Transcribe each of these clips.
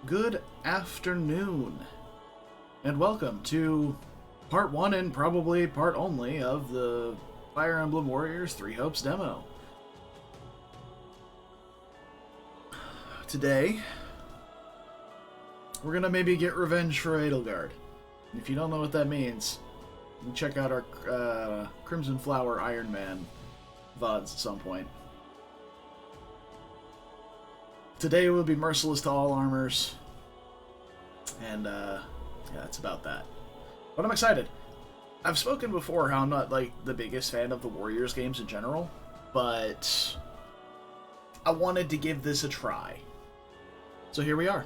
Good afternoon, and welcome to part 1 and probably part only of the Fire Emblem Warriors 3 Hopes demo. Today, we're gonna maybe get revenge for Edelgard. If you don't know what that means, you can check out our Crimson Flower Iron Man VODs at some point. Today we'll be merciless to all armors, and yeah, it's about that. But I'm excited. I've spoken before how I'm not like the biggest fan of the Warriors games in general, but I wanted to give this a try. So here we are.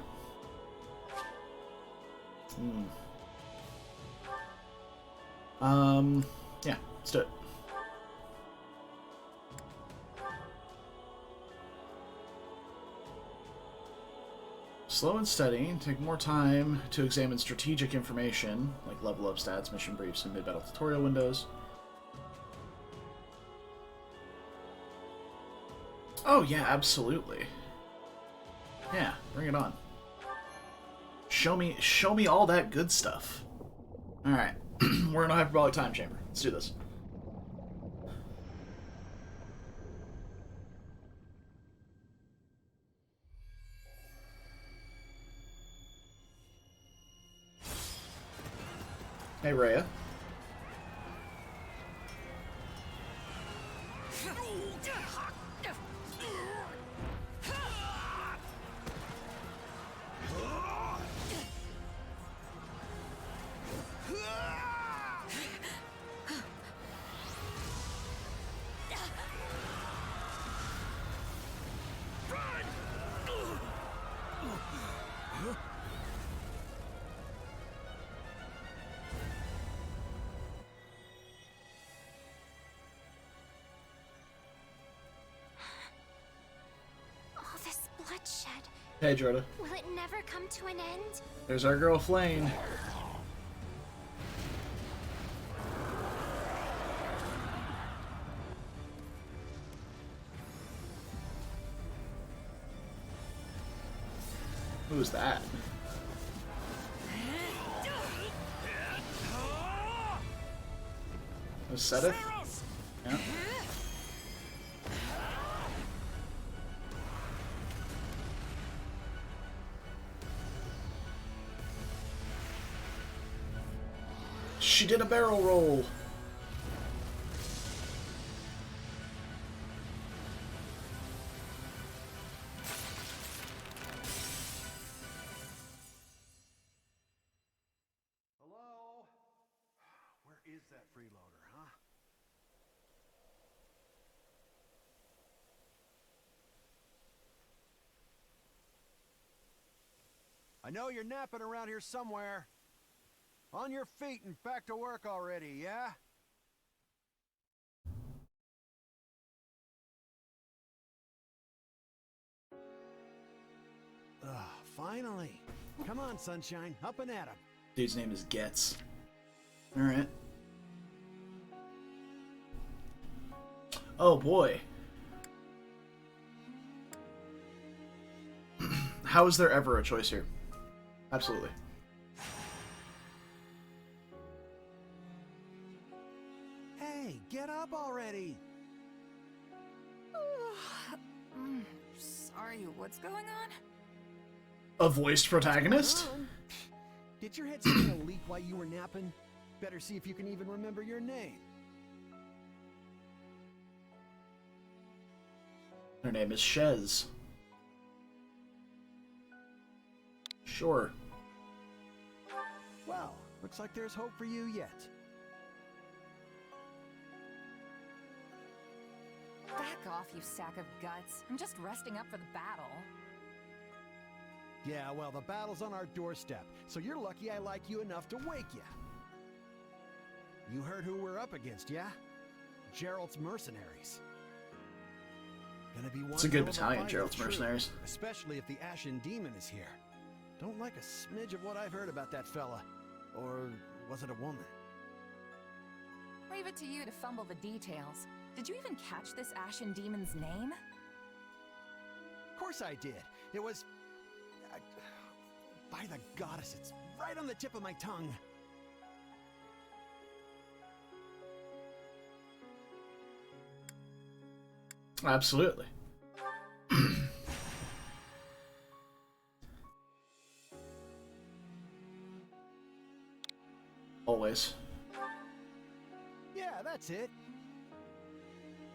Yeah, let's do it. Slow and steady, take more time to examine strategic information, like level up stats, mission briefs, and mid-battle tutorial windows. Oh yeah, absolutely. Yeah, bring it on. Show me all that good stuff. Alright, we're in a hyperbolic time chamber. Let's do this. Hey, Rhea. Bloodshed. Hey, Jordan. Will it never come to an end? There's our girl, Flame. Who's that? Was Seth? Yeah. She did a barrel roll. Hello? Where is that freeloader, huh? I know you're napping around here somewhere. On your feet and back to work already, yeah? Finally. Come on, Sunshine, up and at him. Dude's name is Getz. Alright. Oh boy. How is there ever a choice here? Absolutely. Hey, get up already! Sorry, what's going on? A voiced protagonist? Did your head spin a leak while you were napping? Better see if you can even remember your name. Her name is Shez. Sure. Well, looks like there's hope for you yet. Back off, you sack of guts. I'm just resting up for the battle. Yeah, well, the battle's on our doorstep, so you're lucky I like you enough to wake you. You heard who we're up against, yeah? Geralt's mercenaries. Gonna be one It's a good hell of battalion, fight, Geralt's true, mercenaries. especially if the Ashen Demon is here. Don't like a smidge of what I've heard about that fella. Or was it a woman? Leave it to you to fumble the details. Did you even catch this Ashen Demon's name? Of course I did. It was... By the goddess, it's right on the tip of my tongue. Absolutely. Always. Yeah, that's it.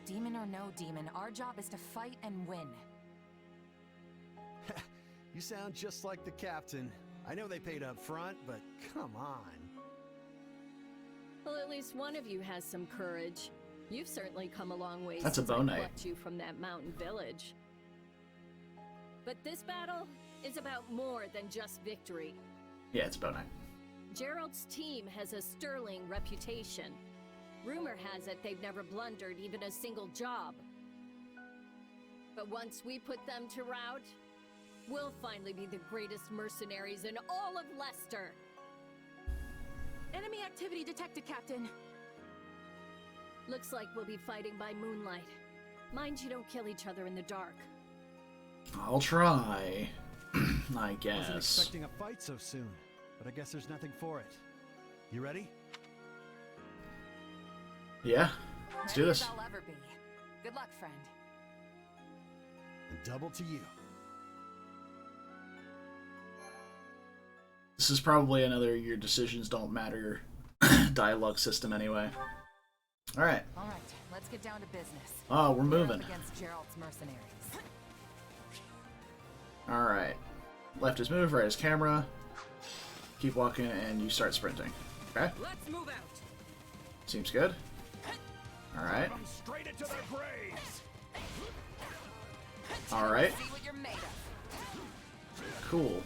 Demon or no demon, our job is to fight and win. You sound just like the captain. I know they paid up front, but come on. Well, at least one of you has some courage. You've certainly come a long way That's a since I bow knight. plucked you from that mountain village. But this battle is about more than just victory. Yeah, it's about 9. Gerald's team has a sterling reputation. Rumor has it they've never blundered even a single job. But once we put them to rout, we'll finally be the greatest mercenaries in all of Leicester. Enemy activity detected, Captain. Looks like we'll be fighting by moonlight. Mind you don't kill each other in the dark. I'll try. I Wasn't guess. expecting a fight so soon, but I guess there's nothing for it. You ready? Yeah, let's do Ready this. as I'll ever be. Good luck, friend. And double to you. This is probably another your decisions don't matter dialogue system anyway. Alright. All right, let's get down to business. Oh, we're We're up moving. against Gerald's mercenaries. Alright. Left is move, right is camera. Keep walking and you start sprinting. Okay? Let's move out. Seems good. Alright. Straight into their graves. Alright. See what you're made of. Cool.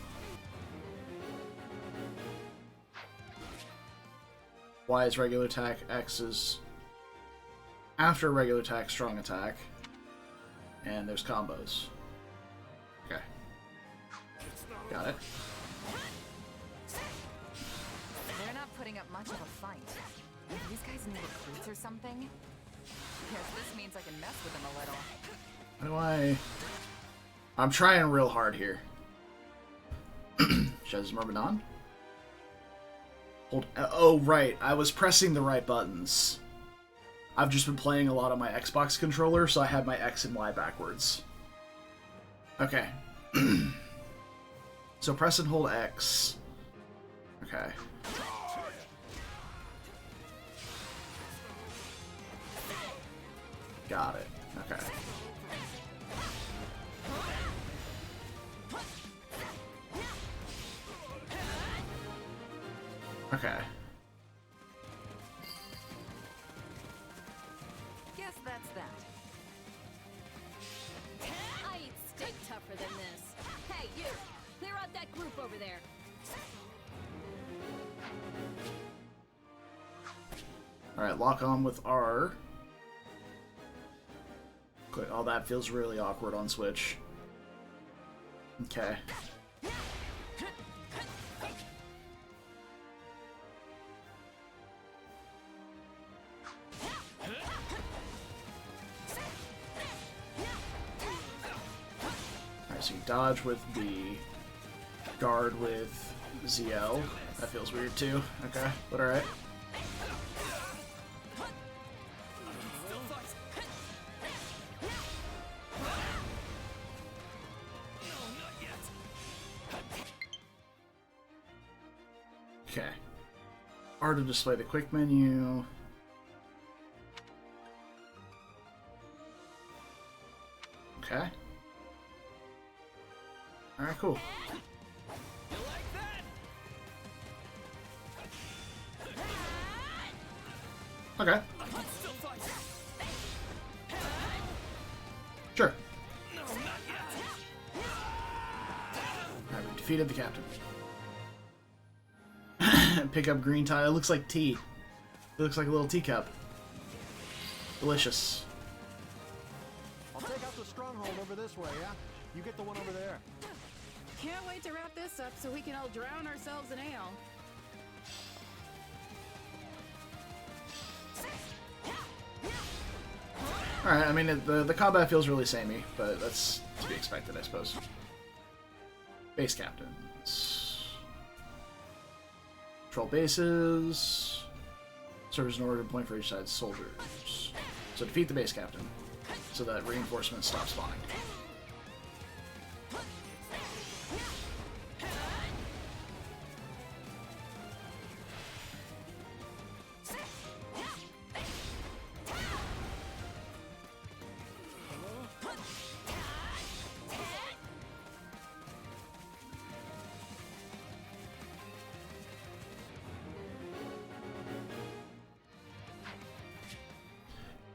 Y is regular attack, X is after regular attack, strong attack. And there's combos. Okay. Got it. They're not putting up much of a fight. These guys need recruits or something? Because this means I can mess with them a little. How do I... I'm trying real hard here. Shez Myrmidon? Hold... Oh, right. I was pressing the right buttons. I've just been playing a lot on my Xbox controller, so I had my X and Y backwards. Okay. So press and hold X. Okay. Got it. Okay. Okay. Guess that's that. I eat steak tougher than this. Hey, you! Clear out that group over there. Alright, lock on with R. Click. Oh, that feels really awkward on Switch. Okay. Alright, so you dodge with B, guard with ZL. That feels weird too. Okay, but alright. Okay. R to display the quick menu. Okay. Alright, cool. Okay. Sure. Alright, we defeated the captain. Pick up green tile. It looks like tea. It looks like a little teacup. Delicious. I'll take out the stronghold over this way, yeah? You get the one over there. Can't wait to wrap this up so we can all drown ourselves in ale. Alright, I mean, the combat feels really samey, but that's to be expected, I suppose. Base captains. Control bases. Serves an order point for each side's soldiers. So defeat the base captain, so that reinforcements stop spawning.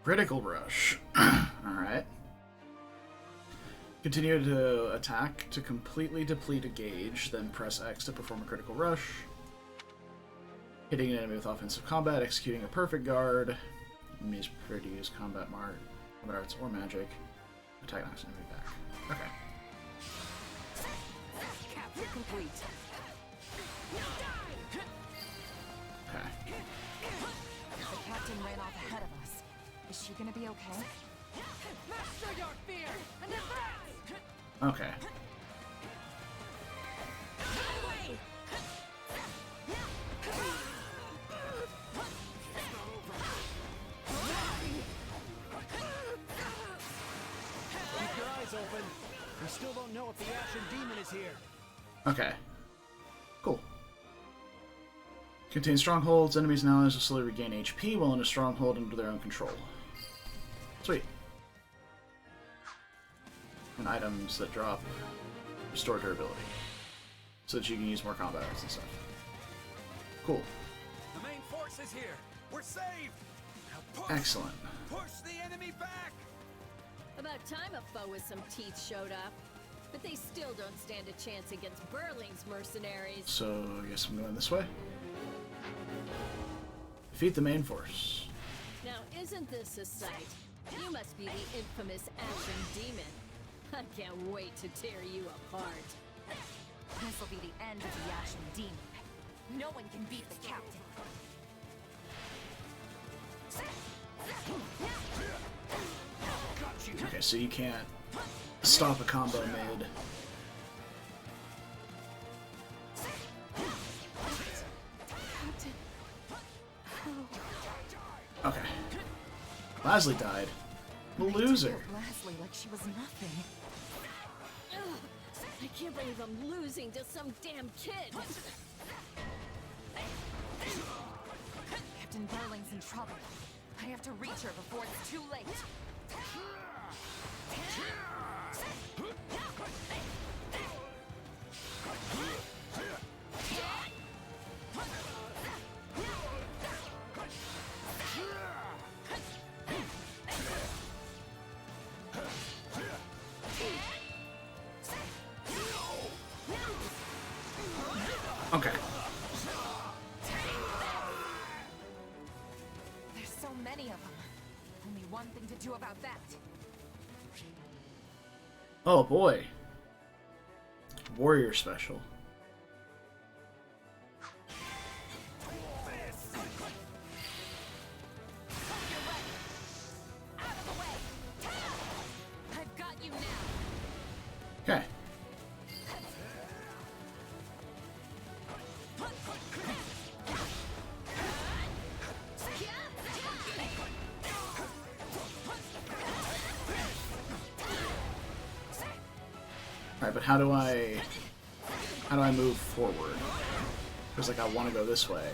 Critical rush. Alright. Continue to attack to completely deplete a gauge, then press X to perform a critical rush. Hitting an enemy with offensive combat, executing a perfect guard. Enemies prepared to use combat arts or magic. Attack knocks enemy back. Okay. Capture complete. Okay. The captain ran off ahead of us. Is she gonna be okay? Master your fear and advance! Okay. Keep your eyes open. We still don't know if the Ashen Demon is here. Okay. Cool. Contains strongholds. Enemies and allies will slowly regain HP while in a stronghold under their own control. Sweet. And items that drop restore durability, so that you can use more combat arts and stuff. Cool. The main force is here. We're saved. Now push. Excellent. Push the enemy back. About time a foe with some teeth showed up. But they still don't stand a chance against Burling's mercenaries. So I guess I'm going this way. Defeat the main force. Now, isn't this a sight? You must be the infamous Ashen Demon. I can't wait to tear you apart. This'll be the end of the Ashen Demon. No one can beat the captain. Okay, so you can't stop a combo mid. Okay. Lasley died. The loser. Lasley like she was nothing. Ugh, I can't believe I'm losing to some damn kid. Captain Burling's in trouble. I have to reach her before it's too late. Okay. There's so many of them. Only one thing to do about that. Oh boy. Warrior special. I've got you now. Okay. Alright, but how do I move forward? Because like I want to go this way,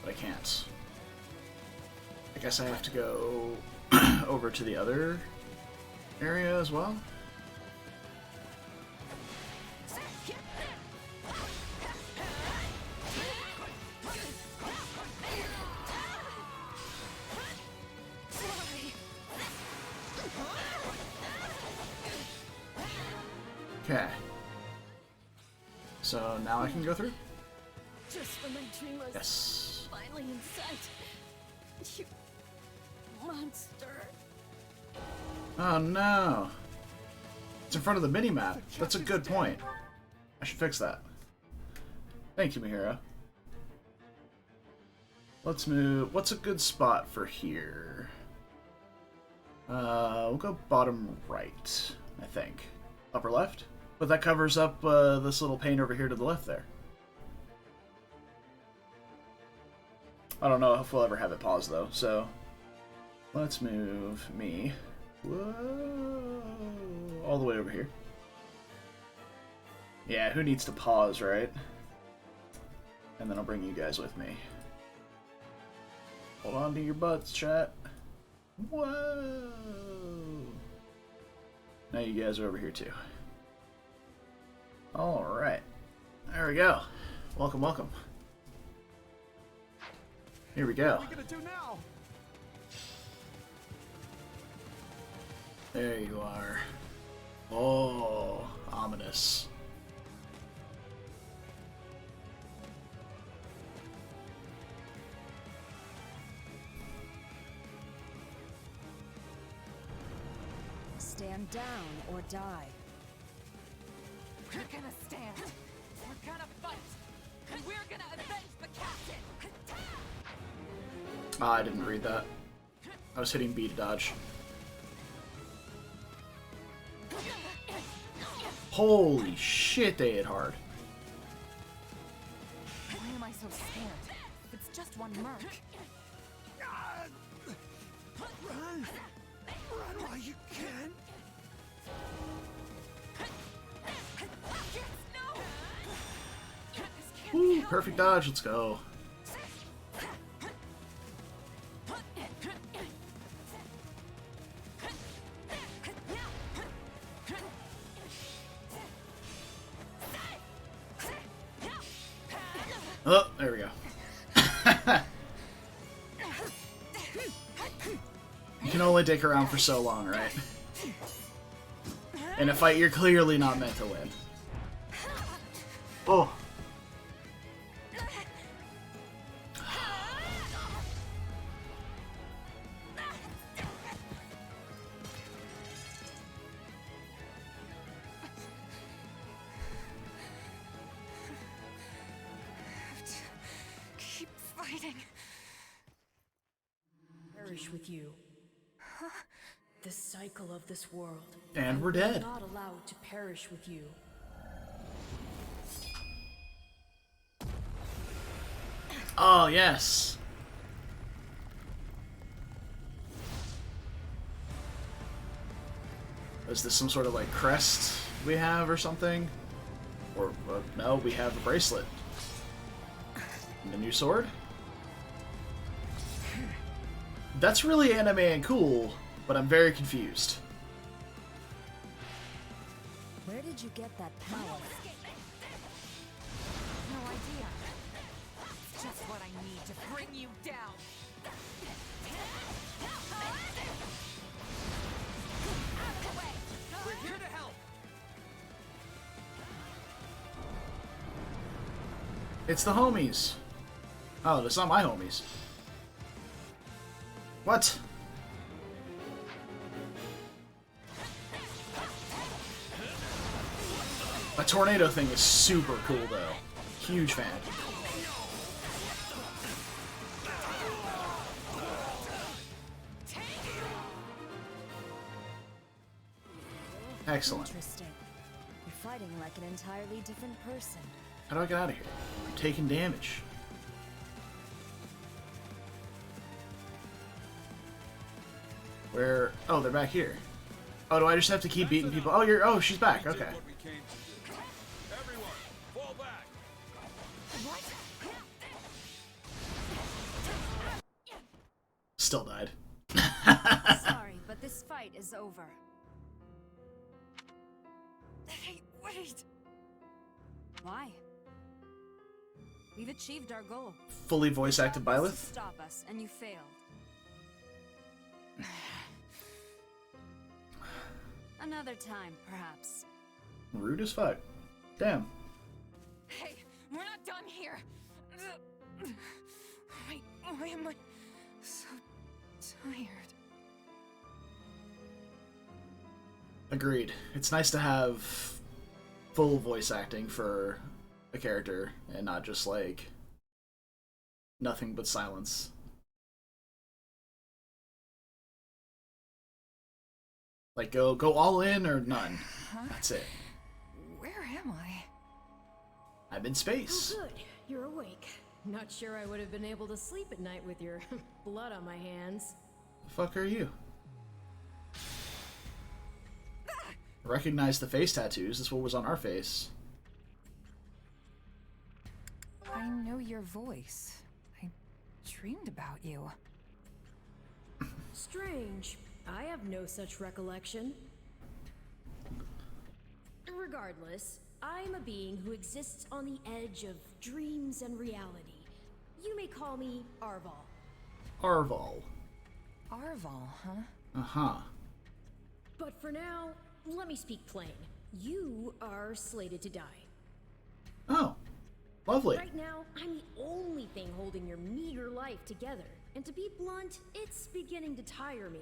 but I can't. I guess I have to go over to the other area as well. Okay. So now I can go through? Just when my dream was Yes. finally in sight. You monster. Oh no. It's in front of the mini-map. That's a good point. I should fix that. Thank you, Mihira. Let's move. What's a good spot for here? We'll go bottom right, I think. Upper left? But that covers up this little pane over here to the left there. I don't know if we'll ever have it pause though, so let's move me all the way over here. Yeah, who needs to pause, right? And then I'll bring you guys with me. Hold on to your butts, chat. Whoa! Now you guys are over here too. Alright. There we go. Welcome, welcome. Here we go. What are we gonna do now? There you are. Oh, ominous. Stand down or die. We're gonna stand. We're gonna fight. And we're gonna avenge the captain. Ah, I didn't read that. I was hitting B to dodge. Holy shit, they hit hard. Why am I so scared? It's just one merc. Run! Run while you can! Woo, perfect dodge, let's go. Oh, there we go. You can only dick around for so long, right? In a fight you're clearly not meant to win. Oh. Keep fighting. Perish with you. The cycle of this world. And we're I will dead. Not allowed to perish with you. Oh, yes. Is this some sort of like crest we have or something? Or no, we have a bracelet. And the new sword? That's really anime and cool, but I'm very confused. Where did you get that power? No idea. It's just what I need to bring you down. We're here to help. It's the homies. Oh, that's not my homies. What? A tornado thing is super cool, though. Huge fan. Excellent. Interesting. You're fighting like an entirely different person. How do I get out of here? I'm taking damage. Where? Oh, they're back here. Oh, do I just have to keep beating people? Oh, you're. Oh, she's back. Okay. What we came to do. Everyone, fall back. Still died. Sorry, but this fight is over. Hey, wait. Why? We've achieved our goal. Fully voice acted by You tried Lith? to stop us, and you failed. Another time, perhaps. Rude as fuck. Damn. Hey, we're not done here. Why am I so tired? Agreed. It's nice to have full voice acting for a character and not just like nothing but silence. Like go all in or none. That's it. Where am I? I'm in space. Good, you're awake. Not sure I would have been able to sleep at night with your blood on my hands. The fuck are you? Recognize the face tattoos. This is what was on our face. I know your voice. I dreamed about you. Strange. I have no such recollection. Regardless, I'm a being who exists on the edge of dreams and reality. You may call me Arval. Arval. Arval, huh? Uh-huh. But for now, let me speak plain. You are slated to die. Oh. Lovely. Right now, I'm the only thing holding your meager life together. And to be blunt, it's beginning to tire me.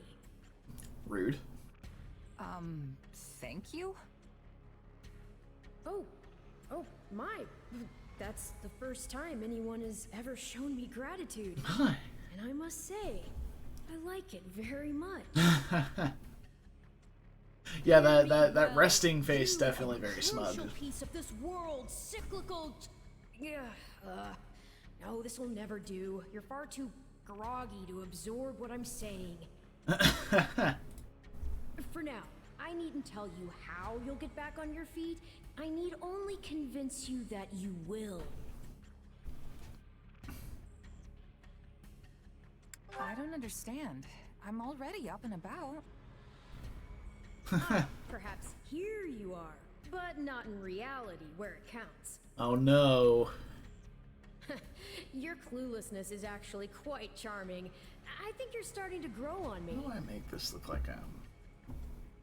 Rude. Thank you? Oh, my. That's the first time anyone has ever shown me gratitude. Hi. And I must say, I like it very much. Yeah, that resting face definitely very smug. Crucial piece of this world's cyclical. Yeah. No, this will never do. You're far too groggy to absorb what I'm saying. For now, I needn't tell you how you'll get back on your feet. I need only convince you that you will. I don't understand. I'm already up and about. Perhaps here you are, but not in reality where it counts. Oh no. Your cluelessness is actually quite charming. I think you're starting to grow on me. How do I make this look like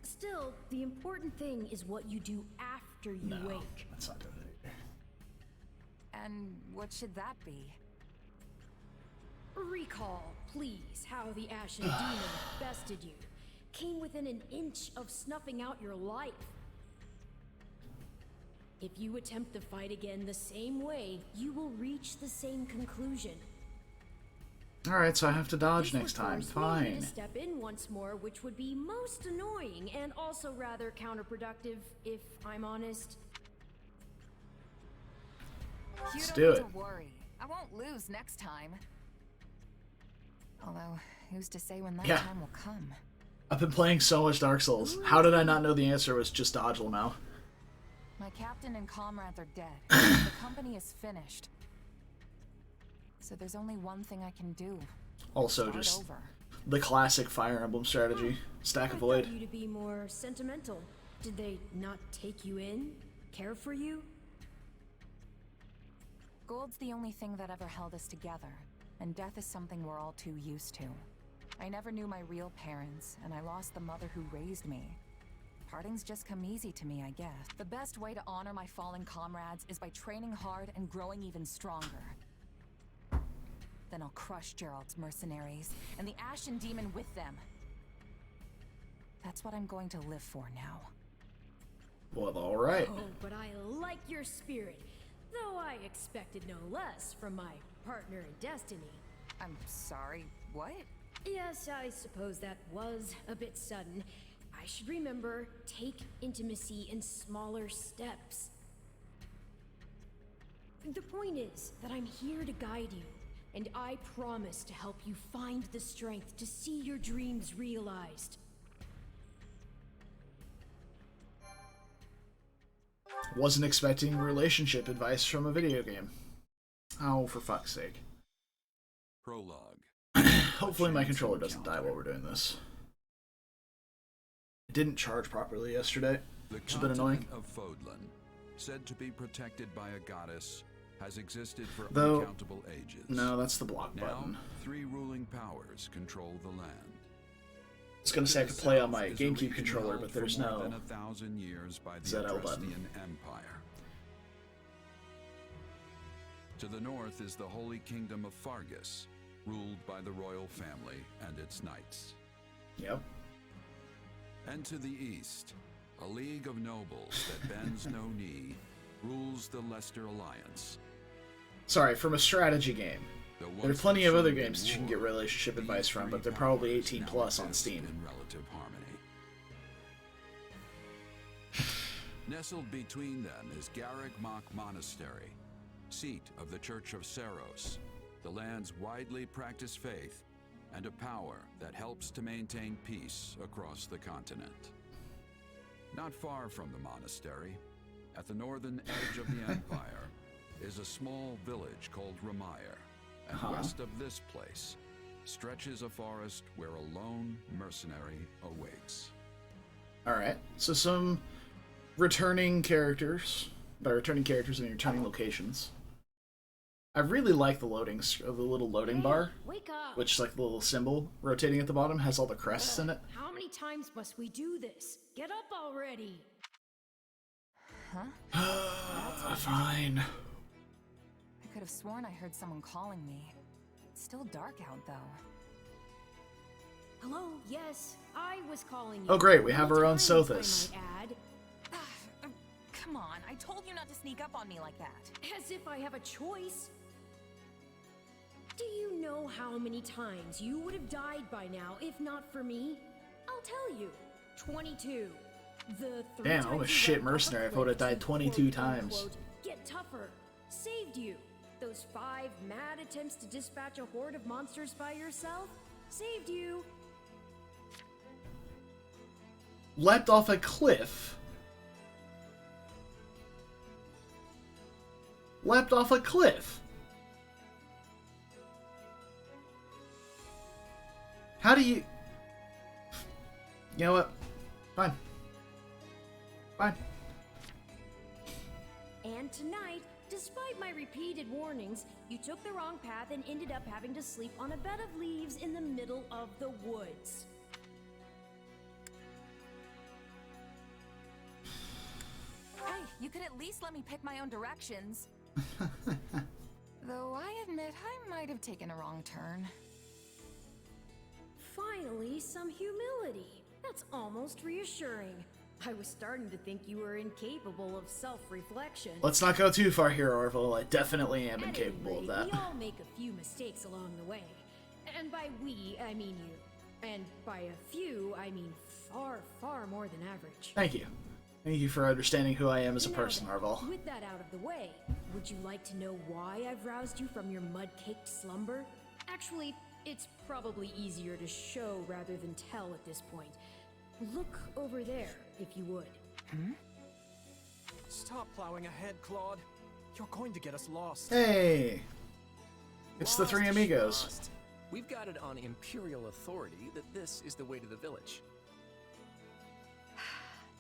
Still, the important thing is what you do after you No, wake. that's not good either. And what should that be? Recall, please, how the Ashen Demon bested you. Came within an inch of snuffing out your life. If you attempt the fight again the same way, you will reach the same conclusion. Alright, so I have to dodge This next would time. force me Fine. to step in once more, which would be most annoying and also rather counterproductive, if I'm honest. You Let's don't do need it. to worry. I won't lose next time. Although, who's to say when that Yeah. time will come? I've been playing so much Dark Souls. How did I not know the answer was just dodge Lamau? My captain and comrades are dead. The company is finished. So there's only one thing I can do. Also, Start just over. the classic Fire Emblem strategy. Stack I a void. thought you to be more sentimental. Did they not take you in? Care for you? Gold's the only thing that ever held us together, and death is something we're all too used to. I never knew my real parents, and I lost the mother who raised me. Parting's just come easy to me, I guess. The best way to honor my fallen comrades is by training hard and growing even stronger. Then I'll crush Gerald's mercenaries, and the Ashen Demon with them. That's what I'm going to live for now. Well, alright. Oh, but I like your spirit. Though I expected no less from my partner in destiny. I'm sorry, what? Yes, I suppose that was a bit sudden. I should remember, take intimacy in smaller steps. The point is that I'm here to guide you, and I promise to help you find the strength to see your dreams realized. Wasn't expecting relationship advice from a video game. Oh, for fuck's sake. Prologue. Hopefully my controller doesn't die while we're doing this. It didn't charge properly yesterday, The which has been annoying. continent of Fodlan, said to be protected by a goddess, has existed for Though- uncountable ages. No, that's the block Now, button. 3 ruling powers control the land. I was gonna say I could play on my GameCube controller, but there's for more than no 1,000 years by the ZL button. Adrestian Empire. To the north is the Holy Kingdom of Fargus, ruled by the royal family and its knights. Yep. And to the east, a league of nobles that bends no knee, rules the Leicester Alliance. Sorry, from a strategy game. The There are once plenty of other ensuing games that you can war, get relationship these advice from, three but they're probably powers 18 now plus on exist Steam. in relative harmony. Nestled between them is Garrick Mock Monastery, seat of the Church of Saros, the land's widely practiced faith, and a power that helps to maintain peace across the continent. Not far from the monastery, at the northern edge of the empire, is a small village called Ramire, and west of this place stretches a forest where a lone mercenary awaits. Alright, so some returning characters, by returning characters and returning locations. I really like the the little loading bar, Wake up! which is like the little symbol rotating at the bottom, has all the crests in it. How many times must we do this? Get up already! Huh? Fine. I could have sworn I heard someone calling me. It's still dark out, though. Hello? Yes, I was calling you. Oh great, we have our own Times, Sothis. I might add. Come on, I told you not to sneak up on me like that. As if I have a choice. Do you know how many times you would have died by now if not for me? I'll tell you. 22. The three Damn, times I'm a you shit went off a mercenary if I cliff would've died to, 22 quote, times. unquote, get tougher. Saved you. Those 5 mad attempts to dispatch a horde of monsters by yourself? Saved you. Leapt off a cliff. Leapt off a cliff. How do you... You know what? Fine. Fine. And tonight, despite my repeated warnings, you took the wrong path and ended up having to sleep on a bed of leaves in the middle of the woods. Hey, you could at least let me pick my own directions. Though I admit I might have taken a wrong turn. Finally, some humility. That's almost reassuring. I was starting to think you were incapable of self-reflection. Let's not go too far here, Orville. I definitely am At incapable any of rate, that. We all make a few mistakes along the way. And by we, I mean you. And by a few, I mean far, far more than average. Thank you. Thank you for understanding who I am as a Now person, then, Orville. With that out of the way, would you like to know why I've roused you from your mud-caked slumber? Actually, it's probably easier to show rather than tell at this point. Look over there, if you would. Stop plowing ahead, Claude. You're going to get us lost. Hey! It's the three amigos. Lost. We've got it on Imperial authority that this is the way to the village.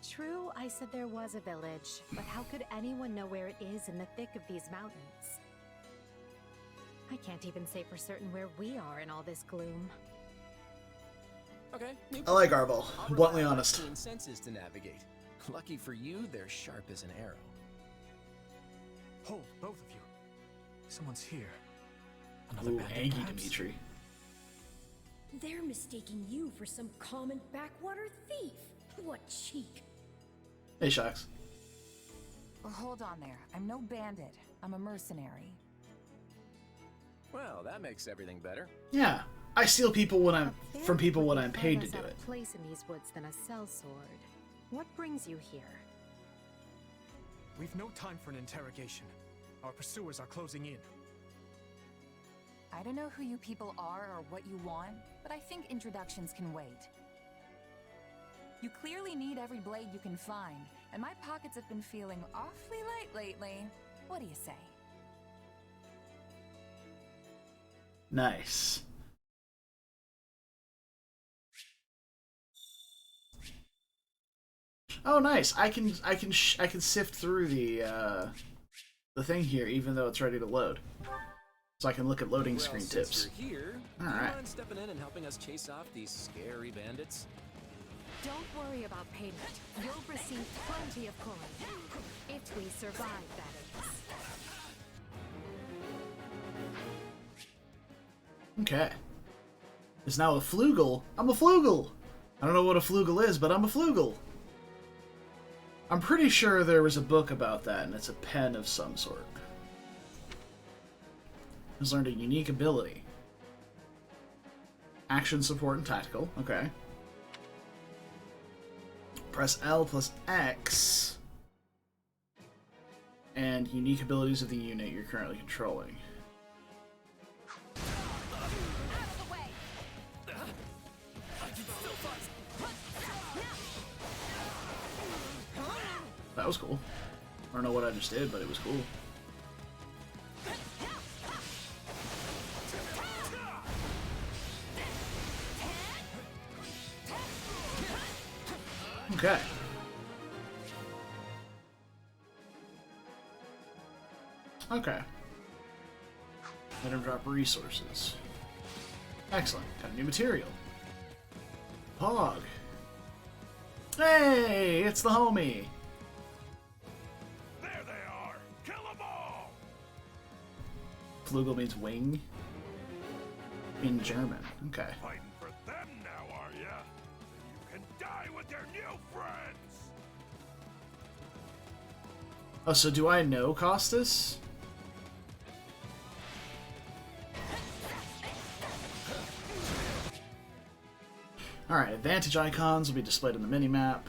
True, I said there was a village, but how could anyone know where it is in the thick of these mountains? I can't even say for certain where we are in all this gloom. Okay. I like Arville. I'll Bluntly rely on my honest. keen senses to navigate. Lucky for you, they're sharp as an arrow. Hold, both of you. Someone's here. Another Ooh, bandit, Angie perhaps? Dimitri. They're mistaking you for some common backwater thief. What cheek. Hey, Shox. Well, hold on there. I'm no bandit. I'm a mercenary. Well, that makes everything better. Yeah, I steal people when I'm from people when I'm paid to Find do us out it. a place in these woods than a sellsword. What brings you here? We've no time for an interrogation. Our pursuers are closing in. I don't know who you people are or what you want, but I think introductions can wait. You clearly need every blade you can find, and my pockets have been feeling awfully light lately. What do you say? Nice. Oh, nice. I can sift through the thing here, even though it's ready to load. So I can look at loading screen tips. Since you're here, All do you right. mind stepping in and helping us chase off these scary bandits? Don't worry about payment. You'll receive plenty of coin. If we survive, that is. Okay. It's now a flugel. I'm a flugel. I don't know what a flugel is, but I'm a flugel. I'm pretty sure there was a book about that, and it's a pen of some sort. Has learned a unique ability. Action, support, and tactical. Okay. Press L plus X. and unique abilities of the unit you're currently controlling. That was cool. I don't know what I just did, but it was cool. Okay. Okay. Let him drop resources. Excellent. Got a new material. Hog. Hey, it's the homie. There they are. Kill them all. Flugel means wing in German. Okay. Fighting for them now, are ya? Then you can die with your new friends. Oh, so do I know Costas? Alright, advantage icons will be displayed on the minimap.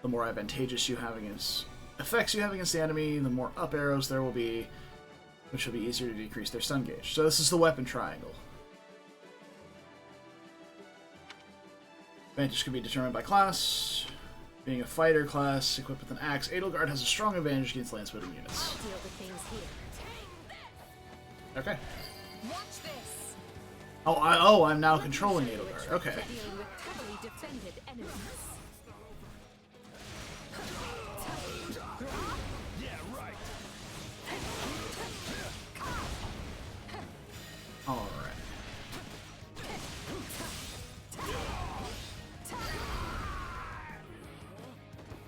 The more advantageous you have against effects you have against the enemy, the more up arrows there will be, which will be easier to decrease their stun gauge. So this is the weapon triangle. Advantage can be determined by class. Being a fighter class equipped with an axe, Edelgard has a strong advantage against lance-wielding units. Deal with things here. Okay. Watch this. Oh, I'm now controlling Edelgard. Okay. Dealing with heavily defended enemies. Yeah, right. Alright.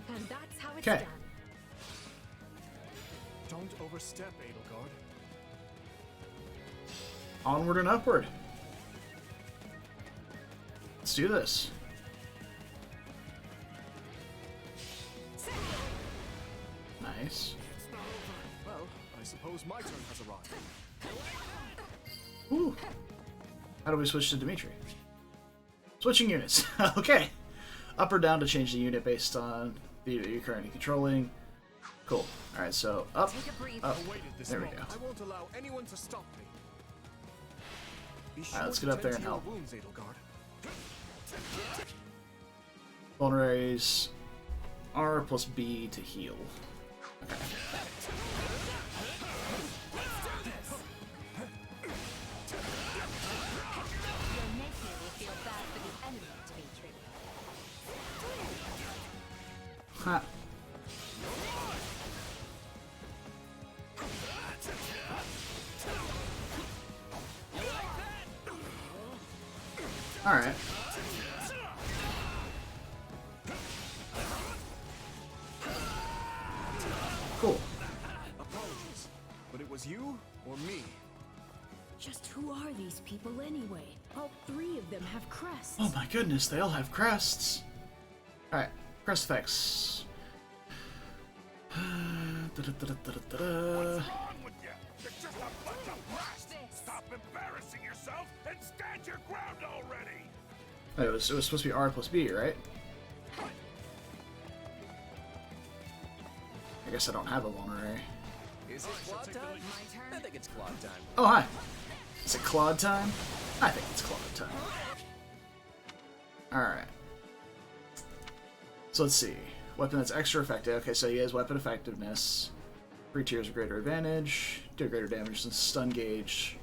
And that's how it's Okay. done. Don't overstep, Edelgard. Onward and upward. Let's do this. Nice. It's not over. Well, I suppose my turn has arrived. Ooh. How do we switch to Dimitri? Switching units. Okay. Up or down to change the unit based on the unit you're currently controlling. Cool. Alright, so up, up. Awaited this There we moment. go. I won't allow anyone to stop me. Be Alright, let's sure get to up there tend and to your help. wounds, Edelgard. Vulneraries R plus B to heal. Okay. Your nephew will feel bad for the enemy, Dimitri. Ha. Alright. Cool. Apologies, but it was you or me. Just who are these people anyway? All three of them have crests. Oh my goodness, they all have crests. Alright, crest effects. What's wrong with you? You're just a bunch of brats. Stop embarrassing yourself and stand your ground already. Oh, it was supposed to be R plus B, right? I guess I don't have a vulnerary. Is it claw time? I think it's claw time. Oh, hi. Is it Claude time? I think it's Claude time. Alright. So let's see. Weapon that's extra effective. Okay, so he has weapon effectiveness. 3 tiers of greater advantage. Do greater damage than stun gauge.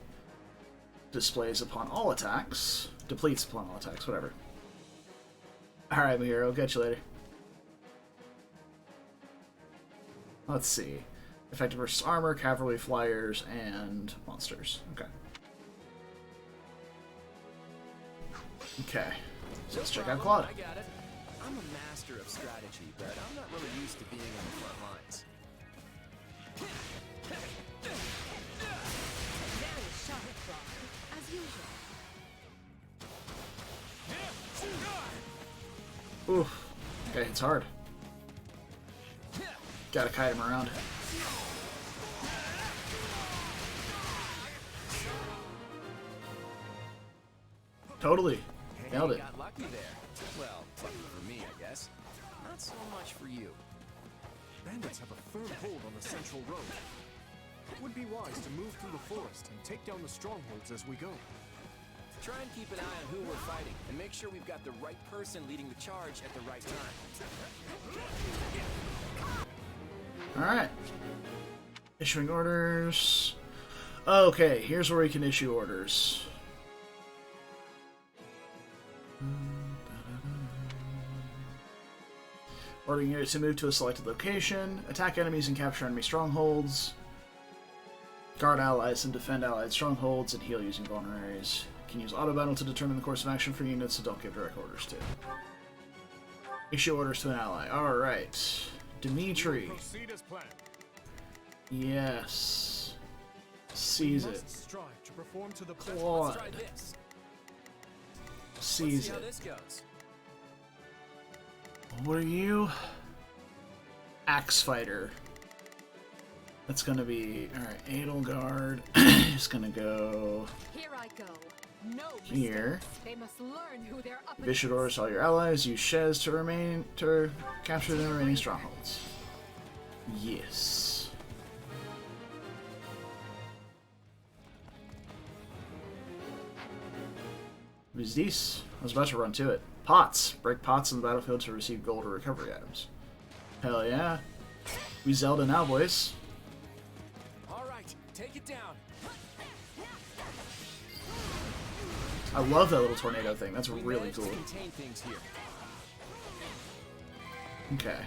Displays upon all attacks. Depletes upon all attacks, whatever. Alright, my hero. Catch you later. Let's see. Effective versus armor, cavalry, flyers, and monsters. Okay. Okay. So let's check out Claude. I got it. I'm a master of strategy, but I'm not really used to being on the front lines. Very sharp, Claude, as usual. Oof. Okay, it's hard. Gotta kite him around. Totally. Nailed Hey, it. got lucky there. Well, lucky for me, I guess. Not so much for you. Bender, bandits have a firm hold on the central road. It would be wise to move through the forest and take down the strongholds as we go. Try and keep an eye on who we're fighting, and make sure we've got the right person leading the charge at the right time. Alright. Issuing orders. Okay, here's where we can issue orders. Ordering units to move to a selected location, attack enemies and capture enemy strongholds, guard allies and defend allied strongholds, and heal using vulneraries. Can use auto battle to determine the course of action for units that don't give direct orders to. Issue orders to an ally. Alright. Dimitri. Proceed as planned. Yes. Seize it. Strive to perform to the Claude. Let's try this. Seize Let's see how it. this goes. What are you? Axe fighter. That's gonna be alright. Edelgard is gonna go Here I go. No here. mistakes. They must learn who they're up Issue against. orders to all your allies. Use Shez to capture the remaining strongholds. Yes. Who's this? I was about to run to it. Pots. Break pots on the battlefield to receive gold or recovery items. Hell yeah. We Zelda now, boys. All right, take it down. I love that little tornado thing. That's really managed to cool. contain things here. Okay.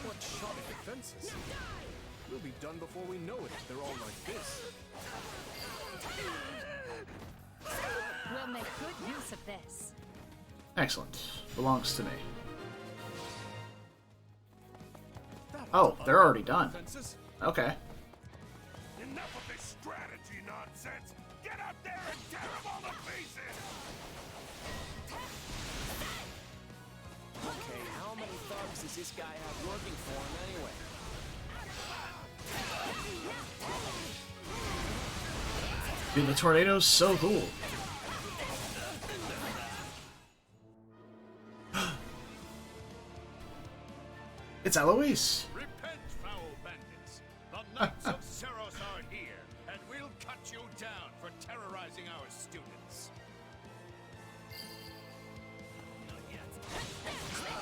What sharp defenses. We'll be done before we know it if they're all like this. We'll make good use of this. Excellent. Belongs to me. Oh, they're already done. Okay. Enough of this strategy nonsense. Get out there and tear them all to pieces. Okay, how many thugs does this guy have working for him anyway? Dude, the tornado's so cool. It's Eloise. Repent, foul bandits. The Knights of Saros are here, and we'll cut you down for terrorizing our students.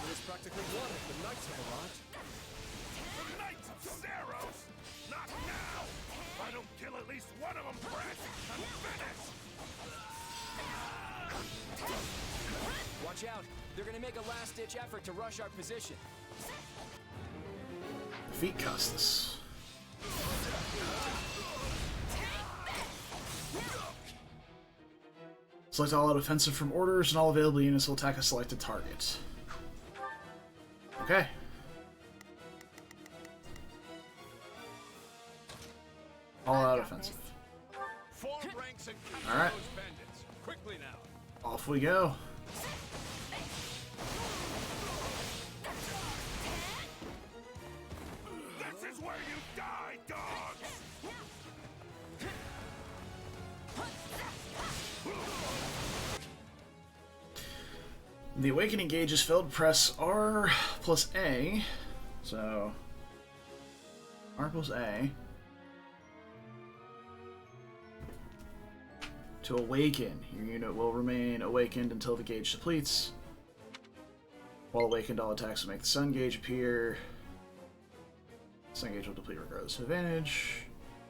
There's practically one if the knights have arrived. The Knights of Saros? Not now! If I don't kill at least one of them, brats, I'm finished! Watch out. They're gonna make a last-ditch effort to rush our position. Feet Custis. Select all out offensive from orders, and all available units will attack a selected target. Okay. All out offensive. Form ranks and kill All right. those bandits. Quickly now. Off we go. This is where you die, dogs! The awakening gauge is filled. Press R plus A. So R plus A to awaken. Your unit will remain awakened until the gauge depletes. While awakened, all attacks will make the sun gauge appear. Sun gauge will deplete regardless of advantage.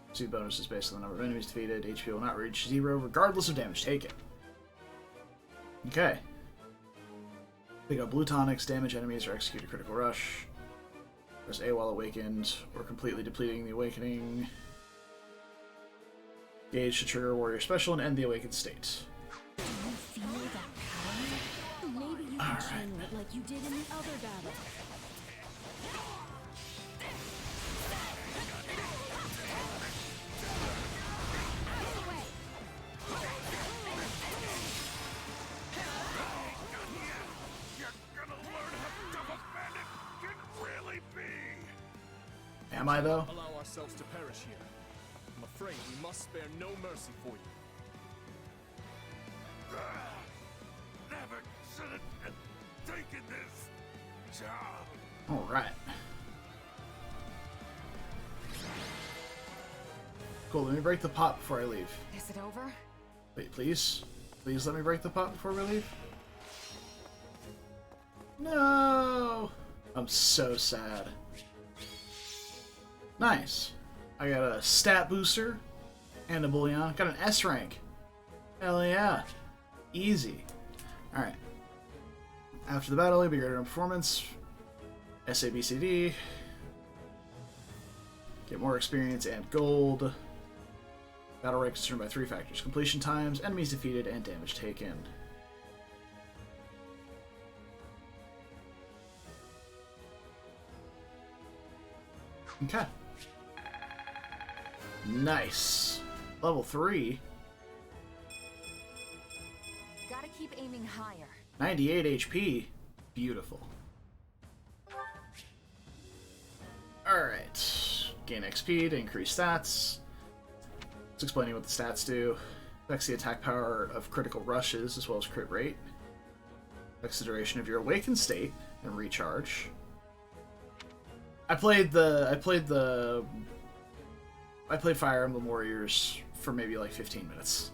Receive bonuses based on the number of enemies defeated. HP will not reach 0 regardless of damage taken. Okay. Pick up blue tonics, damage enemies, or execute a critical rush. Press A while awakened, or completely depleting the awakening gauge to trigger a warrior special and end the awakened state. Do you feel that power? Maybe you can channel it like you did in the other battle. Am I, though? Allow ourselves to perish here. I'm afraid we must spare no mercy for you. Alright. Cool, let me break the pot before I leave. Is it over? Wait, please? Please let me break the pot before we leave? No! I'm so sad. Nice. I got a stat booster and a bullion. Got an S rank. Hell yeah. Easy. Alright. After the battle, you'll be greater in performance. SABCD. Get more experience and gold. Battle rank is determined by 3 factors: completion times, enemies defeated, and damage taken. Okay. Nice. Level 3. Gotta keep aiming higher. 98 HP. Beautiful. Alright. Gain XP to increase stats. It's explaining what the stats do. Affects the attack power of critical rushes as well as crit rate. Affects the duration of your awakened state and recharge. I played Fire Emblem Warriors for maybe like 15 minutes.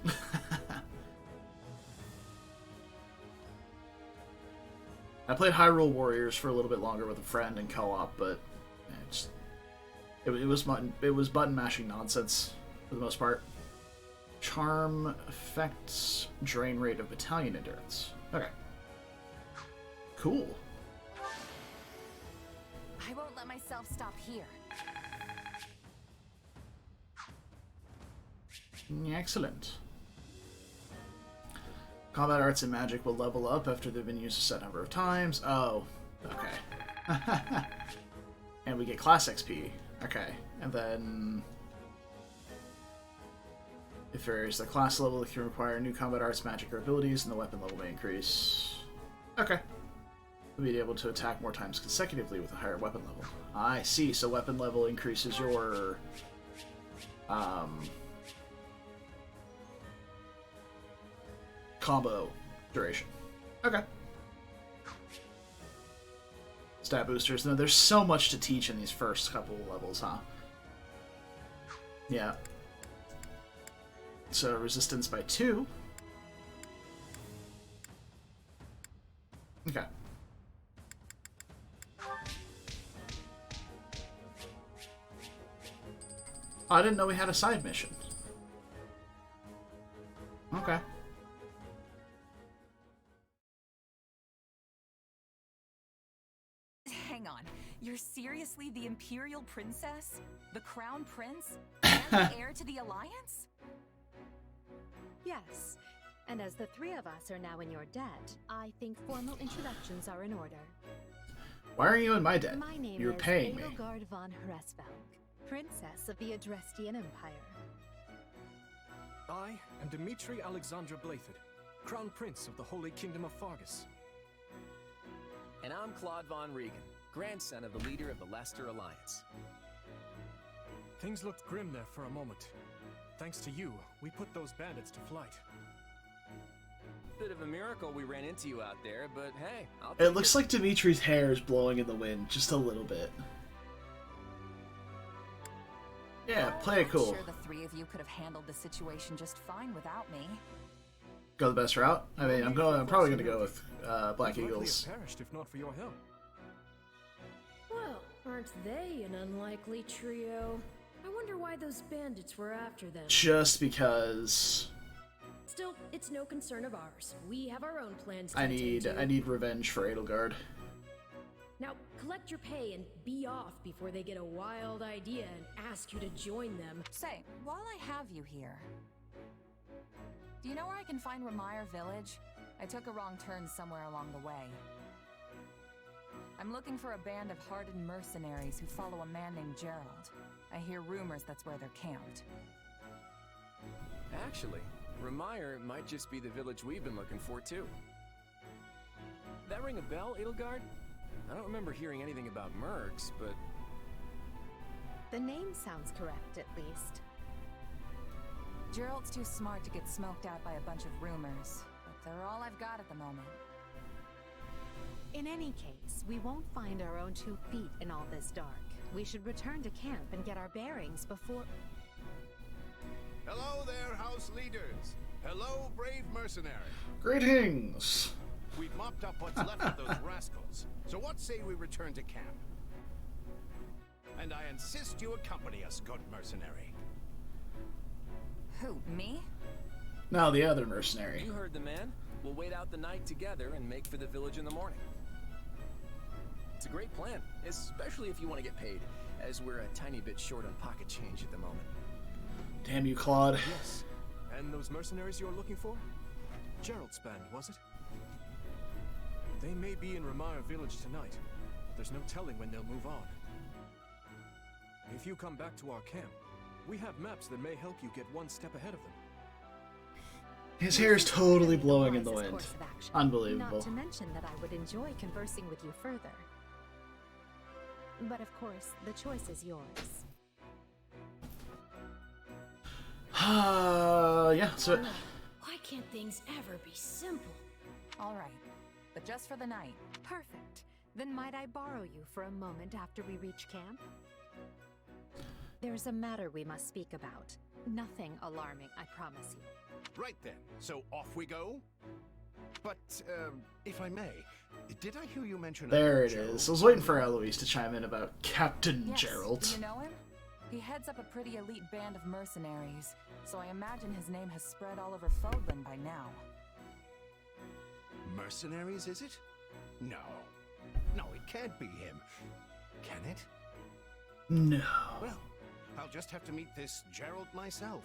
I played Hyrule Warriors for a little bit longer with a friend in co-op, but it was button mashing nonsense for the most part. Charm affects drain rate of battalion endurance. Okay. Cool. I won't let myself stop here. Excellent. Combat arts and magic will level up after they've been used a set number of times. Oh, okay. And we get class XP. Okay, and then if varies the class level, it can require new combat arts, magic, or abilities, and the weapon level may increase. Okay. We'll be able to attack more times consecutively with a higher weapon level. I see, so weapon level increases your combo duration. Okay. Stat boosters. No, there's so much to teach in these first couple of levels, huh? Yeah. So resistance by 2. Okay. Oh, I didn't know we had a side mission. Okay. Hang on. You're seriously the Imperial Princess? The Crown Prince? And the heir to the Alliance? Yes. And as the 3 of us are now in your debt, I think formal introductions are in order. Why are you in my debt? My name You're is paying me. Edelgard von Hresvelg, Princess of the Adrestian Empire. I am Dmitri Alexandra Blathid, Crown Prince of the Holy Kingdom of Fargus. And I'm Claude von Regan, grandson of the leader of the Leicester Alliance. Things looked grim there for a moment. Thanks to you, we put those bandits to flight. Bit of a miracle we ran into you out there, but hey, I'll take It looks like Dimitri's hair is blowing in the wind just a little bit. Yeah, play it cool. I'm sure the 3 of you could have handled the situation just fine without me. Go the best route. I mean, I'm probably gonna go with Black We'd likely Eagles. have perished if not for your help. Well, aren't they an unlikely trio? I wonder why those bandits were after them. Just because Still, it's no concern of ours. We have our own plans to I attend to. need revenge for Edelgard. Now, collect your pay and be off before they get a wild idea and ask you to join them. Say, while I have you here, do you know where I can find Ramire Village? I took a wrong turn somewhere along the way. I'm looking for a band of hardened mercenaries who follow a man named Gerald. I hear rumors that's where they're camped. Actually, Ramire might just be the village we've been looking for, too. That ring a bell, Edelgard? I don't remember hearing anything about mercs, but... The name sounds correct, at least. Gerald's too smart to get smoked out by a bunch of rumors, but they're all I've got at the moment. In any case, we won't find our own 2 feet in all this dark. We should return to camp and get our bearings before... Hello there, house leaders. Hello, brave mercenary. Greetings. We've mopped up what's left of those rascals. So what say we return to camp? And I insist you accompany us, good mercenary. Who, me? No, the other mercenary. You heard the man. We'll wait out the night together and make for the village in the morning. It's a great plan, especially if you want to get paid, as we're a tiny bit short on pocket change at the moment. Damn you, Claude. Yes. And those mercenaries you're looking for? Gerald's band, was it? They may be in Ramire village tonight. There's no telling when they'll move on. If you come back to our camp, we have maps that may help you get one step ahead of them. His hair is totally blowing in the wind. Unbelievable. Not to mention that I would enjoy conversing with you further. But of course, the choice is yours. Yeah, so... Why can't things ever be simple? All right, but just for the night. Perfect. Then might I borrow you for a moment after we reach camp? There's a matter we must speak about. Nothing alarming, I promise you. Right then, so off we go? But, if I may, did I hear you mention... There it is. I was waiting for Eloise to chime in about Captain Yes. Gerald. Do you know him? He heads up a pretty elite band of mercenaries, so I imagine his name has spread all over Fodlan by now. Mercenaries, is it? No. No, it can't be him. Can it? No. Well, I'll just have to meet this Gerald myself.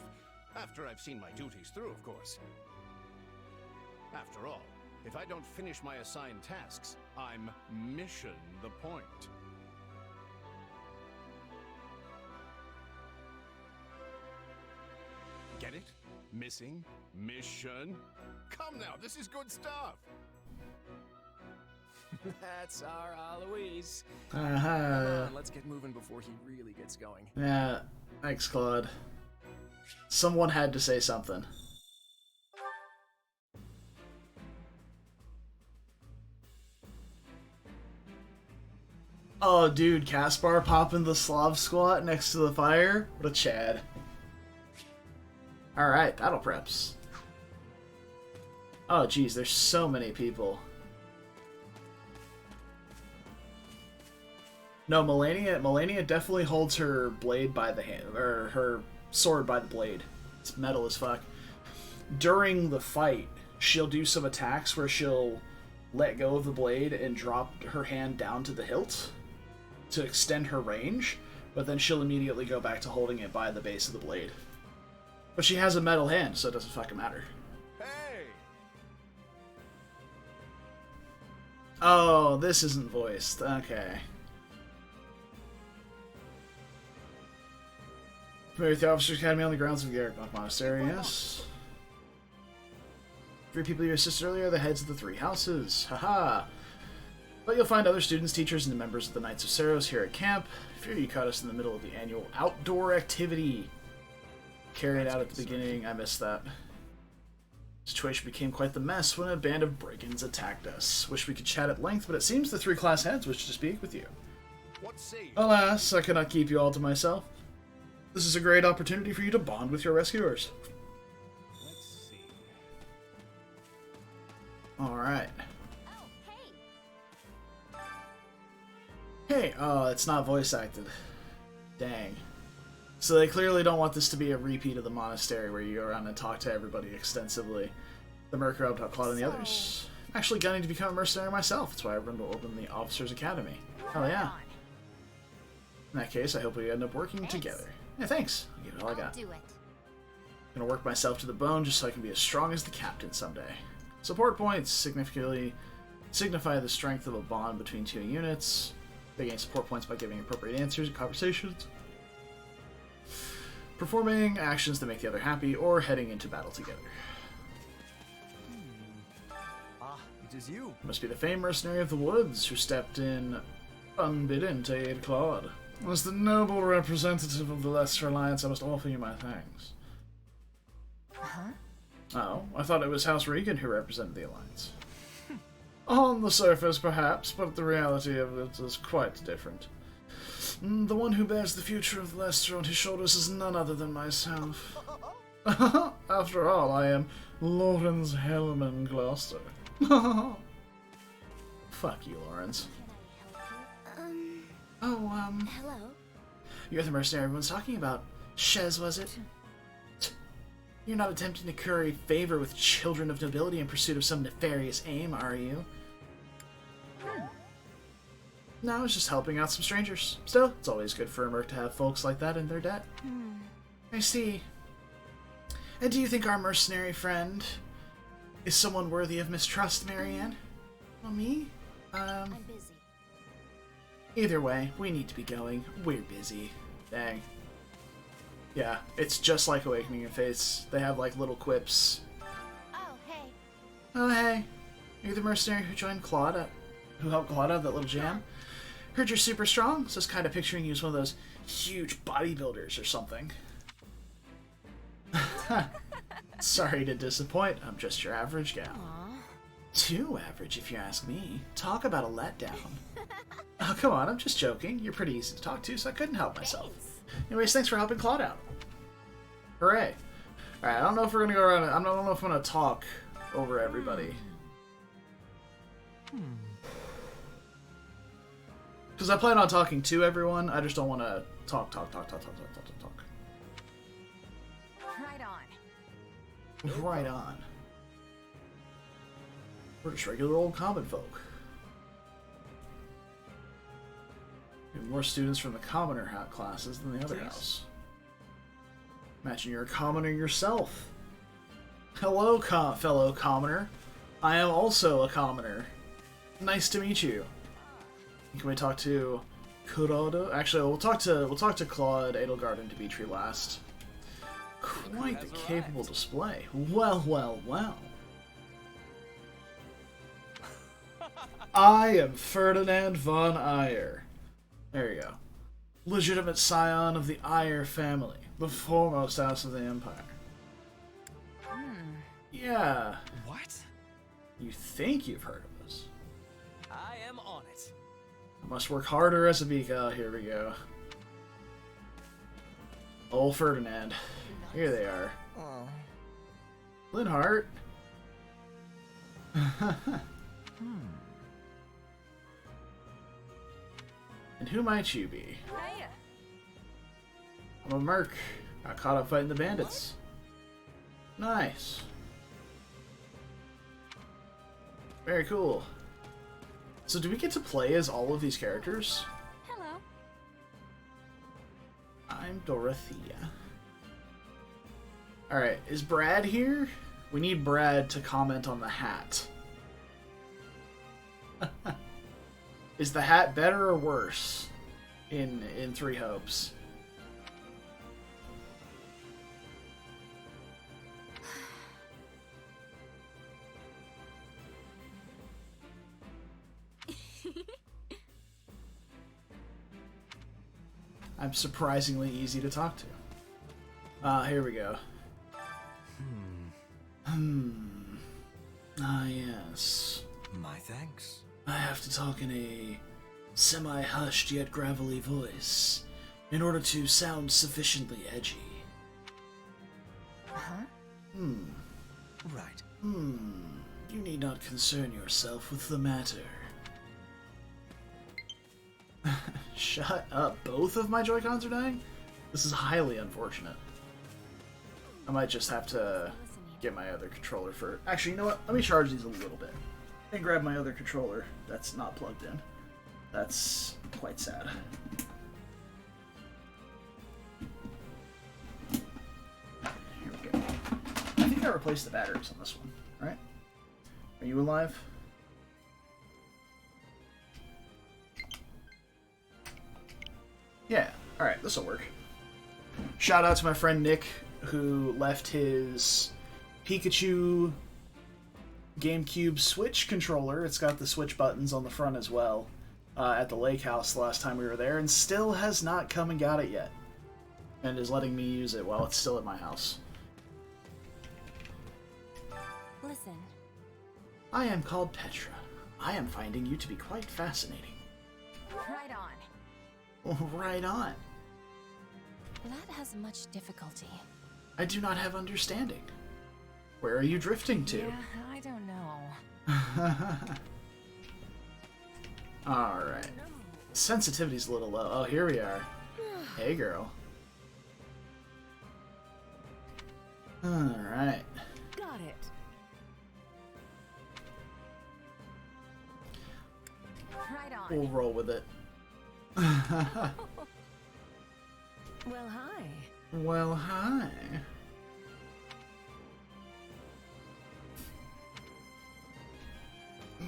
After I've seen my duties through, of course. After all, if I don't finish my assigned tasks, I'm mission the point. Get it? Missing? Mission? Come now, this is good stuff! That's our Aloise. Uh-huh. Come on, let's get moving before he really gets going. Yeah, thanks, Claude. Someone had to say something. Oh, dude, Caspar popping the Slav squat next to the fire? What a Chad. Alright, battle preps. Oh, geez, there's so many people. No, Melania definitely holds her blade by the hand, or her sword by the blade. It's metal as fuck. During the fight, she'll do some attacks where she'll let go of the blade and drop her hand down to the hilt to extend her range, but then she'll immediately go back to holding it by the base of the blade. But she has a metal hand, so it doesn't fucking matter. Hey! Oh, this isn't voiced. Okay. Familiar with the Officers Academy on the grounds of the Edelgard Monastery, yes. 3 people you assisted earlier are the heads of the 3 houses. Haha! But you'll find other students, teachers, and the members of the Knights of Saros here at camp. I fear you caught us in the middle of the annual outdoor activity. Carried out at the beginning, I missed that. The situation became quite the mess when a band of brigands attacked us. Wish we could chat at length, but it seems the 3 class heads wish to speak with you. What say you? Alas, I cannot keep you all to myself. This is a great opportunity for you to bond with your rescuers. Let's see. Alright. Oh, hey! Hey, oh, it's not voice acted. Dang. So they clearly don't want this to be a repeat of the monastery where you go around and talk to everybody extensively. The Merker helped out Claude and the others. I'm actually gunning to become a mercenary myself. That's why I'm going to open the Officers Academy. Hell yeah. In that case, I hope we end up working together. Yeah, thanks. I'll give it all I got. I'll do it. I'm gonna work myself to the bone just so I can be as strong as the captain someday. Support points significantly signify the strength of a bond between 2 units. They gain support points by giving appropriate answers in conversations, performing actions that make the other happy, or heading into battle together. Ah, it is you. It must be the famed mercenary of the woods who stepped in unbidden to aid Claude. As the noble representative of the Lesser Alliance, I must offer you my thanks. Huh? Oh, I thought it was House Regan who represented the Alliance. On the surface, perhaps, but the reality of it is quite different. The one who bears the future of Leicester on his shoulders is none other than myself. After all, I am Lawrence Hellman Gloucester. Fuck you, Lawrence. Hello? You're the mercenary everyone's talking about. Shez, was it? You're not attempting to curry favor with children of nobility in pursuit of some nefarious aim, are you? No, I was just helping out some strangers. Still, it's always good for a merc to have folks like that in their debt. I see. And do you think our mercenary friend is someone worthy of mistrust, Marianne? Well, me? I'm busy. Either way, we need to be going. We're busy. Dang. Yeah, it's just like Awakening in Fates. They have, like, little quips. Oh, hey. Oh, hey. You're the mercenary who joined Claude, who helped Claude out of that little jam? Heard you're super strong, so I was kind of picturing you as one of those huge bodybuilders or something. Sorry to disappoint, I'm just your average gal. Aww. Too average, if you ask me. Talk about a letdown. Oh, come on, I'm just joking. You're pretty easy to talk to, so I couldn't help myself. Anyways, thanks for helping Claude out. Hooray. Alright, I don't know if we're gonna go around. I don't know if I'm gonna talk over everybody. Because I plan on talking to everyone, I just don't want to talk. Right on. Right on. We're just regular old common folk. We have more students from the commoner classes than the other house. Imagine you're a commoner yourself. Hello, fellow commoner. I am also a commoner. Nice to meet you. Can we talk to Kuroda? Actually, we'll talk to Claude, Edelgard, and Dimitri last. Quite the capable display. Well, well, well. I am Ferdinand von Eyre. There you go. Legitimate scion of the Eyre family, the foremost house of the Empire. Yeah. What? You think you've heard of us? I am on it. I must work harder as a beacon. Here we go. Old Ferdinand. Here they are. Oh. Linhart. And who might you be? Hiya. I'm a merc. Got caught up fighting the bandits. Nice. Very cool. So do we get to play as all of these characters? Hello. I'm Dorothea. Alright, is Brad here? We need Brad to comment on the hat. Is the hat better or worse in Three Hopes? I'm surprisingly easy to talk to. Here we go. Ah, yes. My thanks. I have to talk in a semi-hushed yet gravelly voice in order to sound sufficiently edgy. Right. You need not concern yourself with the matter. Shut up. Both of my Joy-Cons are dying? This is highly unfortunate. I might just have to get my other controller for... Actually, you know what? Let me charge these a little bit. And grab my other controller that's not plugged in. That's quite sad. Here we go. I think I replaced the batteries on this one, right? Are you alive? Yeah, alright, this'll work. Shout out to my friend Nick, who left his Pikachu GameCube Switch controller. It's got the Switch buttons on the front as well, at the lake house the last time we were there, and still has not come and got it yet. And is letting me use it while it's still at my house. Listen. I am called Petra. I am finding you to be quite fascinating. Right on. Right on. That has much difficulty. I do not have understanding. Where are you drifting to? Yeah, I don't know. Alright. Sensitivity's a little low. Oh, here we are. Hey, girl. Alright. Got it. Right on. We'll roll with it. Well, hi. Well, hi.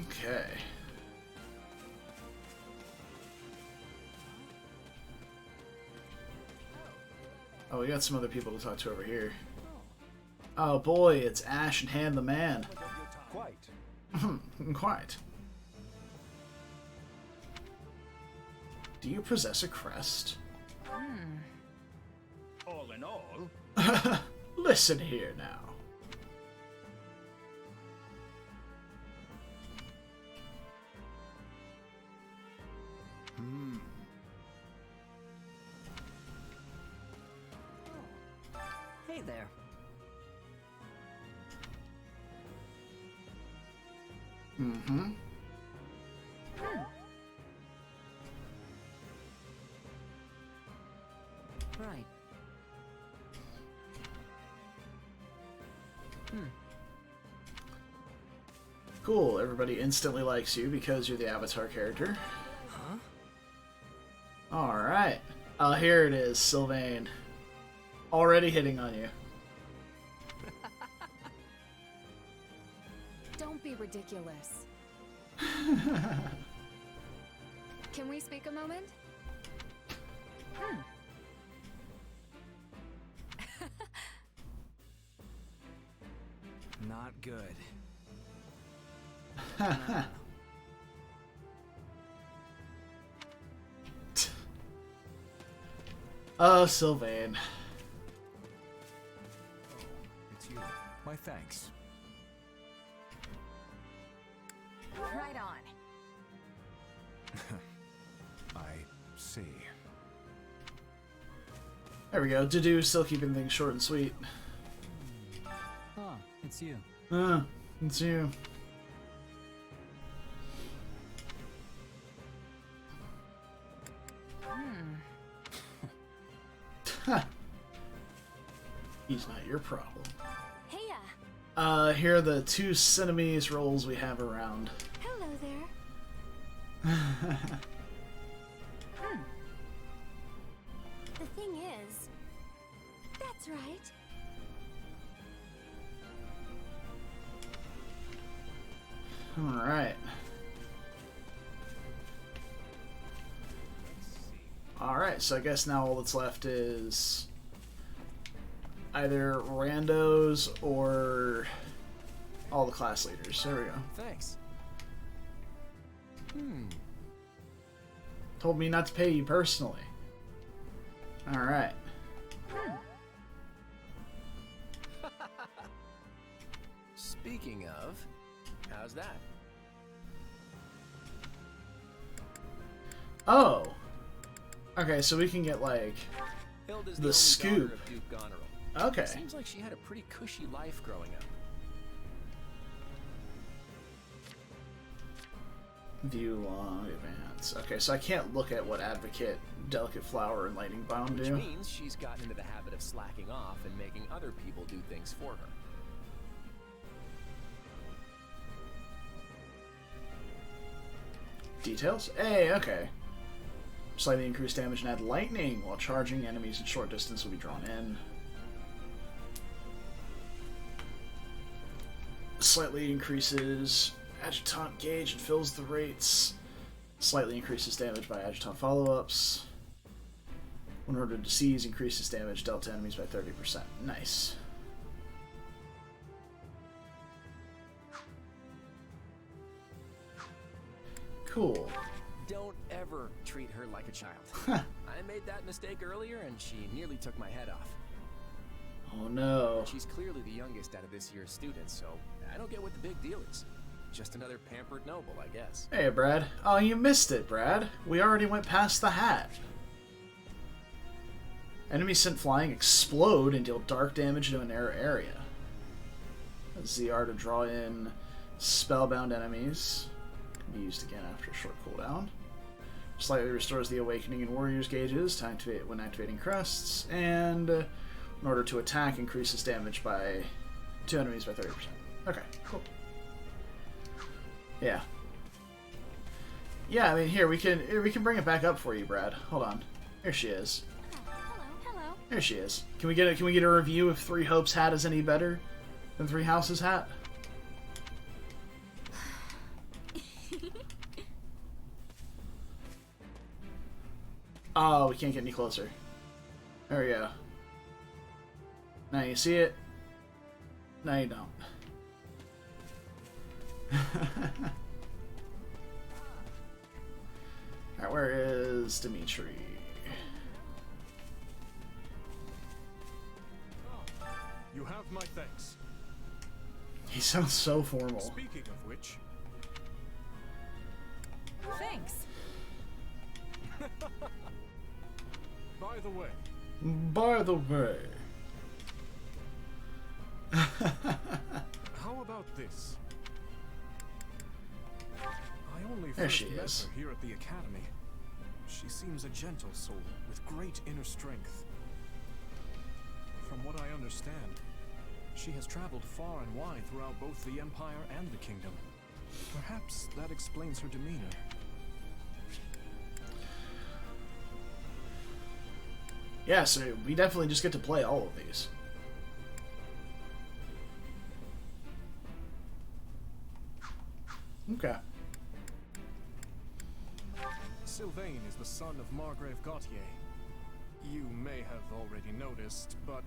Okay. Oh, we got some other people to talk to over here. Oh boy, it's Ash and Han the Man. Quite. Quite. Do you possess a crest? All in all, Listen here now. Hey there. Mm-hmm. Right. Cool, everybody instantly likes you because you're the avatar character. Huh? Alright. Oh, here it is, Sylvain. Already hitting on you. Don't be ridiculous. Can we speak a moment? Not good. Oh, Sylvain. It's you. My thanks. Right on. I see. There we go. Dedue still keeping things short and sweet. Oh, it's you. It's you. He's not your problem. Heya. Here are the 2 Cinemes rolls we have around. Hello there. The thing is, that's right. Alright. Alright, so I guess now all that's left is either randos or all the class leaders. There we go. Thanks. Told me not to pay you personally. Alright. Speaking of, how's that? Oh! Okay, so we can get, like, Hilda's the only scoop. daughter of Duke Goneril. Okay. Seems like she had a pretty cushy life growing up. View long advance. Okay, so I can't look at what Advocate, Delicate Flower, and Lightning Bomb Which do. means she's gotten into the habit of slacking off and making other people do things for her. Details? Hey, okay. Slightly increased damage and add lightning while charging. Enemies in short distance will be drawn in. Slightly increases adjutant gauge and fills the rates. Slightly increases damage by adjutant follow-ups. When ordered to seize, increases damage dealt to enemies by 30%. Nice. Cool. Don't ever treat her like a child. I made that mistake earlier and she nearly took my head off. Oh no. She's clearly the youngest out of this year's students, so I don't get what the big deal is. Just another pampered noble, I guess. Hey, Brad. Oh, you missed it, Brad. We already went past the hat. Enemies sent flying explode and deal dark damage to an area. ZR to draw in spellbound enemies. Can be used again after a short cooldown. Slightly restores the awakening in warriors gauges to activate when activating crests, and in order to attack, increases damage by 2 enemies by 30%. Okay, cool. Yeah. Yeah, I mean, here we can bring it back up for you, Brad. Hold on. Here she is. Hello. Here she is. Can we get a review if Three Hopes' hat is any better than Three Houses' hat? Oh, we can't get any closer. There we go. Now you see it. Now you don't. Alright, where is Dimitri? You have my thanks. He sounds so formal. Speaking of which... Thanks. By the way... By the way... How about this? I only first met her here at the academy. She seems a gentle soul with great inner strength. From what I understand, she has traveled far and wide throughout both the Empire and the Kingdom. Perhaps that explains her demeanor. Yeah, so we definitely just get to play all of these. Okay. Sylvain is the son of Margrave Gautier. You may have already noticed, but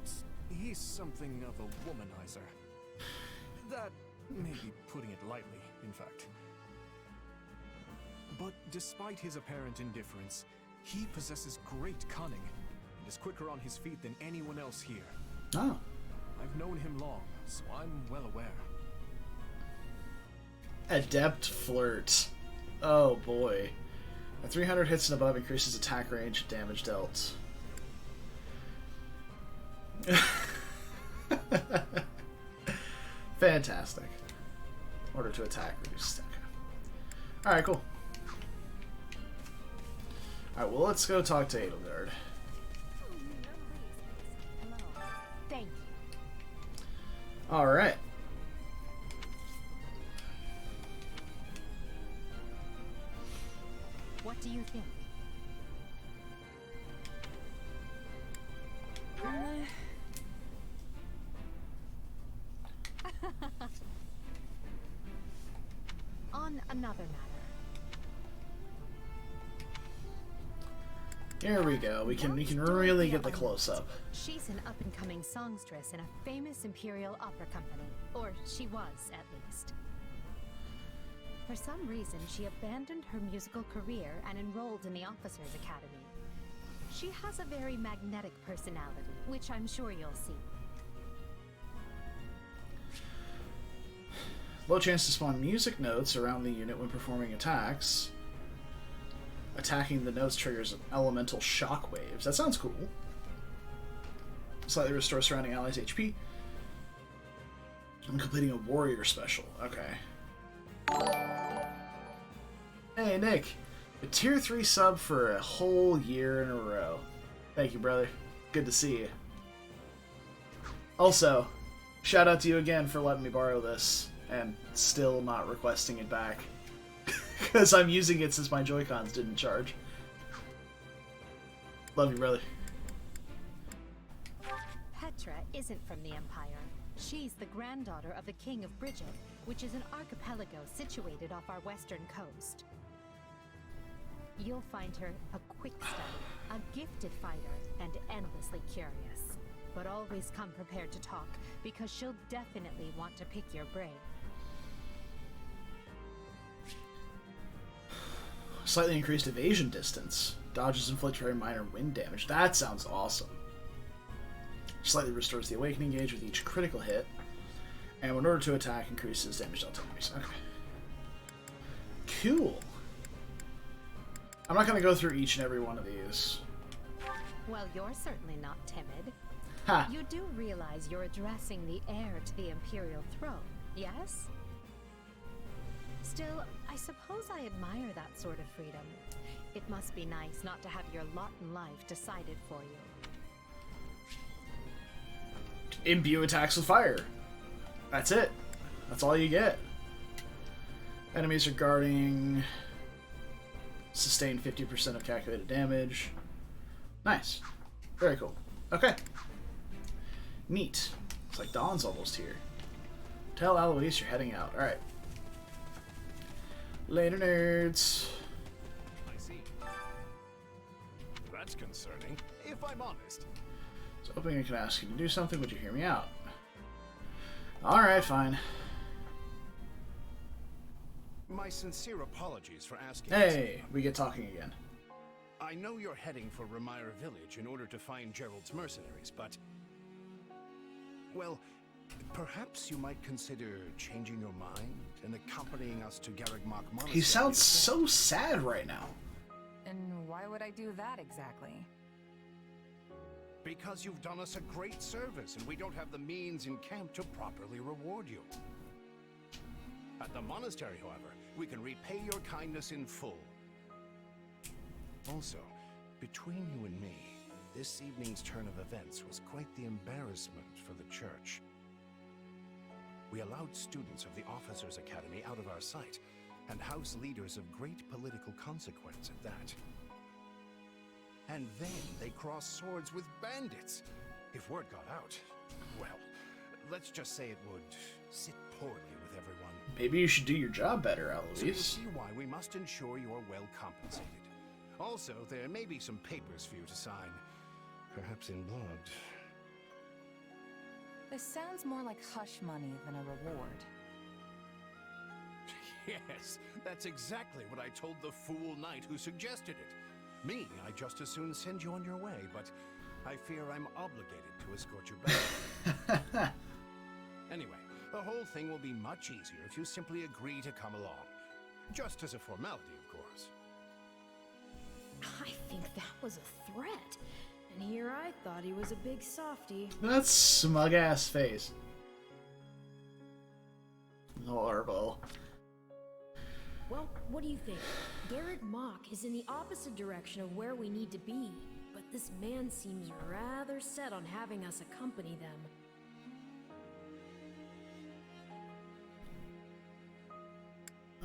he's something of a womanizer. That may be putting it lightly, in fact. But despite his apparent indifference, he possesses great cunning and is quicker on his feet than anyone else here. Oh. I've known him long, so I'm well aware. Adept Flirt. Oh boy. At 300 hits and above, increases attack range and damage dealt. Fantastic. Order to attack, reduce attack. Alright, cool. Alright, well, let's go talk to Edelgard. Thank you. Alright. What do you think? On another matter. Here we go. We can really get the close up. She's an up-and-coming songstress in a famous Imperial opera company. Or she was, at least. For some reason, she abandoned her musical career and enrolled in the Officers' Academy. She has a very magnetic personality, which I'm sure you'll see. Low chance to spawn music notes around the unit when performing attacks. Attacking the notes triggers elemental shock waves. That sounds cool. Slightly restores surrounding allies' HP. I'm completing a warrior special. Okay. Hey, Nick. A tier 3 sub for a whole year in a row. Thank you, brother. Good to see you. Also, shout out to you again for letting me borrow this and still not requesting it back. Because I'm using it since my Joy-Cons didn't charge. Love you, brother. Petra isn't from the Empire. She's the granddaughter of the King of Bridget, which is an archipelago situated off our western coast. You'll find her a quick study, a gifted fighter, and endlessly curious. But always come prepared to talk, because she'll definitely want to pick your brain. Slightly increased evasion distance. Dodges inflict very minor wind damage. That sounds awesome. Slightly restores the awakening gauge with each critical hit. And in order to attack, increases damage dealt to enemies. Okay. Cool. I'm not going to go through each and every one of these. Well, you're certainly not timid. Ha! You do realize you're addressing the heir to the Imperial throne, yes? Still, I suppose I admire that sort of freedom. It must be nice not to have your lot in life decided for you. Imbue attacks with fire. That's it. That's all you get. Enemies are guarding. Sustain 50% of calculated damage. Nice. Very cool. Okay. Neat. It's like Dawn's almost here. Tell Alois you're heading out. Alright. Later, nerds. I see. That's concerning, if I'm honest. So, hoping I can ask you to do something. Would you hear me out? Alright, fine. My sincere apologies for asking. Hey, we get talking again. I know you're heading for Remire Village in order to find Gerald's mercenaries, but... well, perhaps you might consider changing your mind and accompanying us to Garreg Mach Monastery. He sounds so sad right now. And why would I do that exactly? Because you've done us a great service, and we don't have the means in camp to properly reward you. At the monastery, however, we can repay your kindness in full. Also, between you and me, this evening's turn of events was quite the embarrassment for the church. We allowed students of the Officers' Academy out of our sight, and house leaders of great political consequence at that. And then they crossed swords with bandits. If word got out, well, let's just say it would sit poorly with everyone. Maybe you should do your job better, Alois. So you see why we must ensure you are well compensated. Also, there may be some papers for you to sign. Perhaps in blood. This sounds more like hush money than a reward. Yes, that's exactly what I told the fool knight who suggested it. Me, I'd just as soon send you on your way, but I fear I'm obligated to escort you back. Anyway, the whole thing will be much easier if you simply agree to come along. Just as a formality, of course. I think that was a threat. And here I thought he was a big softy. That smug ass face. Horrible. Well, what do you think? Garreg Mach is in the opposite direction of where we need to be, but this man seems rather set on having us accompany them.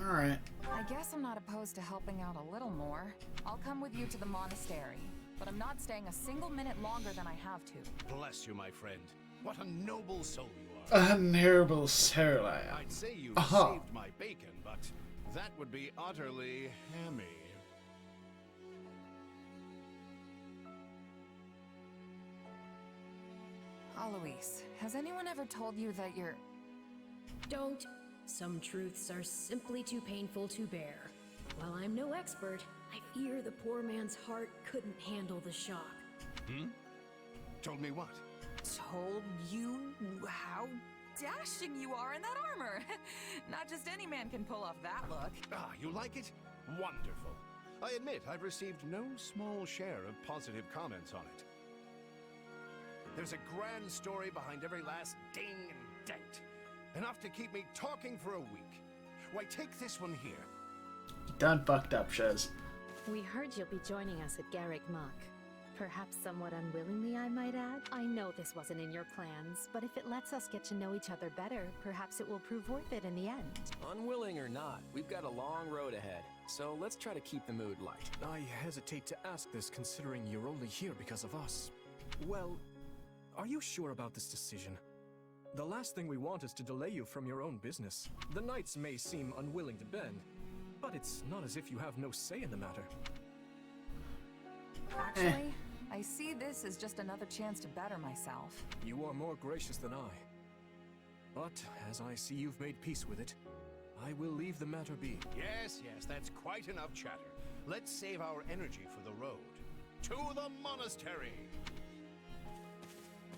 Alright. I guess I'm not opposed to helping out a little more. I'll come with you to the monastery, but I'm not staying a single minute longer than I have to. Bless you, my friend. What a noble soul you are. A noble soul I am. I'd say you Aha. saved my bacon, but that would be utterly hammy. Alois, has anyone ever told you that you're... Don't. Some truths are simply too painful to bear. While I'm no expert, I fear the poor man's heart couldn't handle the shock. Told me what? Told you how dashing you are in that armor. Not just any man can pull off that look. Ah, you like it? Wonderful. I admit I've received no small share of positive comments on it. There's a grand story behind every last ding and dent. Enough to keep me talking for a week. Why, take this one here. Done fucked up, Shez. We heard you'll be joining us at Garreg Mach. Perhaps somewhat unwillingly, I might add. I know this wasn't in your plans, but if it lets us get to know each other better, perhaps it will prove worth it in the end. Unwilling or not, we've got a long road ahead, so let's try to keep the mood light. I hesitate to ask this considering you're only here because of us. Well, are you sure about this decision? The last thing we want is to delay you from your own business. The knights may seem unwilling to bend, but it's not as if you have no say in the matter. Actually, I see this as just another chance to better myself. You are more gracious than I. But as I see you've made peace with it, I will leave the matter be. Yes, that's quite enough chatter. Let's save our energy for the road. To the monastery!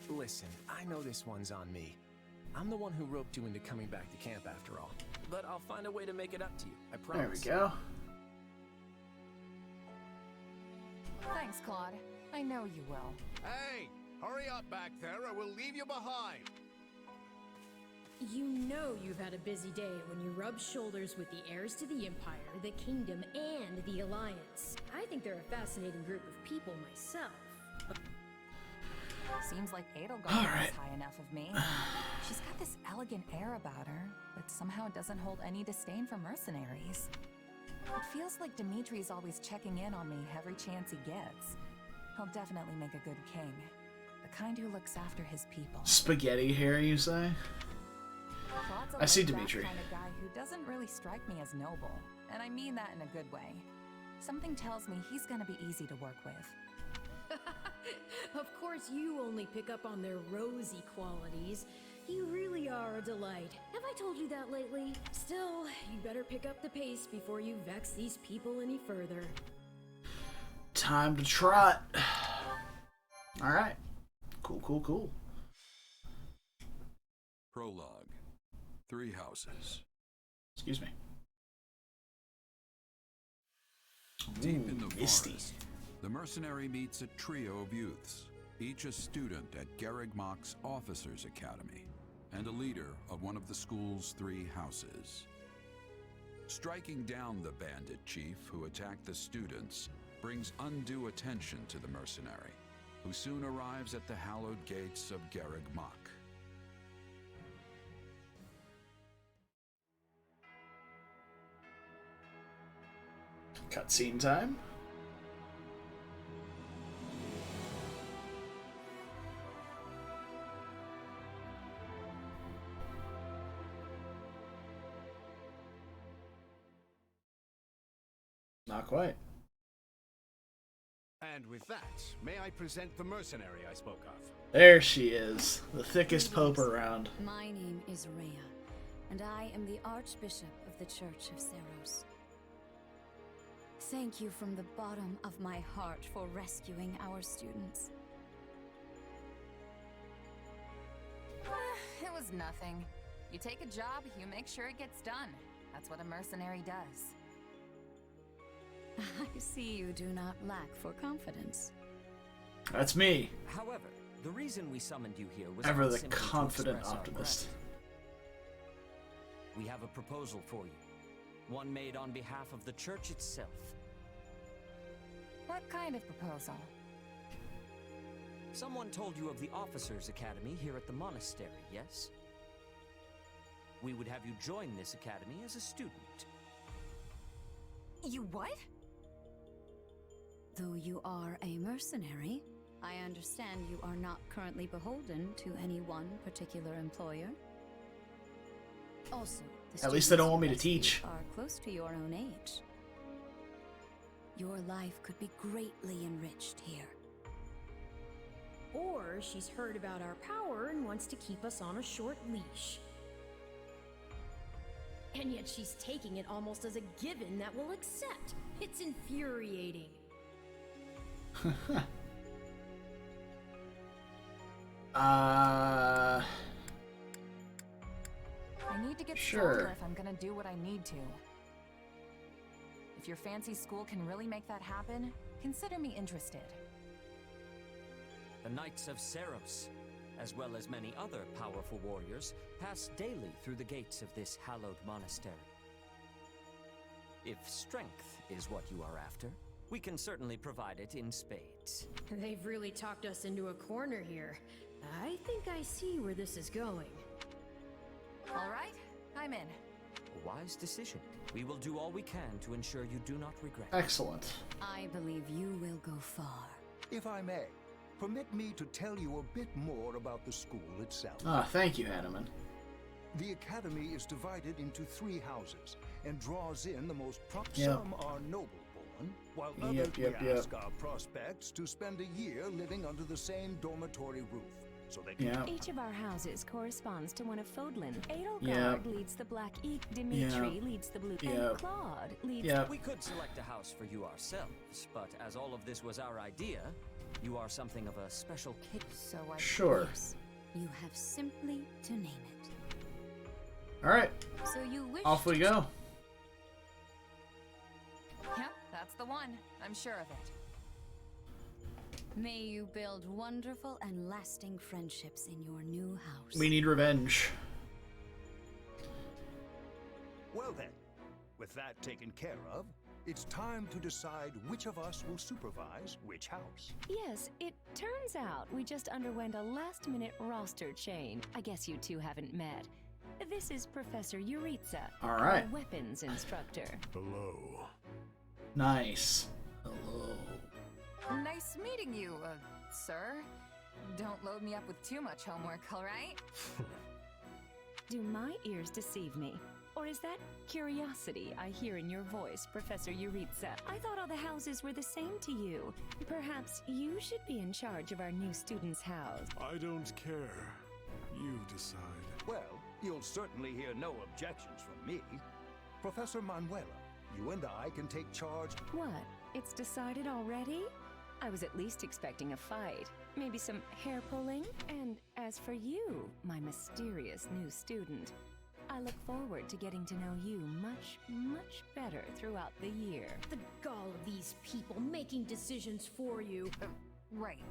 Listen, I know this one's on me. I'm the one who roped you into coming back to camp after all. but I'll find a way to make it up to you. I There promise. we go. Thanks, Claude. I know you will. Hey, hurry up back there or we'll leave you behind. You know you've had a busy day when you rub shoulders with the heirs to the Empire, the Kingdom, and the Alliance. I think they're a fascinating group of people myself. Seems like Edelgard All right. is high enough of me. She's got this elegant air about her, but somehow doesn't hold any disdain for mercenaries. It feels like Dimitri's always checking in on me every chance he gets. He'll definitely make a good king. The kind who looks after his people. Spaghetti hair, you say? Claude's a I see laid-back Dimitri. kind of guy who doesn't really strike me as noble, and I mean that in a good way. Something tells me he's gonna be easy to work with. Of course, you only pick up on their rosy qualities. You really are a delight. Have I told you that lately? Still, you better pick up the pace before you vex these people any further. Time to trot. Alright. Cool. Prologue. 3 houses. Excuse me. Deep in the misty. forest, the mercenary meets a trio of youths, each a student at Garreg Mach's Officers' Academy, and a leader of one of the school's 3 houses. Striking down the bandit chief who attacked the students brings undue attention to the mercenary, who soon arrives at the hallowed gates of Garreg Mach. Cutscene time. Not quite. And with that, may I present the mercenary I spoke of? There she is, the thickest pope around. My name is Rhea, and I am the Archbishop of the Church of Saros. Thank you from the bottom of my heart for rescuing our students. It was nothing. You take a job, you make sure it gets done. That's what a mercenary does. I see you do not lack for confidence. That's me. However, the reason we summoned you here was Ever not the simply to confident express our optimist. gratitude. We have a proposal for you, one made on behalf of the church itself. What kind of proposal? Someone told you of the Officers' Academy here at the monastery, yes? We would have you join this academy as a student. You what? Though you are a mercenary, I understand you are not currently beholden to any one particular employer. Also, the At least they don't students want me to you rescued teach. are close to your own age. Your life could be greatly enriched here. Or she's heard about our power and wants to keep us on a short leash. And yet she's taking it almost as a given that we'll accept. It's infuriating. I need to get Sure. stronger if I'm gonna do what I need to. If your fancy school can really make that happen, consider me interested. The Knights of Saros, as well as many other powerful warriors, pass daily through the gates of this hallowed monastery. If strength is what you are after, we can certainly provide it in spades. They've really talked us into a corner here. I think I see where this is going. All right, I'm in. A wise decision. We will do all we can to ensure you do not regret. Excellent. I believe you will go far. If I may, permit me to tell you a bit more about the school itself. Ah, thank you, Hanuman. The academy is divided into 3 houses and draws in the most Yep. Some are noble-born, while Yep, others yep, we yep. ask our prospects to spend a year living under the same dormitory roof, so they can... Yep. Each of our houses corresponds to one of Fodlan. Edelgard Yep. leads the Black Eek, Dimitri Yep. leads the Blue, Yep. and Claude leads Yep. We could select a house for you ourselves, but as all of this was our idea, you are something of a special case. So I Sure. guess you have simply to name it. Alright, So you wish off we go. Yep, that's the one. I'm sure of it. May you build wonderful and lasting friendships in your new house. We need revenge. Well then, with that taken care of, it's time to decide which of us will supervise which house. Yes, it turns out we just underwent a last-minute roster change. I guess you two haven't met. This is Professor Yuritsa, All right. our weapons instructor. Hello. Nice. Hello. Nice meeting you, sir. Don't load me up with too much homework, all right? Do my ears deceive me? Or is that curiosity I hear in your voice, Professor Yuritsa? I thought all the houses were the same to you. Perhaps you should be in charge of our new student's house. I don't care. You decide. Well, you'll certainly hear no objections from me. Professor Manuela, you and I can take charge. What? It's decided already? I was at least expecting a fight. Maybe some hair pulling? And as for you, my mysterious new student, I look forward to getting to know you much, much better throughout the year. The gall of these people making decisions for you. Right.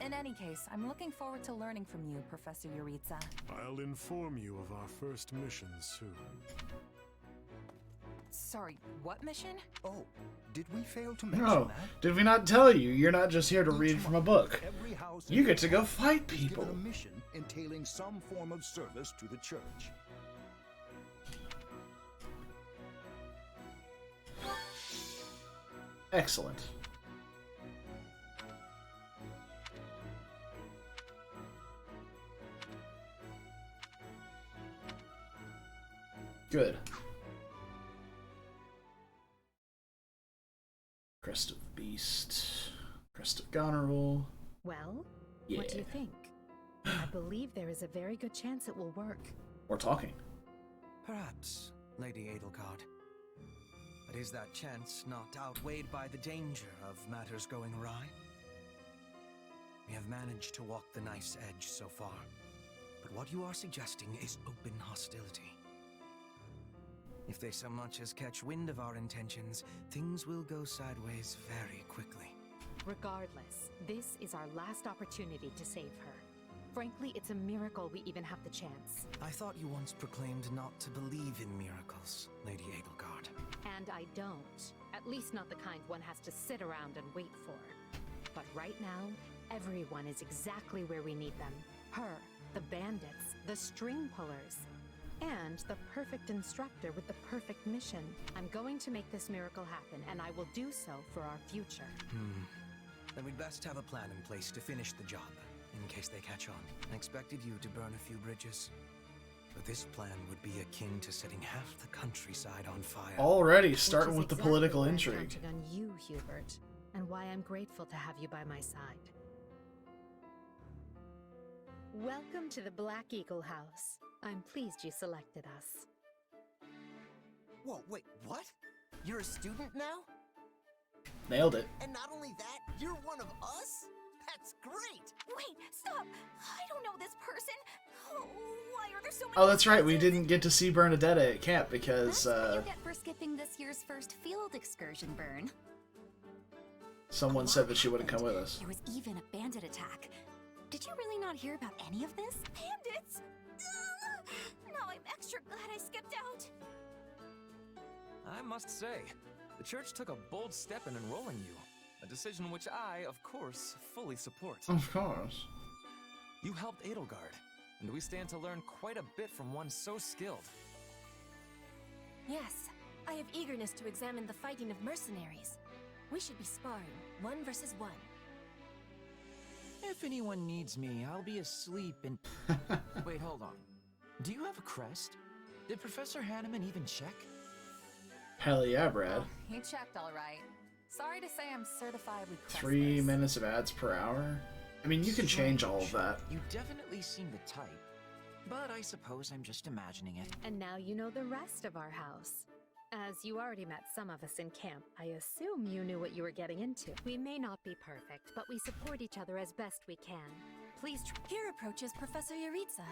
In any case, I'm looking forward to learning from you, Professor Yuritsa. I'll inform you of our first mission soon. Sorry, what mission? Oh, did we fail to mention No, that? did we not tell you? You're not just here to read from a book. Every house You get to go fight is people. given a mission entailing some form of service to the church. Excellent. Good. Crest of the Beast. Crest of Goneril. Well, Yeah. what do you think? I believe there is a very good chance it will work. We're talking. Perhaps, Lady Edelgard. But is that chance not outweighed by the danger of matters going awry? We have managed to walk the knife's edge so far, but what you are suggesting is open hostility. If they so much as catch wind of our intentions, things will go sideways very quickly. Regardless, this is our last opportunity to save her. Frankly, it's a miracle we even have the chance. I thought you once proclaimed not to believe in miracles, Lady Edelgard. And I don't. At least not the kind one has to sit around and wait for. But right now, everyone is exactly where we need them. Her, the bandits, the string pullers, and the perfect instructor with the perfect mission. I'm going to make this miracle happen, and I will do so for our future. Then we'd best have a plan in place to finish the job, in case they catch on. I expected you to burn a few bridges, but this plan would be akin to setting half the countryside on fire. Already Which starting is with the exactly political why I'm intrigue. counting on you, Hubert, and why I'm grateful to have you by my side. Welcome to the Black Eagle House. I'm pleased you selected us. Whoa, wait, what? You're a student now? Nailed it. And not only that, you're one of us? That's great! Wait, stop! I don't know this person! Oh, why are there so many? Oh, that's right. We didn't get to see Bernadette at camp because That's what you get for skipping this year's first field excursion, Bern. someone said that she wouldn't come with us. There was even a bandit attack. Did you really not hear about any of this? Bandits! Now I'm extra glad I skipped out. I must say, the church took a bold step in enrolling you. A decision which I, of course, fully support. Of course. You helped Edelgard, and we stand to learn quite a bit from one so skilled. Yes, I have eagerness to examine the fighting of mercenaries. We should be sparring, 1 versus 1. If anyone needs me, I'll be asleep and... Wait, hold on. Do you have a crest? Did Professor Hanneman even check? Hell yeah, Brad. He checked all right. Sorry to say I'm certifiably crestless. 3 minutes of ads per hour? I mean, you can change all of that. You definitely seem the type, but I suppose I'm just imagining it. And now you know the rest of our house. As you already met some of us in camp, I assume you knew what you were getting into. We may not be perfect, but we support each other as best we can. Please Here approaches Professor Yuritsa.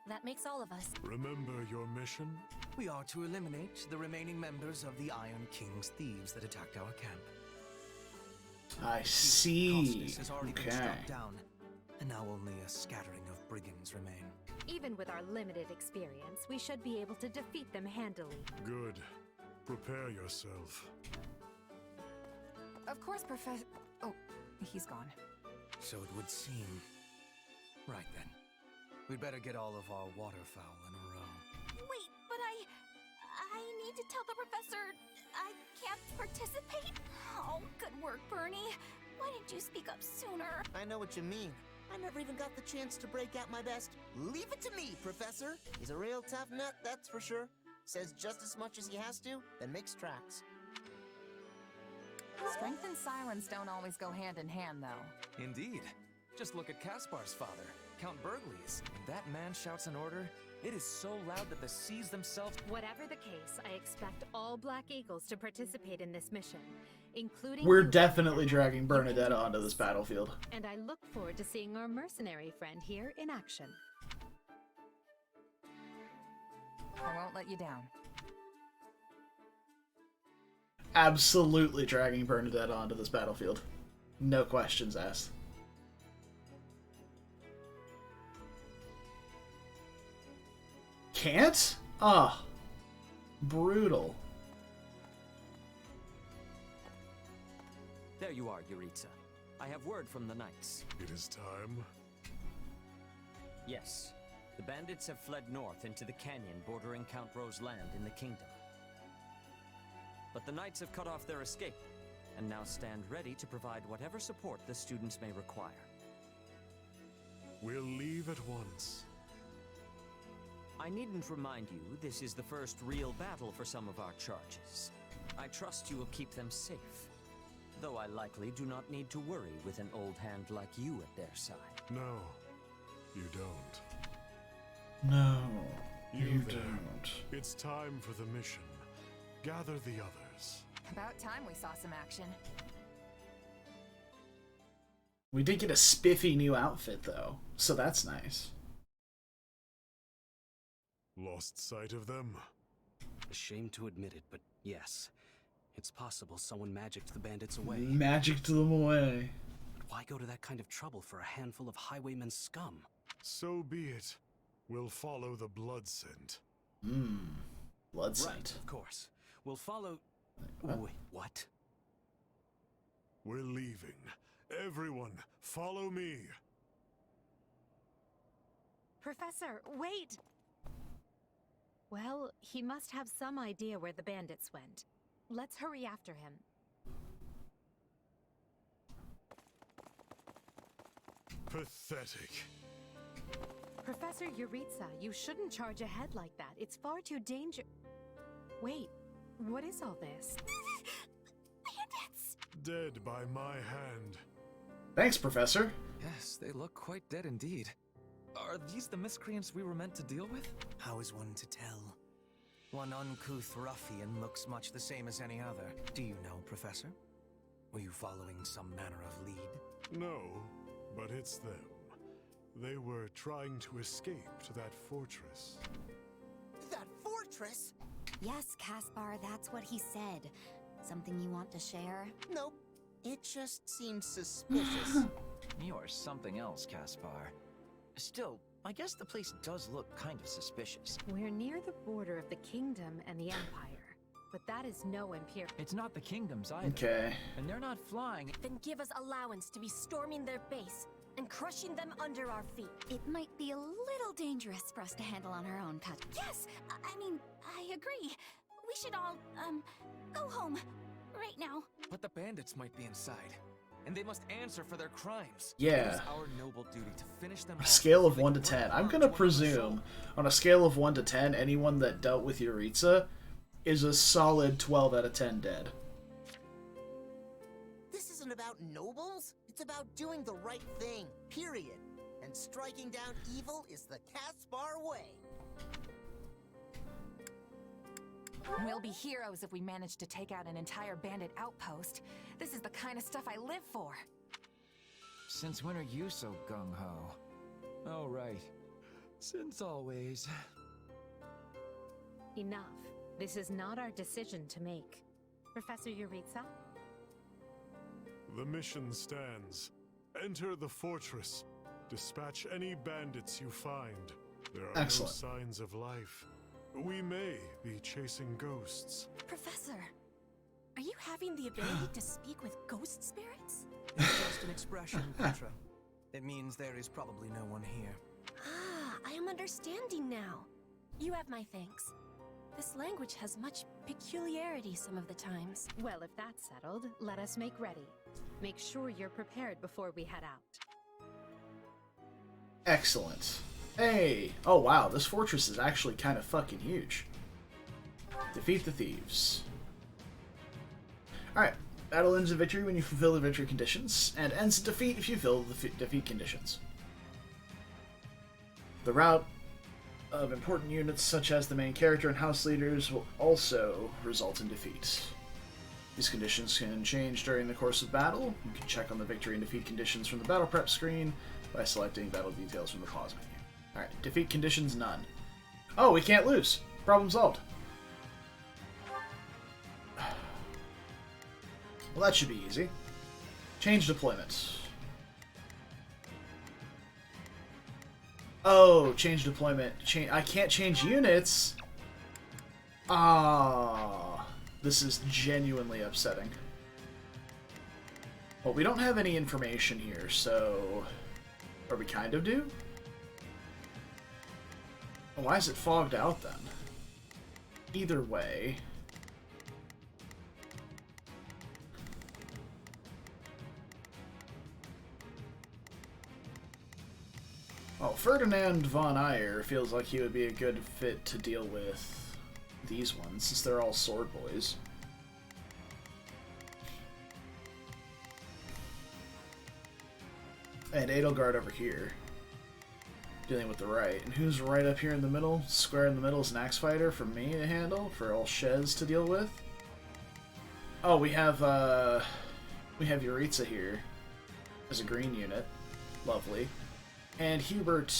That makes all of us. Remember your mission? We are to eliminate the remaining members of the Iron King's thieves that attacked our camp. I see. Costas has already been Okay. struck down, and now only a scattering of brigands remain. Even with our limited experience, we should be able to defeat them handily. Good. Prepare yourself. Of course, Professor. Oh, he's gone. So it would seem. Right then. We'd better get all of our waterfowl in a row. Wait, but I need to tell the professor I can't participate? Oh, good work, Bernie. Why didn't you speak up sooner? I know what you mean. I never even got the chance to break out my best. Leave it to me, Professor. He's a real tough nut, that's for sure. Says just as much as he has to, then makes tracks. Strength and silence don't always go hand in hand, though. Indeed. Just look at Caspar's father, Count Burgley's. When that man shouts an order, it is so loud that the seas themselves... Whatever the case, I expect all Black Eagles to participate in this mission, including We're you, definitely dragging Bernadetta onto this battlefield. and I look forward to seeing our mercenary friend here in action. I won't let you down. Absolutely dragging Bernadetta onto this battlefield. No questions asked. Can't? Ah. Brutal. There you are, Yuritsa. I have word from the knights. It is time. Yes. The bandits have fled north into the canyon bordering Count Ro's land in the kingdom. But the knights have cut off their escape, and now stand ready to provide whatever support the students may require. We'll leave at once. I needn't remind you, this is the first real battle for some of our charges. I trust you will keep them safe, though I likely do not need to worry with an old hand like you at their side. No, you don't. No, You there. don't. It's time for the mission. Gather the others. About time we saw some action. We did get a spiffy new outfit, though, so that's nice. Lost sight of them? Ashamed to admit it, but yes. It's possible someone magicked the bandits away. Magicked them away. But why go to that kind of trouble for a handful of highwaymen scum? So be it. We'll follow the blood scent. Blood scent. Right, of course. We'll follow... What? Wait, what? We're leaving. Everyone, follow me. Professor, wait! Well, he must have some idea where the bandits went. Let's hurry after him. Pathetic. Professor Yuritsa, you shouldn't charge ahead like that. It's far too dangerous. Wait, what is all this? Bandits! Dead by my hand. Thanks, Professor. Yes, they look quite dead indeed. Are these the miscreants we were meant to deal with? How is one to tell? One uncouth ruffian looks much the same as any other. Do you know, Professor? Were you following some manner of lead? No, but it's them. They were trying to escape to that fortress. That fortress? Yes, Caspar, that's what he said. Something you want to share? Nope. It just seemed suspicious. You are something else, Caspar. Still, I guess the place does look kind of suspicious. We're near the border of the kingdom and the empire, but that is no imperial. It's not the kingdoms either. Okay. And they're not flying. Then give us allowance to be storming their base and crushing them under our feet. It might be a little dangerous for us to handle on our own, Kat. Yes, I mean, I agree. We should all, go home. Right now. But the bandits might be inside, and they must answer for their crimes. Yeah. It is our noble duty to finish them A off scale of before 1 to they 10. work I'm hard gonna to win our presume, on a scale of 1 to 10, anyone that dealt with Yuritsa is a solid 12 out of 10 dead. This isn't about nobles. It's about doing the right thing, period. And striking down evil is the Caspar way. We'll be heroes if we manage to take out an entire bandit outpost. This is the kind of stuff I live for. Since when are you so gung-ho? Oh, right. Since always. Enough. This is not our decision to make. Professor Yuritsa? The mission stands. Enter the fortress. Dispatch any bandits you find. There are Excellent. no signs of life. We may be chasing ghosts. Professor, are you having the ability to speak with ghost spirits? It's just an expression, Petra. It means there is probably no one here. Ah, I am understanding now. You have my thanks. This language has much peculiarity some of the times. Well, if that's settled, let us make ready. Make sure you're prepared before we head out. Excellent. Hey! Oh wow, this fortress is actually kind of fucking huge. Defeat the thieves. Alright. Battle ends in victory when you fulfill the victory conditions, and ends in defeat if you fulfill the defeat conditions. The route of important units such as the main character and house leaders will also result in defeat. These conditions can change during the course of battle. You can check on the victory and defeat conditions from the battle prep screen by selecting battle details from the pause menu. Alright, defeat conditions none. Oh, we can't lose. Problem solved. Well, that should be easy. Change deployment. Oh, change deployment. I can't change units. Ah, this is genuinely upsetting. Well, we don't have any information here, so... Or we kind of do? Oh, why is it fogged out then? Either way... Oh, Ferdinand von Eyre feels like he would be a good fit to deal with these ones, since they're all sword boys. And Edelgard over here, dealing with the right. And who's right up here in the middle? Square in the middle is an axe fighter for me to handle, for all Shez to deal with. Oh, we have Yuritsa here as a green unit. Lovely. And Hubert...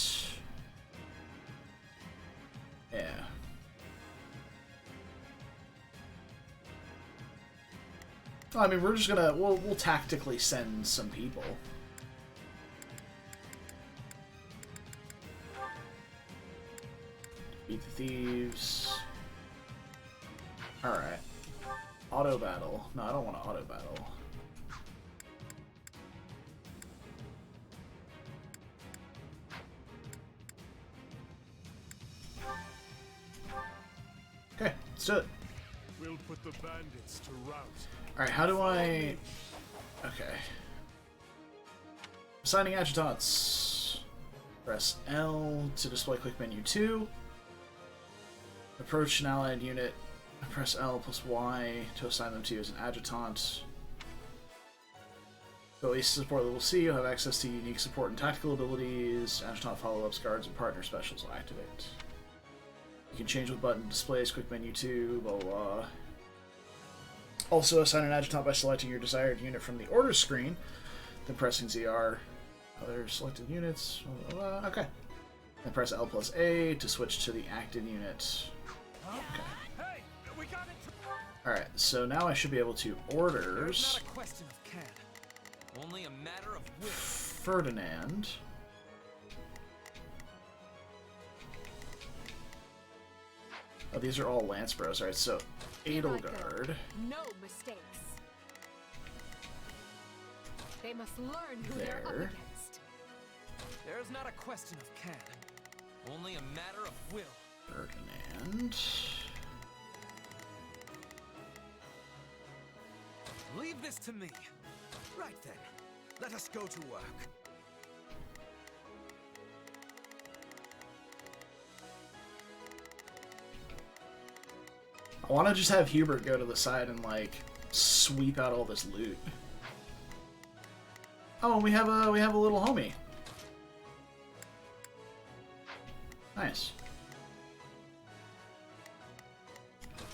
Yeah. I mean, we're just gonna... We'll tactically send some people. Beat the thieves. Alright. Auto battle. No, I don't want to auto battle. Okay, let's do it. We'll put the bandits to rout. Alright, how do I... Okay. Assigning adjutants. Press L to display quick menu 2. Approach an allied unit. Press L plus Y to assign them to you as an adjutant. To at least support level C, you'll have access to unique support and tactical abilities. Adjutant follow-ups, guards, and partner specials will activate. You can change what button displays, quick menu 2, blah blah blah. Also assign an adjutant by selecting your desired unit from the order screen, then pressing ZR. Other selected units, blah, blah, blah. Okay. Then press L plus A to switch to the active unit. Okay. Alright, so now I should be able to orders Not a question of can, only a matter of will. Ferdinand. Oh, these are all Lance Bros. Alright, so Edelgard. No mistakes. They must learn who they're up There. against. There is not a question of can, only a matter of will. Ferdinand. Leave this to me. Right then, let us go to work. I want to just have Hubert go to the side and, like, sweep out all this loot. Oh, we have a little homie. Nice.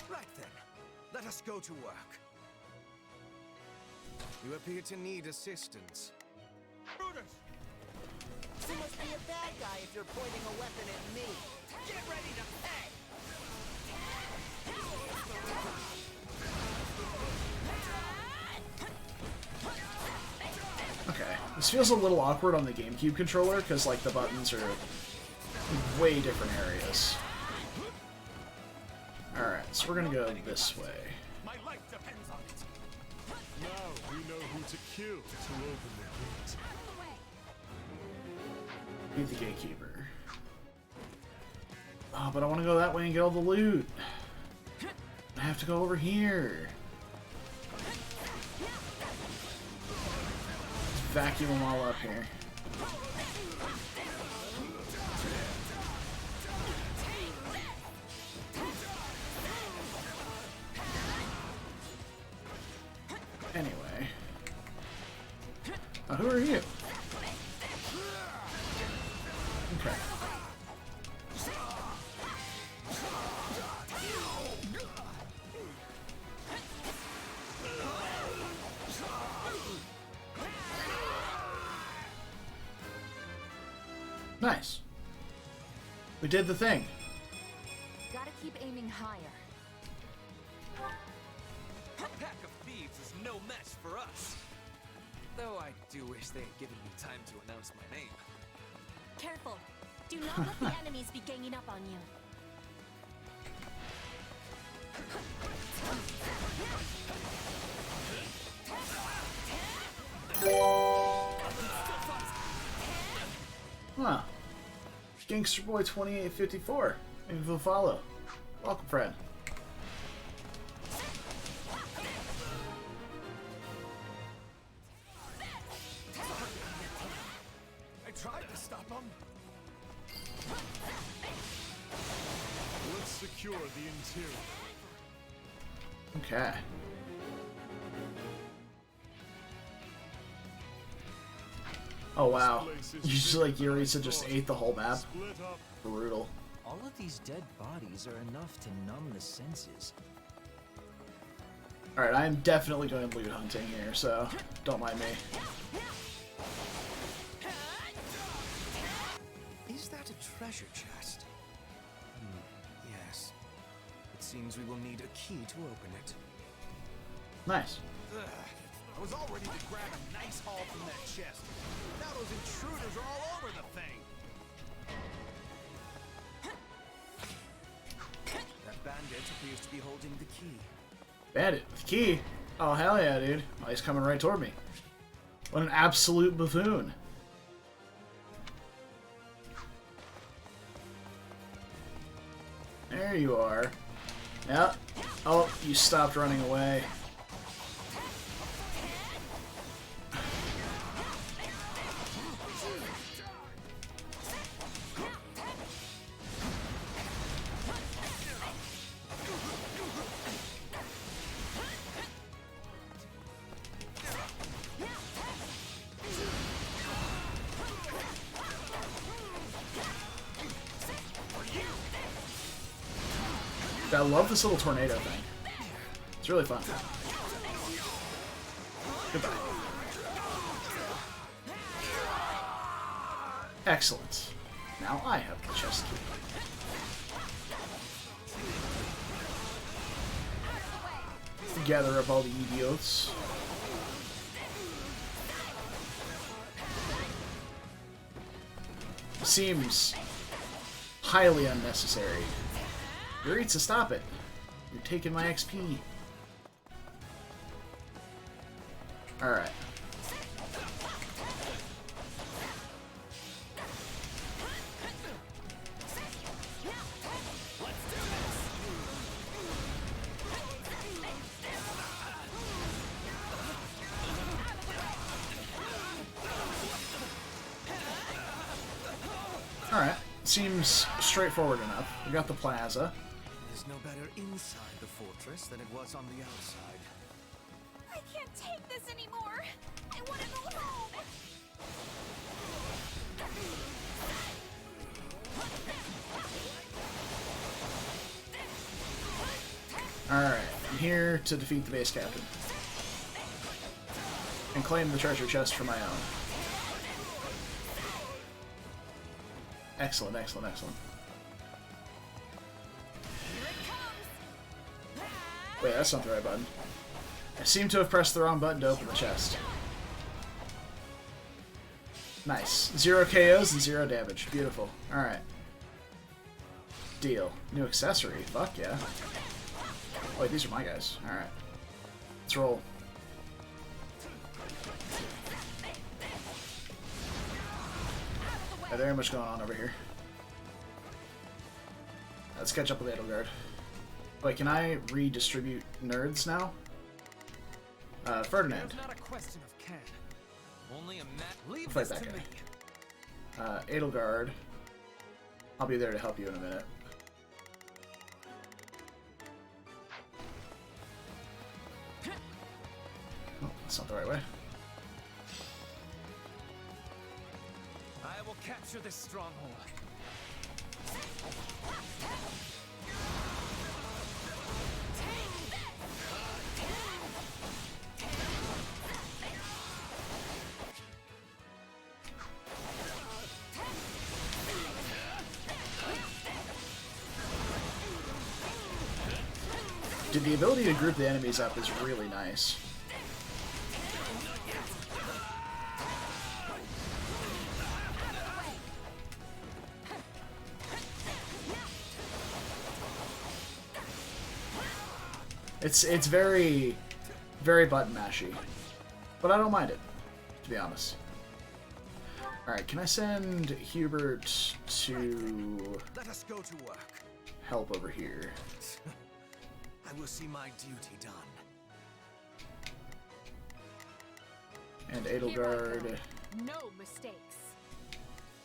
Right then, let us go to work. You appear to need assistance. You must be a bad guy if you're pointing a weapon at me. Get ready to pay! Okay, this feels a little awkward on the GameCube controller because like the buttons are way different areas. Alright, so we're gonna go this way. My life depends on it. Now we know who to kill to open the gate. Beat the gatekeeper. Oh, but I want to go that way and get all the loot. I have to go over here. Just vacuum them all up here. Anyway. Who are you? Okay. Nice. We did the thing. Gotta keep aiming higher. A pack of thieves is no match for us. Though I do wish they had given me time to announce my name. Careful. Do not let the enemies be ganging up on you. Huh. Gangster Boy 2854. Maybe we'll follow. Welcome, friend. I tried to stop him. Let's secure the interior. Okay. Oh wow. Usually like Yuritsa just ate the whole map. Brutal. All of these dead bodies are enough to numb the senses. Alright, I am definitely going loot hunting here, so don't mind me. Is that a treasure chest? Yes. It seems we will need a key to open it. Nice. Ugh, I was all ready to grab a nice haul from that chest. Now those intruders are all over the thing. That bandit appears to be holding the key. Bandit with key? Oh hell yeah, dude. Oh, he's coming right toward me. What an absolute buffoon. There you are. Yep. Oh, you stopped running away. I love this little tornado thing. It's really fun. Goodbye. Excellent. Now I have the chest key. Gather up all the idiots. Seems highly unnecessary. Yuritsa, stop it. You're taking my XP. Alright. Alright. Seems straightforward enough. We got the plaza. It's no better inside the fortress than it was on the outside. I can't take this anymore. I want to go home. Alright, I'm here to defeat the base captain. And claim the treasure chest for my own. Excellent, excellent, excellent. Wait, that's not the right button. I seem to have pressed the wrong button to open the chest. Nice. 0 KOs and 0 damage. Beautiful. Alright. Deal. New accessory. Fuck yeah. Oh, wait, these are my guys. Alright. Let's roll. Right, very much going on over here. Let's catch up with Edelgard. Wait, can I redistribute nerds now? Ferdinand. Not a question of can. Only a We'll fight that guy. Edelgard. I'll be there to help you in a minute. Oh, that's not the right way. I will capture this stronghold. Dude, the ability to group the enemies up is really nice. It's very button mashy, but I don't mind it, to be honest. Alright, can I send Hubert to Let us go to work. help over here? I will see my duty done. And Edelgard, No mistakes.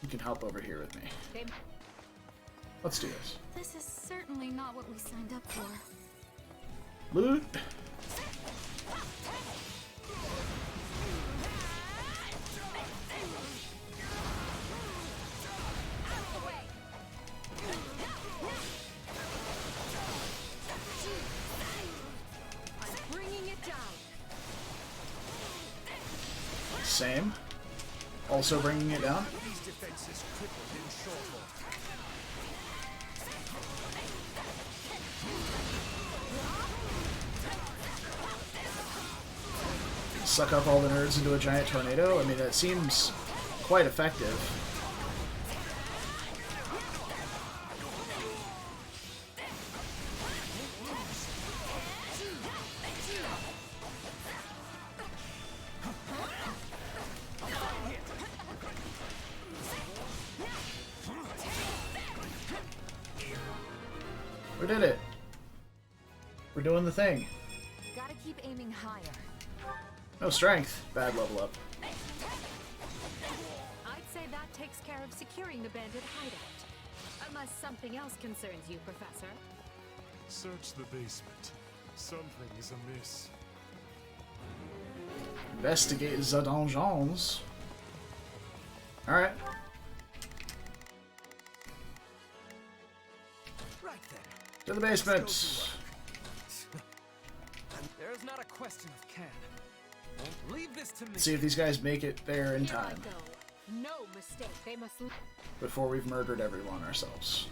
you can help over here with me. Let's do this. This is certainly not what we signed up for. Loot! Bringing it down. Same. Also bringing it down. These defenses crippled in short order. Suck up all the nerds into a giant tornado? I mean, that seems quite effective. We did it! We're doing the thing. Gotta keep aiming higher. No strength. Bad level up. I'd say that takes care of securing the bandit hideout. Unless something else concerns you, Professor. Search the basement. Something is amiss. Investigate the donjons. Alright. Right then. To the basement. There is not a question of can. Won't leave this to me. Let's see if these guys make it there in time. No mistake. They must. Before we've murdered everyone ourselves.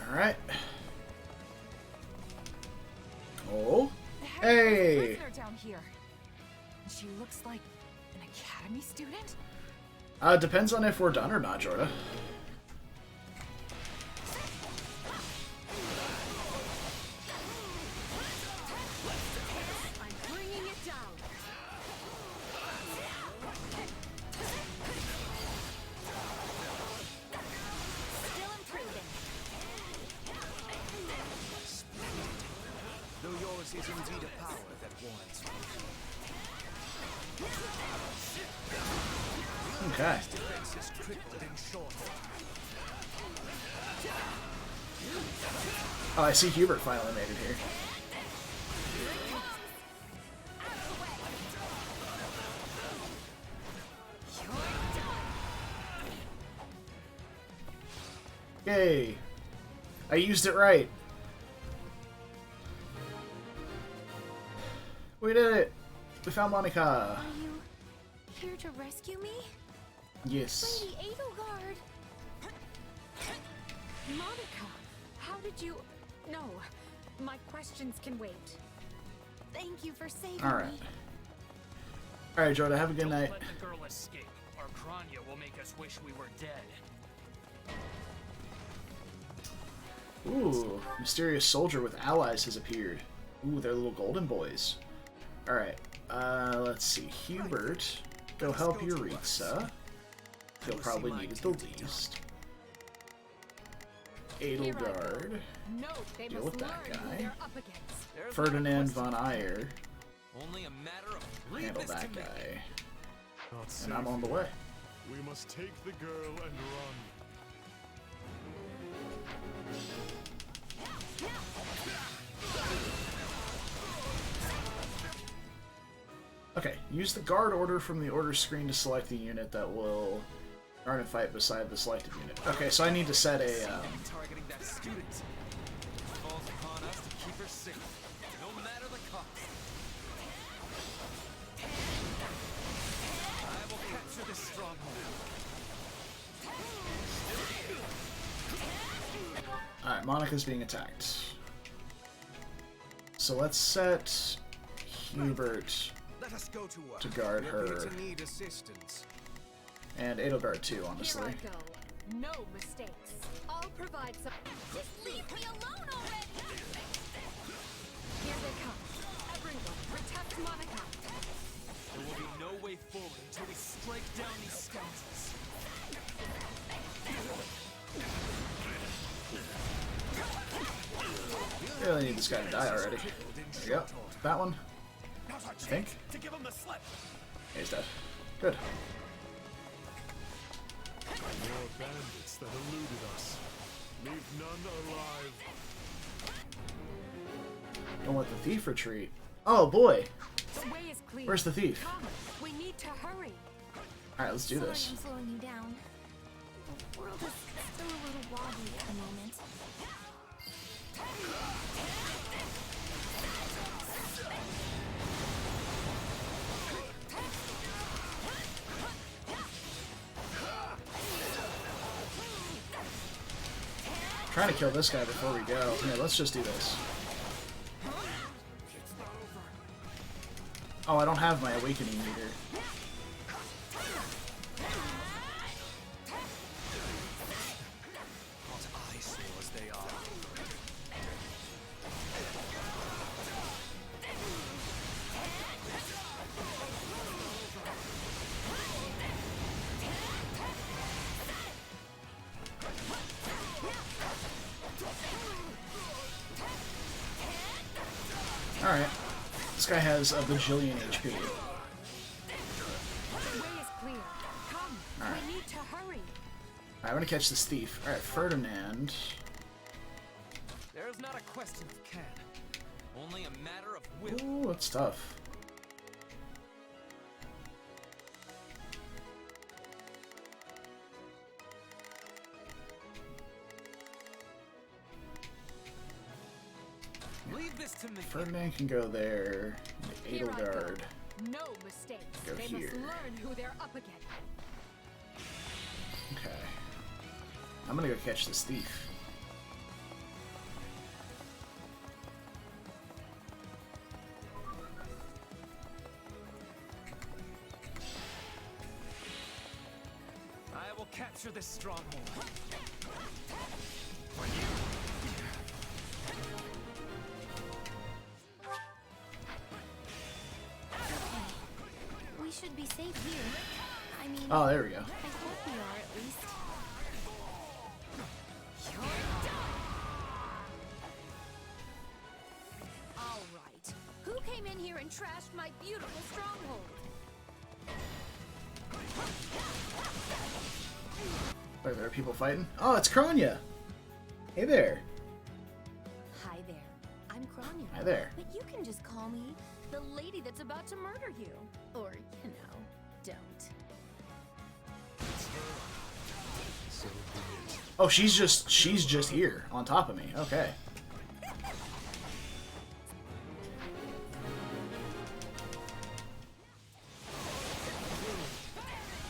Alright. Oh. Hey! Prisoner down here. She looks like an academy student? Depends on if we're done or not, Jorda. I'm bringing it down. Still improving. Though yours is indeed a power that warrants me. Okay. Defenses crippled in short order. Oh, I see Hubert finally made it here. Yay! I used it right. We did it! We found Monica! Are you here to rescue me? Yes. Lady Edelgard! Monica, how did you... No, my questions can wait. Thank you for saving Alright. me. Alright, Jordan, have a good night. Let the girl escape, or Kranya will make us wish we were dead. Ooh, mysterious soldier with allies has appeared. Ooh, they're little golden boys. Alright, let's see. Hubert, go help Yuritsa. He'll probably need it the least. Edelgard, deal with that guy. Ferdinand von Eyre, Only a matter of handle that guy. Not And safe I'm on the here. way. We must take the girl and run. Okay, use the guard order from the order screen to select the unit that will guard and fight beside the selected unit. Okay, so I need to set a, targeting that student. It falls upon us to keep her safe, no matter the cost. I will capture this stronghold. Alright, Monica's being attacked. So let's set Hubert Let us go to work. to guard We're going her. to need assistance. And Edelgard too, honestly. Here I go. No mistakes. I'll provide some... Just leave me alone already! Here they come. Everyone, protect Monica. There will be no way forward until we strike down these scoundrels. I really need this guy to die already. There you go. That one. Now's our I think. chance to give him the slip. He's dead. Good. More bandits that eluded us. Leave none alive. Don't let the thief retreat. Oh boy! The way is clear. Where's the thief? Come, we need to hurry. Alright, let's do Sorry this. I'm slowing you down. The world is still a little wobbly at the moment. Trying to kill this guy before we go. Here, let's just do this. Oh, I don't have my awakening meter. What eyesores they are. Alright. This guy has a bajillion HP. The way is clear. Come, Alright. we need to hurry. I'm gonna catch this thief. Alright, Ferdinand. There is not a question of can, only a matter of will. Ooh, that's tough. Leave this to me. Ferdinand can go there. Here I go. Edelgard. No mistakes. Go They here. must learn who they're up against. Okay. I'm gonna go catch this thief. I will capture this stronghold. We should be safe here. I mean... Oh, there we go. I hope we are, at least. Alright. Who came in here and trashed my beautiful stronghold? Wait, there are people fighting? Oh, it's Kranya! Hey there. Hi there. I'm Kranya. Hi there. But you can just call me the lady that's about to murder you. Or, you know, don't. So be it. Oh, she's just here on top of me. Okay.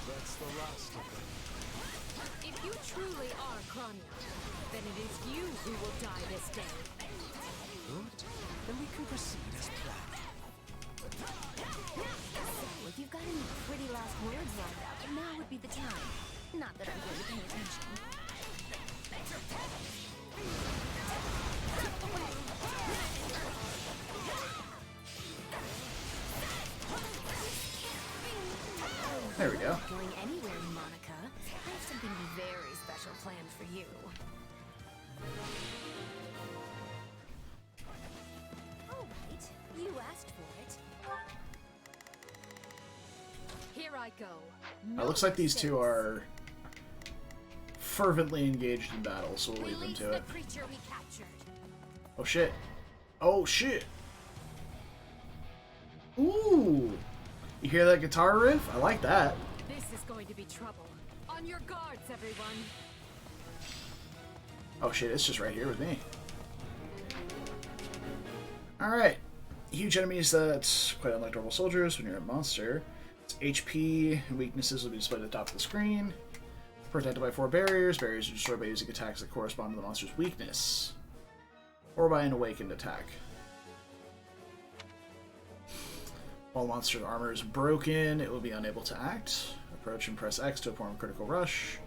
That's the last of them. If you truly are Crania, then it is you who will die this day. Good. Then we can proceed as planned. So, if you've got any pretty last words lined up, now would be the time. Not that I'm going to pay attention. There we go. Not going anywhere, Monica. I have something very special planned for you. All right, you asked for it. Here I go. It looks like these two are fervently engaged in battle, so we'll leave them to it. The creature we captured. Oh shit. Oh shit. Ooh. You hear that guitar riff? I like that. This is going to be trouble. On your guards, everyone. Oh shit, it's just right here with me. Alright. Huge enemies that quite unlike normal soldiers when you're a monster. Its HP and weaknesses will be displayed at the top of the screen. Protected by 4 barriers. Barriers are destroyed by using attacks that correspond to the monster's weakness. Or by an awakened attack. While the monster's armor is broken, it will be unable to act. Approach and press X to perform critical rush.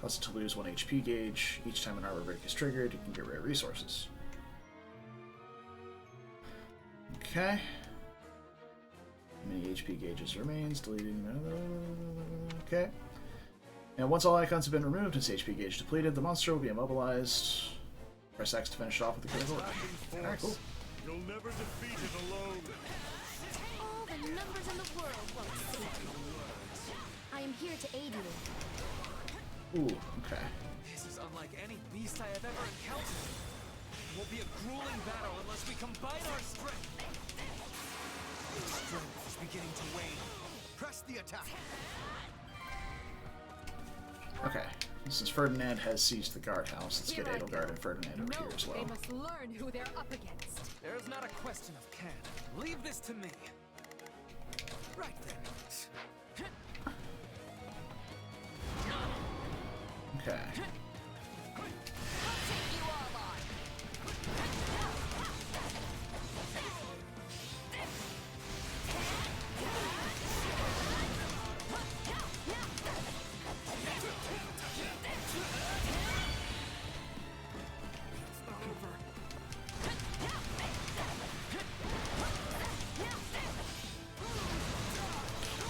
Cause it to lose 1 HP gauge. Each time an armor break is triggered, you can get rare resources. Okay. How many HP gauges remains? Deleting. Okay. And once all icons have been removed and its HP gauge depleted, the monster will be immobilized. Press X to finish it off with the critical rush. Alright, cool. You'll never defeat it alone. All the numbers in the world won't save you. I am here to aid you. Ooh, okay. This is unlike any beast I have ever encountered. It will be a grueling battle unless we combine our strength. Strength is beginning to wane. Press the attack. Okay. Since Ferdinand has seized the guardhouse, let's get Edelgard and Ferdinand over here as well. They must learn who they're up against. There's not a question of can. Leave this to me. Right then. Okay.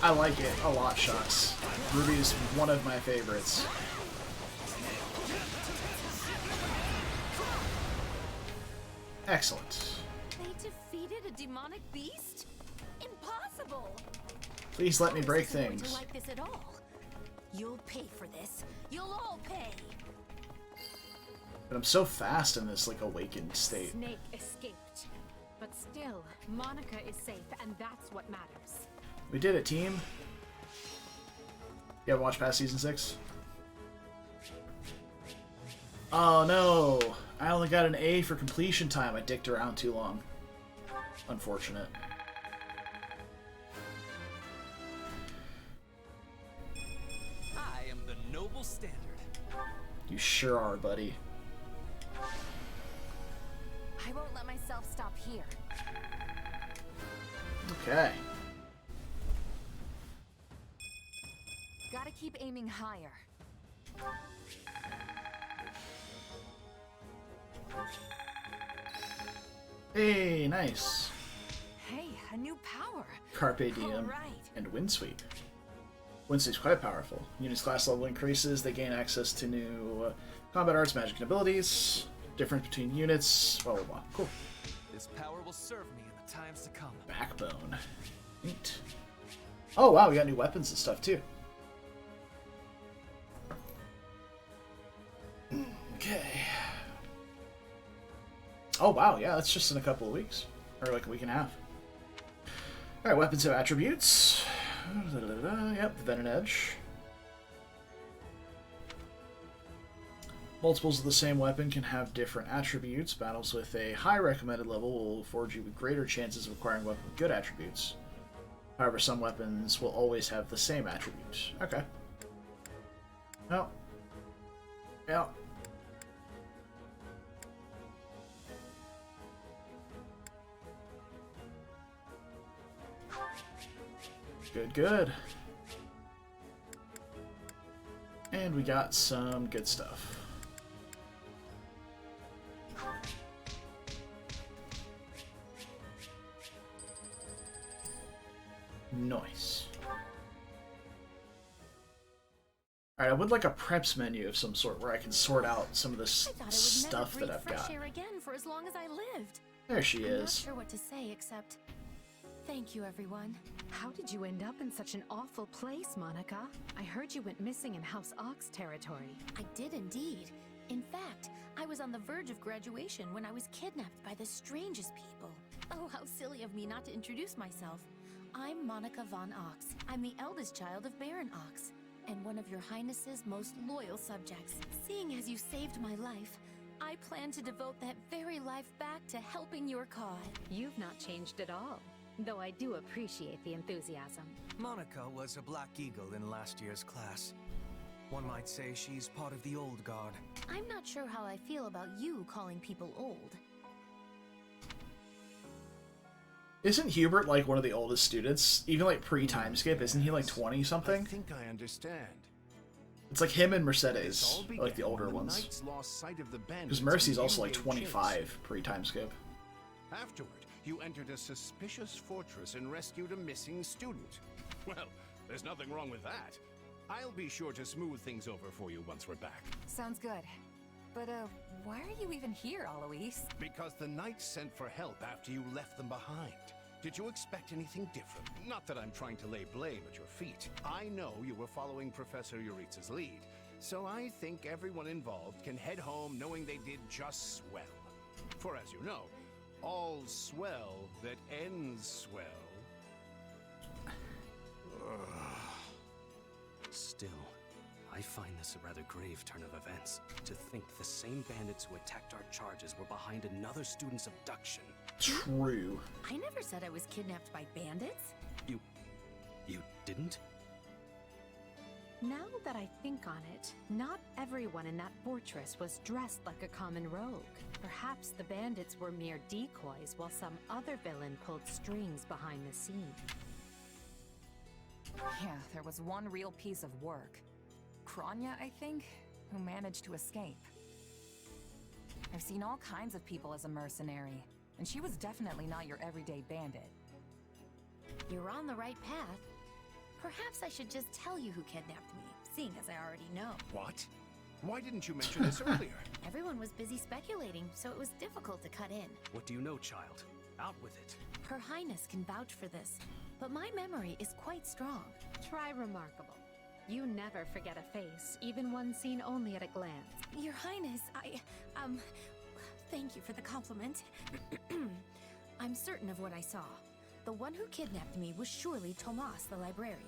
I like it a lot, Shucks. Ruby's one of my favorites. Excellent. They defeated a demonic beast? Impossible! Please let me break Going to things. like this at all. You'll pay for this. You'll all pay. But I'm so fast in this, like, awakened state. Snake escaped. But still, Monica is safe, and that's what matters. We did it, team. You ever watch past season 6? Oh no! I only got an A for completion time. I dicked around too long. Unfortunate. I am the noble standard. You sure are, buddy. I won't let myself stop here. Okay. Gotta keep aiming higher. Hey, nice. Hey, a new power. Carpe Diem Alright. and Windsweep. Windsweep's quite powerful. Units' class level increases, they gain access to new combat arts, magic, and abilities. Difference between units, blah blah blah. Cool. This power will serve me in the times to come. Backbone. Neat. Oh wow, we got new weapons and stuff too. Okay. Oh wow, yeah, that's just in a couple of weeks. Or like a week and a half. Alright, weapons have attributes. Yep, the Venom Edge. Multiples of the same weapon can have different attributes. Battles with a high recommended level will afford you with greater chances of acquiring a weapon with good attributes. However, some weapons will always have the same attributes. Okay. Oh. Yeah. Good, good. And we got some good stuff. Nice. Alright, I would like a preps menu of some sort where I can sort out some of this stuff that I've got. Air again for as long as I lived. There she is. I'm not sure what to say except thank you, everyone. How did you end up in such an awful place, Monica? I heard you went missing in House Ox territory. I did indeed. In fact, I was on the verge of graduation when I was kidnapped by the strangest people. Oh, how silly of me not to introduce myself. I'm Monica von Ox. I'm the eldest child of Baron Ox, and one of your Highness's most loyal subjects. Seeing as you saved my life, I plan to devote that very life back to helping your cause. You've not changed at all, though I do appreciate the enthusiasm. Monica was a Black Eagle in last year's class. One might say she's part of the old guard. I'm not sure how I feel about you calling people old. Isn't Hubert like one of the oldest students? Even like pre-time skip, isn't he like 20 something? I think I understand. It's like him and Mercedes, like the older ones. Because Mercy's also like 25 pre-time skip. Afterward, you entered a suspicious fortress and rescued a missing student. Well, there's nothing wrong with that. I'll be sure to smooth things over for you once we're back. Sounds good. But, why are you even here, Alois? Because the Knights sent for help after you left them behind. Did you expect anything different? Not that I'm trying to lay blame at your feet. I know you were following Professor Yuritsa's lead, so I think everyone involved can head home knowing they did just swell. For as you know, all swell that ends swell. Still, I find this a rather grave turn of events. To think the same bandits who attacked our charges were behind another student's abduction. True. I never said I was kidnapped by bandits. You didn't? Now that I think on it, not everyone in that fortress was dressed like a common rogue. Perhaps the bandits were mere decoys while some other villain pulled strings behind the scene. Yeah, there was one real piece of work. Kronya, I think, who managed to escape. I've seen all kinds of people as a mercenary, and she was definitely not your everyday bandit. You're on the right path. Perhaps I should just tell you who kidnapped me, seeing as I already know. What? Why didn't you mention this earlier? Everyone was busy speculating, so it was difficult to cut in. What do you know, child? Out with it. Her Highness can vouch for this, but my memory is quite strong. Try remarkable. You never forget a face, even one seen only at a glance. Your Highness, thank you for the compliment. I'm certain of what I saw. The one who kidnapped me was surely Tomas the librarian.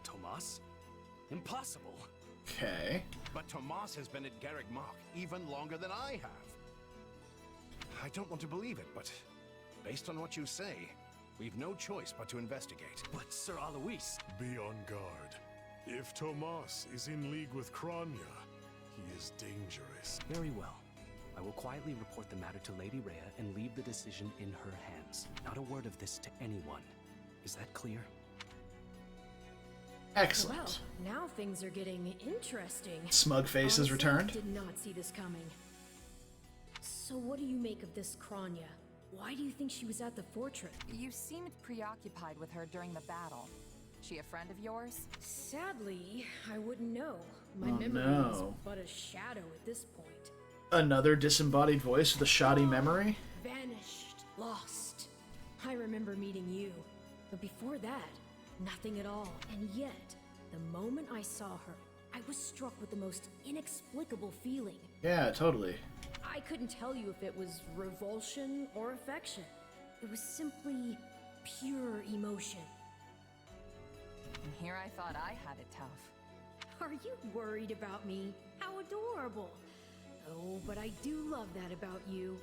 Tomas? Impossible. Okay. But Tomas has been at Garrick Mach even longer than I have. I don't want to believe it, but based on what you say, we've no choice but to investigate. But Sir Alois... Be on guard. If Tomas is in league with Kronya, he is dangerous. Very well. I will quietly report the matter to Lady Rhea and leave the decision in her hands. Not a word of this to anyone. Is that clear? Excellent. Well, now things are getting interesting. Smug face has returned. Did not see this coming. So what do you make of this Kronya? Why do you think she was at the fortress? You seemed preoccupied with her during the battle. She a friend of yours? Sadly, I wouldn't know. My Oh, memory no. is but a shadow at this point. Another disembodied voice with a shoddy memory? Vanished. Lost. I remember meeting you. But before that, nothing at all. And yet, the moment I saw her, I was struck with the most inexplicable feeling. Yeah, totally. I couldn't tell you if it was revulsion or affection. It was simply pure emotion. And here I thought I had it tough. Are you worried about me? How adorable. Oh, but I do love that about you.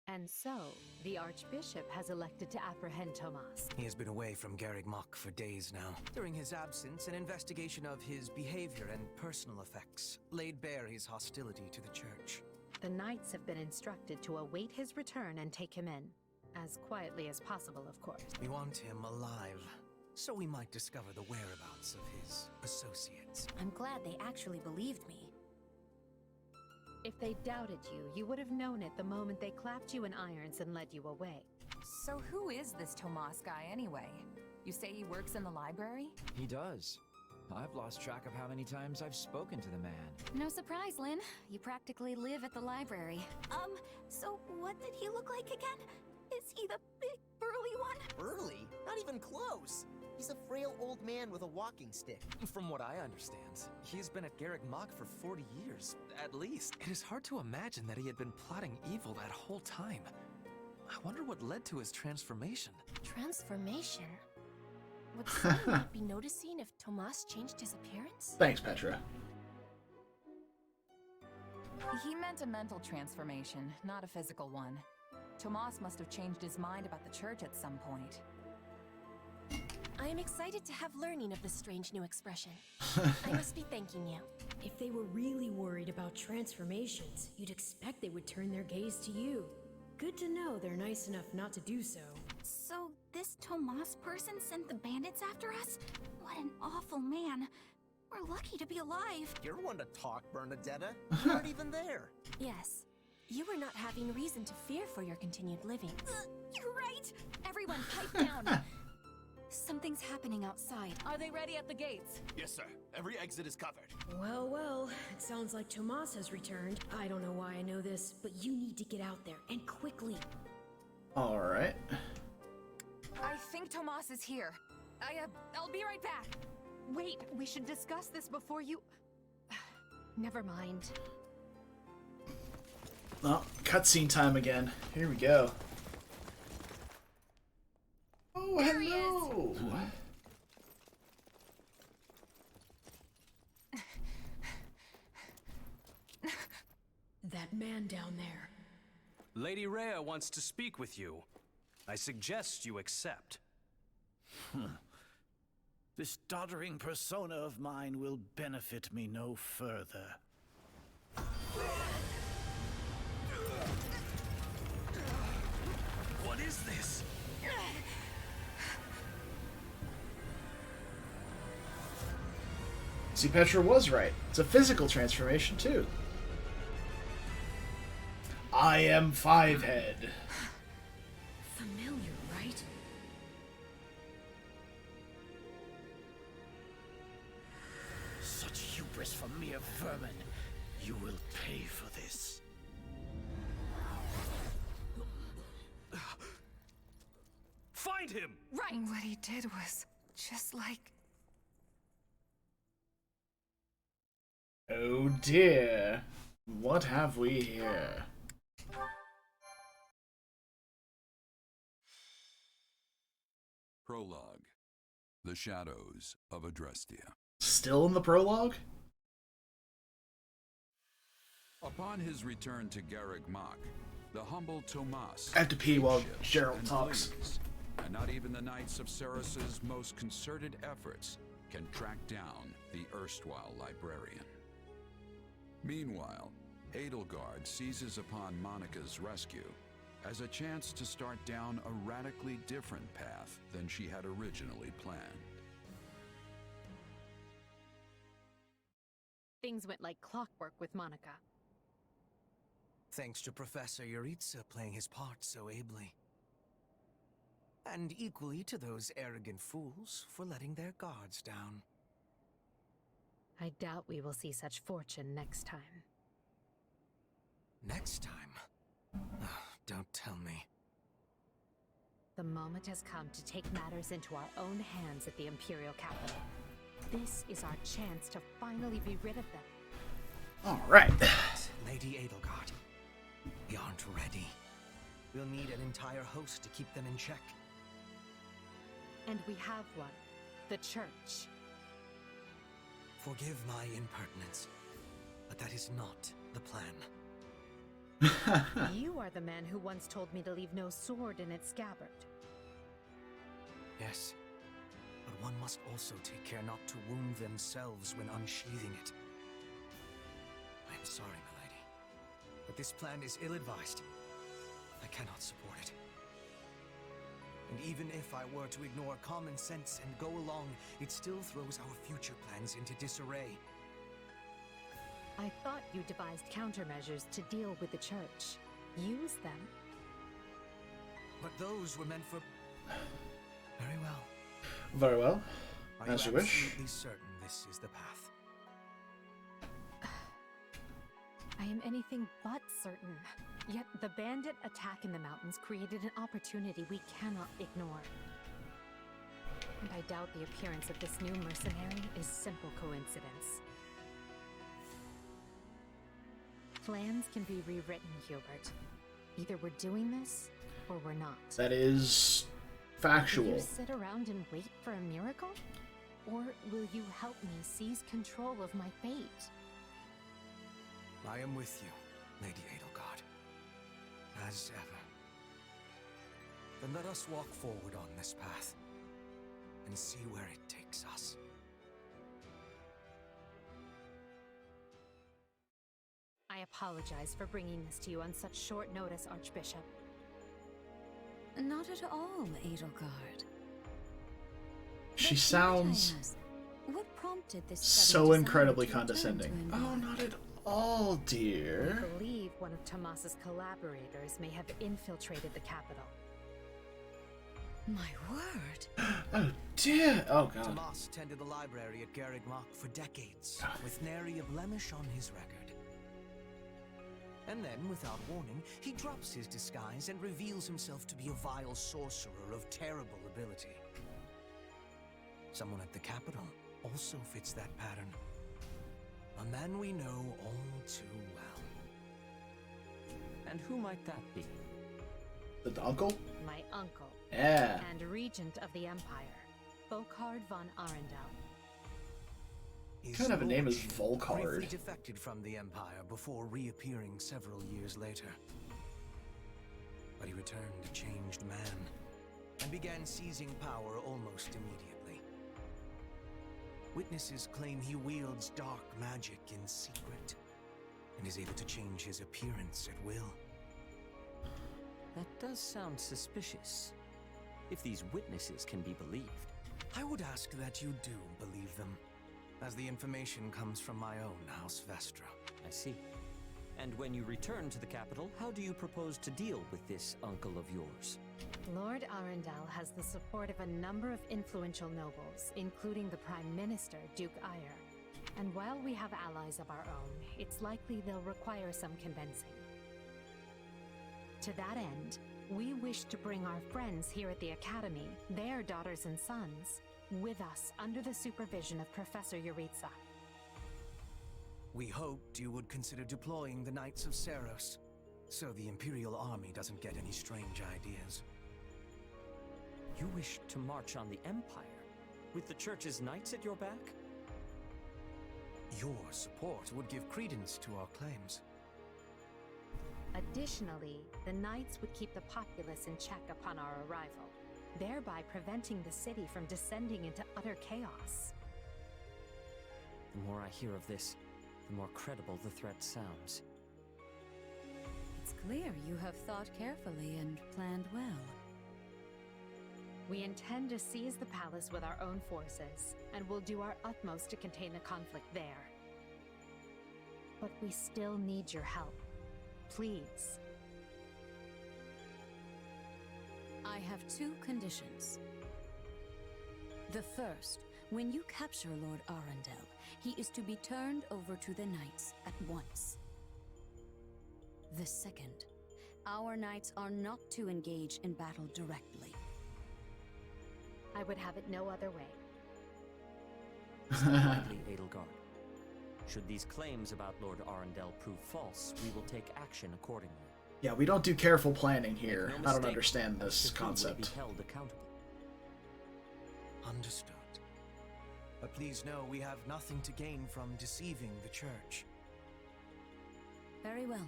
And so, the Archbishop has elected to apprehend Tomas. He has been away from Garreg Mach for days now. During his absence, an investigation of his behavior and personal effects laid bare his hostility to the Church. The Knights have been instructed to await his return and take him in. As quietly as possible, of course. We want him alive, so we might discover the whereabouts of his associates. I'm glad they actually believed me. If they doubted you, you would have known it the moment they clapped you in irons and led you away. So who is this Tomas guy anyway? You say he works in the library? He does. I've lost track of how many times I've spoken to the man. No surprise, Lynn. You practically live at the library. So what did he look like again? Is he the big, burly one? Burly? Not even close. He's a frail old man with a walking stick. From what I understand, he's been at Garreg Mach for 40 years, at least. It is hard to imagine that he had been plotting evil that whole time. I wonder what led to his transformation. Transformation? Would someone not be noticing if Tomas changed his appearance? Thanks, Petra. He meant a mental transformation, not a physical one. Tomas must have changed his mind about the Church at some point. I am excited to have learning of this strange new expression. I must be thanking you. If they were really worried about transformations, you'd expect they would turn their gaze to you. Good to know they're nice enough not to do so. So this Tomas person sent the bandits after us? What an awful man. We're lucky to be alive. You're one to talk, Bernadetta. You weren't even there. Yes. You were not having reason to fear for your continued living. You're right. Everyone pipe down. Something's happening outside. Are they ready at the gates? Yes, sir. Every exit is covered. Well, well, it sounds like Tomas has returned. I don't know why I know this, but you need to get out there, and quickly. Alright. I think Tomas is here. I'll be right back. Wait, we should discuss this before you... Never mind. Oh, cutscene time again. Here we go. Oh, hello! That man down there. Lady Rhea wants to speak with you. I suggest you accept. This doddering persona of mine will benefit me no further. What is this? See, Petra was right. It's a physical transformation, too. I am Fivehead. Familiar, right? Such hubris for mere vermin. You will pay for this. Find him! Right. What he did was just like... Oh dear. What have we here? Prologue. The Shadows of Adrestia. Still in the prologue? Upon his return to Garreg Mach, the humble Tomas... I have to pee while Gerald talks. Flees, and not even the Knights of Saros' most concerted efforts can track down the erstwhile librarian. Meanwhile, Edelgard seizes upon Monica's rescue as a chance to start down a radically different path than she had originally planned. Things went like clockwork with Monica. Thanks to Professor Yuritsa playing his part so ably. And equally to those arrogant fools for letting their guards down. I doubt we will see such fortune next time. Next time? Don't tell me. The moment has come to take matters into our own hands at the Imperial capital. This is our chance to finally be rid of them. Alright. Lady Edelgard, we aren't ready. We'll need an entire host to keep them in check. And we have one. The Church. Forgive my impertinence, but that is not the plan. You are the man who once told me to leave no sword in its scabbard. Yes, but one must also take care not to wound themselves when unsheathing it. I am sorry, milady, but this plan is ill-advised. I cannot support it. And even if I were to ignore common sense and go along, it still throws our future plans into disarray. I thought you devised countermeasures to deal with the church. Use them. But those were meant for... Very well. Very well. Are As you you wish. absolutely certain this is the path? I am anything but certain. Yet the bandit attack in the mountains created an opportunity we cannot ignore. And I doubt the appearance of this new mercenary is simple coincidence. Plans can be rewritten, Hubert. Either we're doing this, or we're not. That is Will factual. you sit around and wait for a miracle? Or will you help me seize control of my fate? I am with you, Lady Edelgard. As ever. Then let us walk forward on this path, and see where it takes us. I apologize for bringing this to you on such short notice, Archbishop. Not at all, Edelgard. She sounds What prompted this so sudden incredibly desire to return condescending. to Oh, not at all, dear. I believe one of Tomas's collaborators may have infiltrated the capital. My word! Oh, dear. Oh, God. Tomas tended the library at Garreg Mach for decades, with nary a blemish on his record. And then, without warning, he drops his disguise and reveals himself to be a vile sorcerer of terrible ability. Someone at the capital also fits that pattern. A man we know all too well. And who might that be? The uncle? My uncle. Yeah. And regent of the Empire, Volkard von Arundel. What kind of a name is Briefly Volkard? defected from the Empire before reappearing several years later. But he returned a changed man, and began seizing power almost immediately. Witnesses claim he wields dark magic in secret, and is able to change his appearance at will. That does sound suspicious. If these witnesses can be believed. I would ask that you do believe them, as the information comes from my own House Vestra. I see. And when you return to the capital, how do you propose to deal with this uncle of yours? Lord Arundel has the support of a number of influential nobles, including the Prime Minister, Duke Eyre. And while we have allies of our own, it's likely they'll require some convincing. To that end, we wish to bring our friends here at the Academy, their daughters and sons, with us under the supervision of Professor Yuritsa. We hoped you would consider deploying the Knights of Saros, so the Imperial Army doesn't get any strange ideas. You wish to march on the Empire, with the Church's knights at your back? Your support would give credence to our claims. Additionally, the Knights would keep the populace in check upon our arrival, thereby preventing the city from descending into utter chaos. The more I hear of this, the more credible the threat sounds. It's clear you have thought carefully and planned well. We intend to seize the palace with our own forces, and will do our utmost to contain the conflict there. But we still need your help. Please. I have two conditions. The first, when you capture Lord Arundel, he is to be turned over to the Knights at once. The second, our Knights are not to engage in battle directly. I would have it no other way. Stately Edelgard. Should these claims about Lord Arundel prove false, we will take action accordingly. Yeah, we don't do careful planning here. Make no I don't mistake, understand our this city will concept. be held accountable. Understood. But please know we have nothing to gain from deceiving the church. Very well.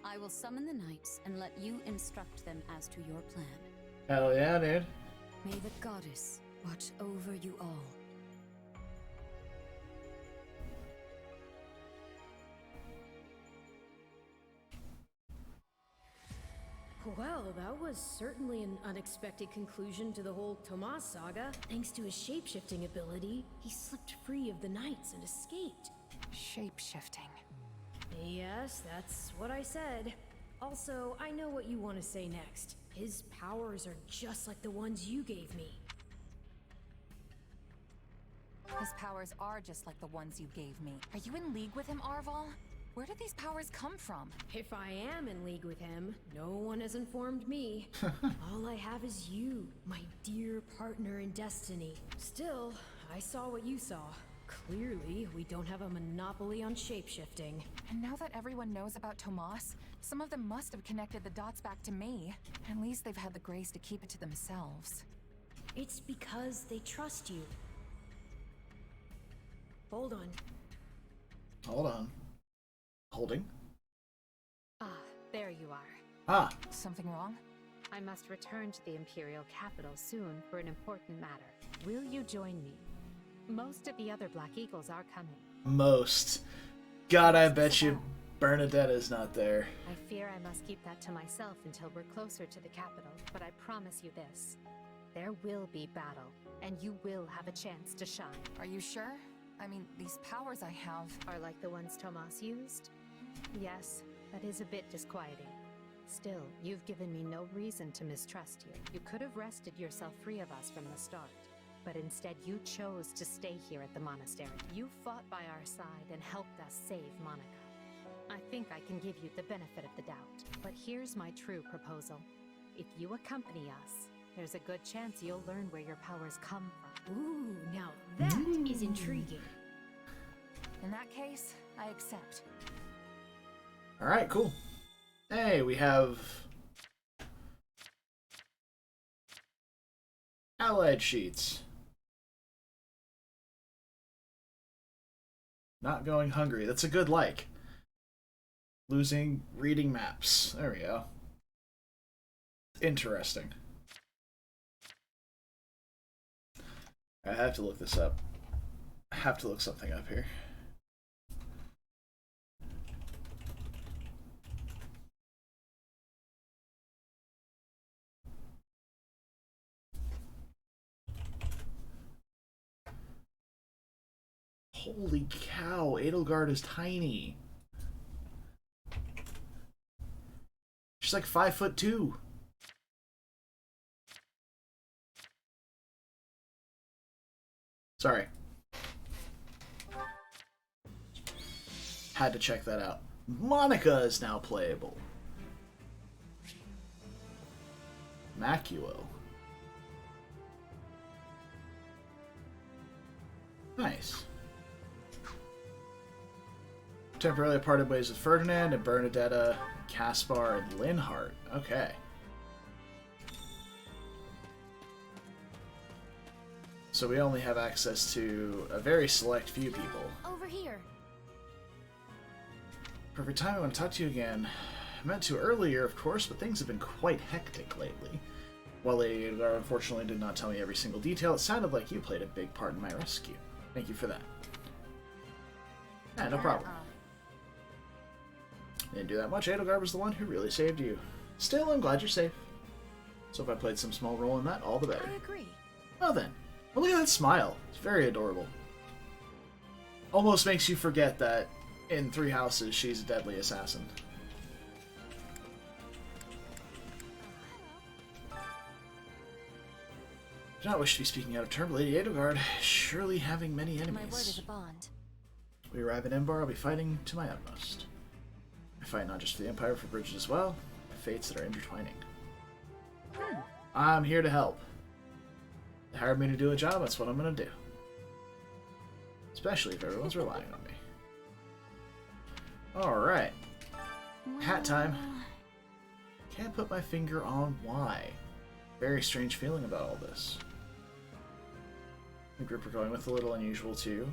I will summon the knights and let you instruct them as to your plan. Hell yeah, dude. May the goddess watch over you all. Well, that was certainly an unexpected conclusion to the whole Tomas saga. Thanks to his shapeshifting ability, he slipped free of the knights and escaped. Shapeshifting. Yes, that's what I said. Also, I know what you want to say next. His powers are just like the ones you gave me. His powers are just like the ones you gave me. Are you in league with him, Arval? Where did these powers come from? If I am in league with him, no one has informed me. All I have is you, my dear partner in destiny. Still, I saw what you saw. Clearly, we don't have a monopoly on shapeshifting. And now that everyone knows about Tomas, some of them must have connected the dots back to me. At least they've had the grace to keep it to themselves. It's because they trust you. Hold on. Hold on. Holding? Ah, there you are. Ah. Something wrong? I must return to the Imperial capital soon for an important matter. Will you join me? Most of the other Black Eagles are coming. Most. God, I bet you Bernadetta's not there. I fear I must keep that to myself until we're closer to the capital, but I promise you this. There will be battle, and you will have a chance to shine. Are you sure? I mean, these powers I have are like the ones Tomas used? Yes, that is a bit disquieting. Still, you've given me no reason to mistrust you. You could have wrested yourself free of us from the start, but instead you chose to stay here at the monastery. You fought by our side and helped us save Monica. I think I can give you the benefit of the doubt, but here's my true proposal. If you accompany us, there's a good chance you'll learn where your powers come from. Ooh, now that is intriguing. In that case, I accept. Alright, cool. Hey, we have allied sheets. Not going hungry. That's a good like. Losing reading maps. There we go. Interesting. I have to look this up. I have to look something up here. Holy cow, Edelgard is tiny. She's like 5'2". Sorry. Had to check that out. Monica is now playable. Macuo. Nice. Temporarily parted ways with Ferdinand and Bernadetta, Caspar, and Linhart. Okay. So we only have access to a very select few people. Over here. Perfect time, I want to talk to you again. I meant to earlier, of course, but things have been quite hectic lately. While Edelgard unfortunately did not tell me every single detail, it sounded like you played a big part in my rescue. Thank you for that. Yeah, no problem. Didn't do that much. Edelgard was the one who really saved you. Still, I'm glad you're safe. So if I played some small role in that, all the better. I agree. Well then. Oh, look at that smile. It's very adorable. Almost makes you forget that in Three Houses, she's a deadly assassin. Do not wish to be speaking out of turn, but Lady Edelgard, surely having many enemies. My word is a bond. We arrive at Embar, I'll be fighting to my utmost. I fight not just for the Empire, for Bridget as well. The fates that are intertwining. I'm here to help. They hired me to do a job, that's what I'm gonna do. Especially if everyone's relying on me. Alright. Hat time. Can't put my finger on why. Very strange feeling about all this. The group we're going with a little unusual too.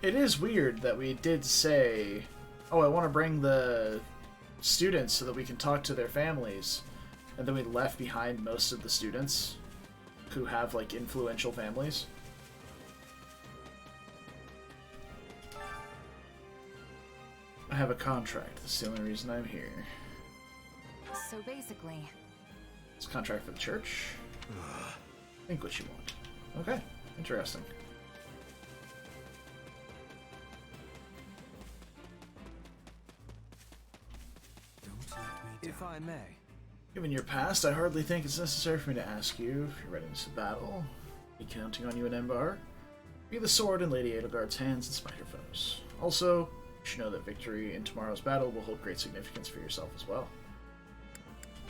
It is weird that we did say, oh, I want to bring the students so that we can talk to their families, and then we left behind most of the students who have, like, influential families. I have a contract. That's the only reason I'm here. So basically... It's a contract for the church? Think what you want. Okay, interesting. If I may. Given your past, I hardly think it's necessary for me to ask you if you're ready to battle. Be counting on you in Embar. Be the sword in Lady Edelgard's hands and smite her foes. Also, you should know that victory in tomorrow's battle will hold great significance for yourself as well.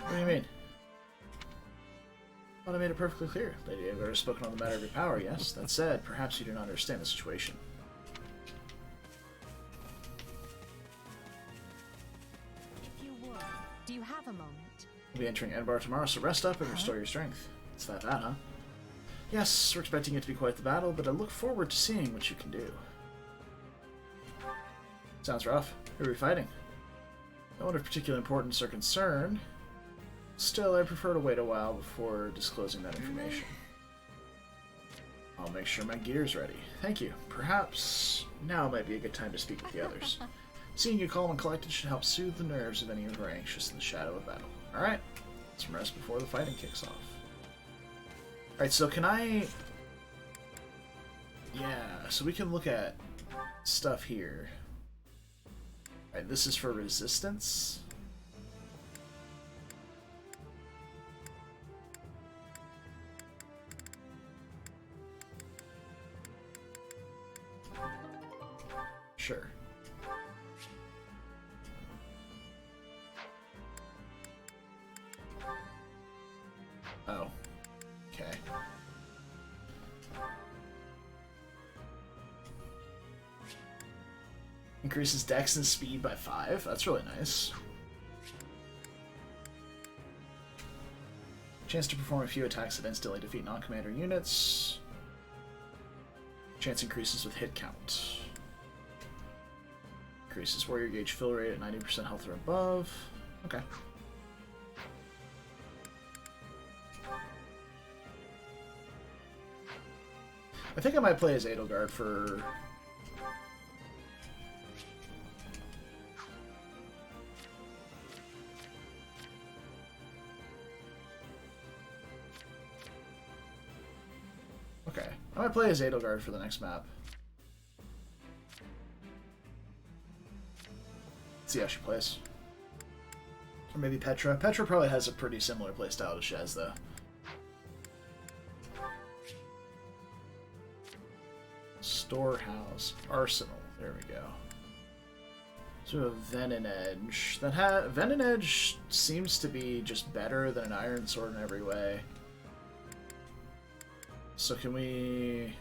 What do you mean? I thought I made it perfectly clear. Lady Edelgard has spoken on the matter of your power, yes. That said, perhaps you do not understand the situation. Do you have a moment? We'll be entering Embar tomorrow, so rest up and restore your strength. It's that bad, huh? Yes, we're expecting it to be quite the battle, but I look forward to seeing what you can do. Sounds rough. Who are we fighting? No one of particular importance or concern. Still, I prefer to wait a while before disclosing that information. I'll make sure my gear's ready. Thank you. Perhaps now might be a good time to speak with the others. Seeing you calm and collected should help soothe the nerves of any who are anxious in the shadow of battle. Alright, some rest before the fighting kicks off. Alright, so can I... Yeah, so we can look at stuff here. Alright, this is for resistance. Sure. Oh. Okay. Increases dex and speed by 5. That's really nice. Chance to perform a few attacks that instantly defeat non-commander units. Chance increases with hit count. Increases warrior gauge fill rate at 90% health or above. Okay. I think I might play as Edelgard for... Okay. I might play as Edelgard for the next map. See how she plays. Or maybe Petra. Petra probably has a pretty similar playstyle to Shez, though. Storehouse. Arsenal. There we go. So a Venom Edge. Venom Edge seems to be just better than an Iron Sword in every way. So can we...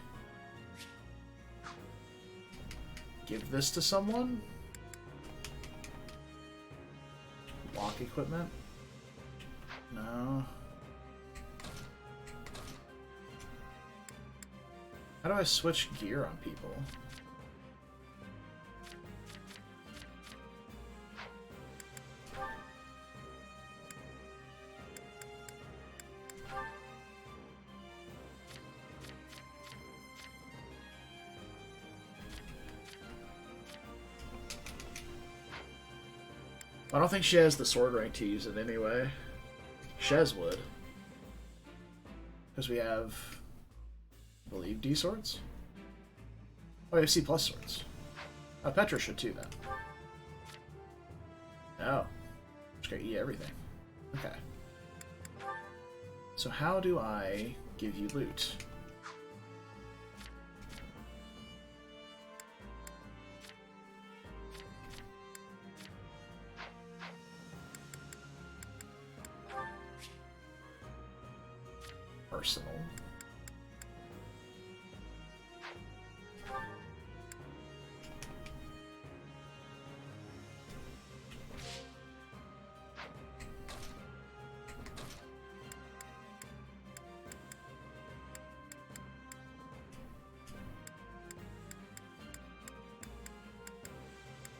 give this to someone? Lock equipment? No. How do I switch gear on people? I don't think she has the sword rank to use it anyway. Shez would. Because we have, I believe, D swords? Oh, we have C plus swords. Oh, Petra should too, then. Oh. Just gotta eat everything. Okay. So how do I give you loot? Arsenal.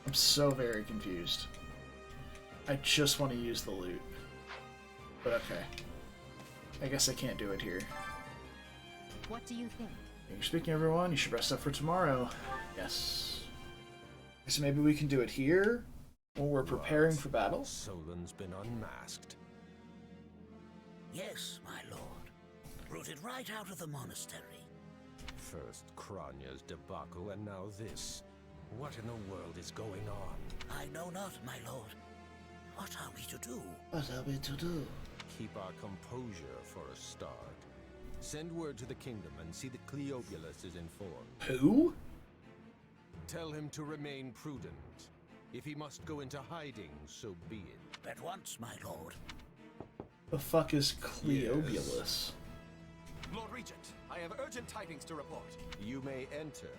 I'm so very confused. I just want to use the loot. But okay. I guess I can't do it here. What do you think? Thanks for speaking, everyone. You should rest up for tomorrow. Yes. So maybe we can do it here when we're preparing for battle. Solon's been unmasked. Yes, my lord. Rooted right out of the monastery. First Kranya's debacle, and now this. What in the world is going on? I know not, my lord. What are we to do? What are we to do? Keep our composure for a start. Send word to the kingdom and see that Cleobulus is informed. Who? Tell him to remain prudent. If he must go into hiding, so be it. At once, my lord. The fuck is Cleobulus? Yes. Lord Regent, I have urgent tidings to report. You may enter.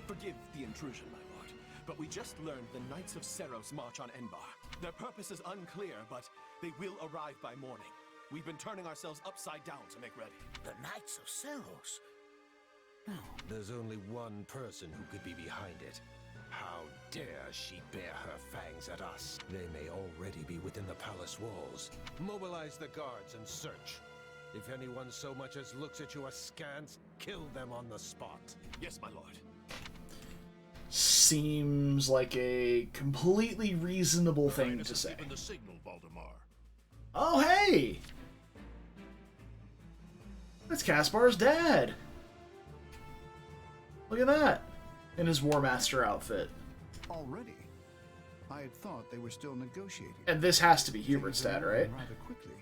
Forgive the intrusion, my lord, but we just learned the Knights of Saros march on Enbar. Their purpose is unclear, but they will arrive by morning. We've been turning ourselves upside down to make ready. The Knights of Saros? There's only one person who could be behind it. How dare she bare her fangs at us? They may already be within the palace walls. Mobilize the guards and search. If anyone so much as looks at you askance, kill them on the spot. Yes, my lord. Seems like a completely reasonable thing to say. The signal, Valdemar. Oh, hey! That's Caspar's dad! Look at that! In his War Master outfit. Already? I had thought they were still negotiating. And this has to be Hubert's dad, right? Rather quickly.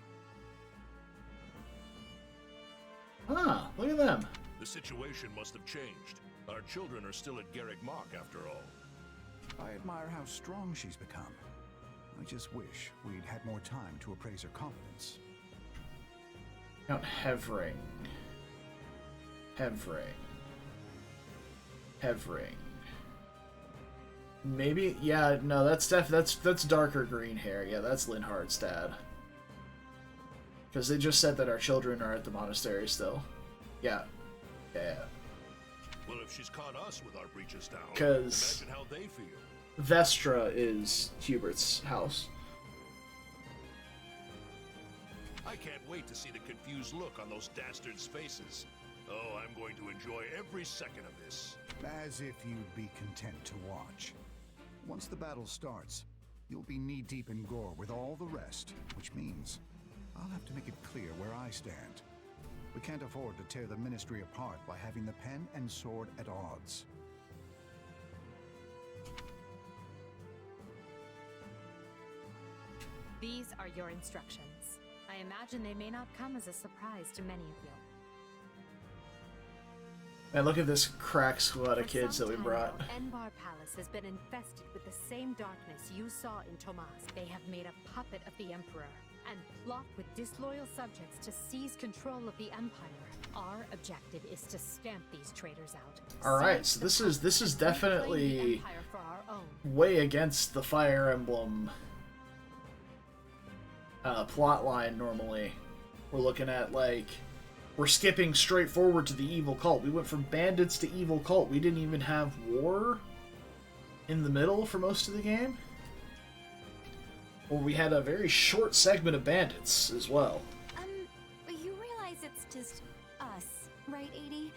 Ah, look at them. The situation must have changed. Our children are still at Garrick Mach, after all. I admire how strong she's become. I just wish we'd had more time to appraise her confidence. Count Hevering. Hevering. Maybe, yeah, no, that's darker green hair. Yeah, that's Linhardt's dad. Because they just said that our children are at the monastery still. Yeah. Yeah. Well, if she's caught us with our breeches down, 'cause imagine how they feel. Vestra is Hubert's house. I can't wait to see the confused look on those dastards' faces. Oh, I'm going to enjoy every second of this. As if you'd be content to watch. Once the battle starts, you'll be knee-deep in gore with all the rest, which means I'll have to make it clear where I stand. We can't afford to tear the Ministry apart by having the pen and sword at odds. These are your instructions. I imagine they may not come as a surprise to many of you. Man, look at this crack squad of kids that we brought. Enbar Palace has been infested with the same darkness you saw in Tomas. They have made a puppet of the Emperor and plot with disloyal subjects to seize control of the Empire. Our objective is to stamp these traitors out. Alright, so this is definitely way against the Fire Emblem plot line normally. We're looking at, like, we're skipping straight forward to the evil cult. We went from bandits to evil cult. We didn't even have war in the middle for most of the game. Or we had a very short segment of bandits as well. You realize it's just us, right, 80?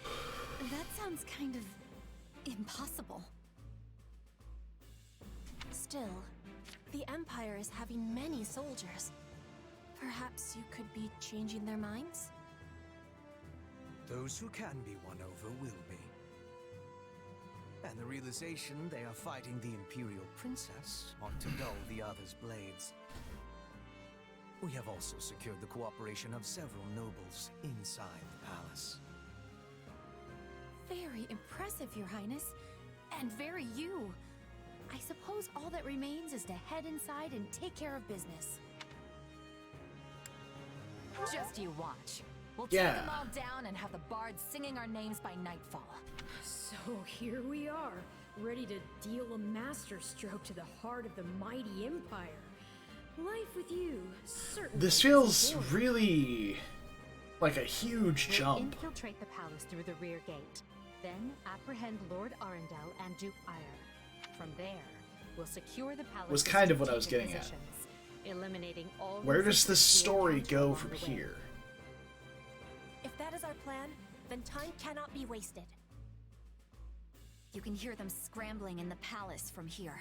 That sounds kind of impossible. Still, the Empire is having many soldiers. Perhaps you could be changing their minds? Those who can be won over will be. And the realization they are fighting the Imperial Princess ought to dull the others' blades. We have also secured the cooperation of several nobles inside the palace. Very impressive, Your Highness. And very you. I suppose all that remains is to head inside and take care of business. Just you watch. We'll take them all down and have the bards singing our names by nightfall. So here we are, ready to deal a masterstroke to the heart of the mighty Empire. Life with you, certainly. This feels really like a huge We'll jump. infiltrate the palace through the rear gate. Then apprehend Lord Arundel and Duke Ire. From there, we'll secure the palace. Was kind of what I was getting at. Eliminating all. Where does this story go from here? If that is our plan, then time cannot be wasted. You can hear them scrambling in the palace from here.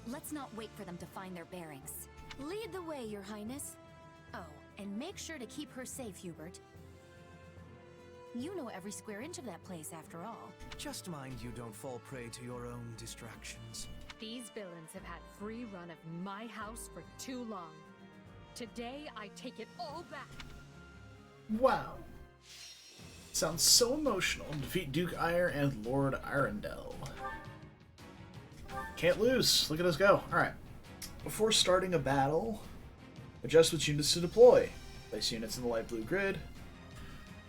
Let's not wait for them to find their bearings. Lead the way, Your Highness. Oh, and make sure to keep her safe, Hubert. You know every square inch of that place, after all. Just mind you don't fall prey to your own distractions. These villains have had free run of my house for too long. Today, I take it all back. Wow. Sounds so emotional. Defeat Duke Ire and Lord Arundel. Can't lose. Look at us go. Alright. Before starting a battle, adjust which units to deploy. Place units in the light blue grid.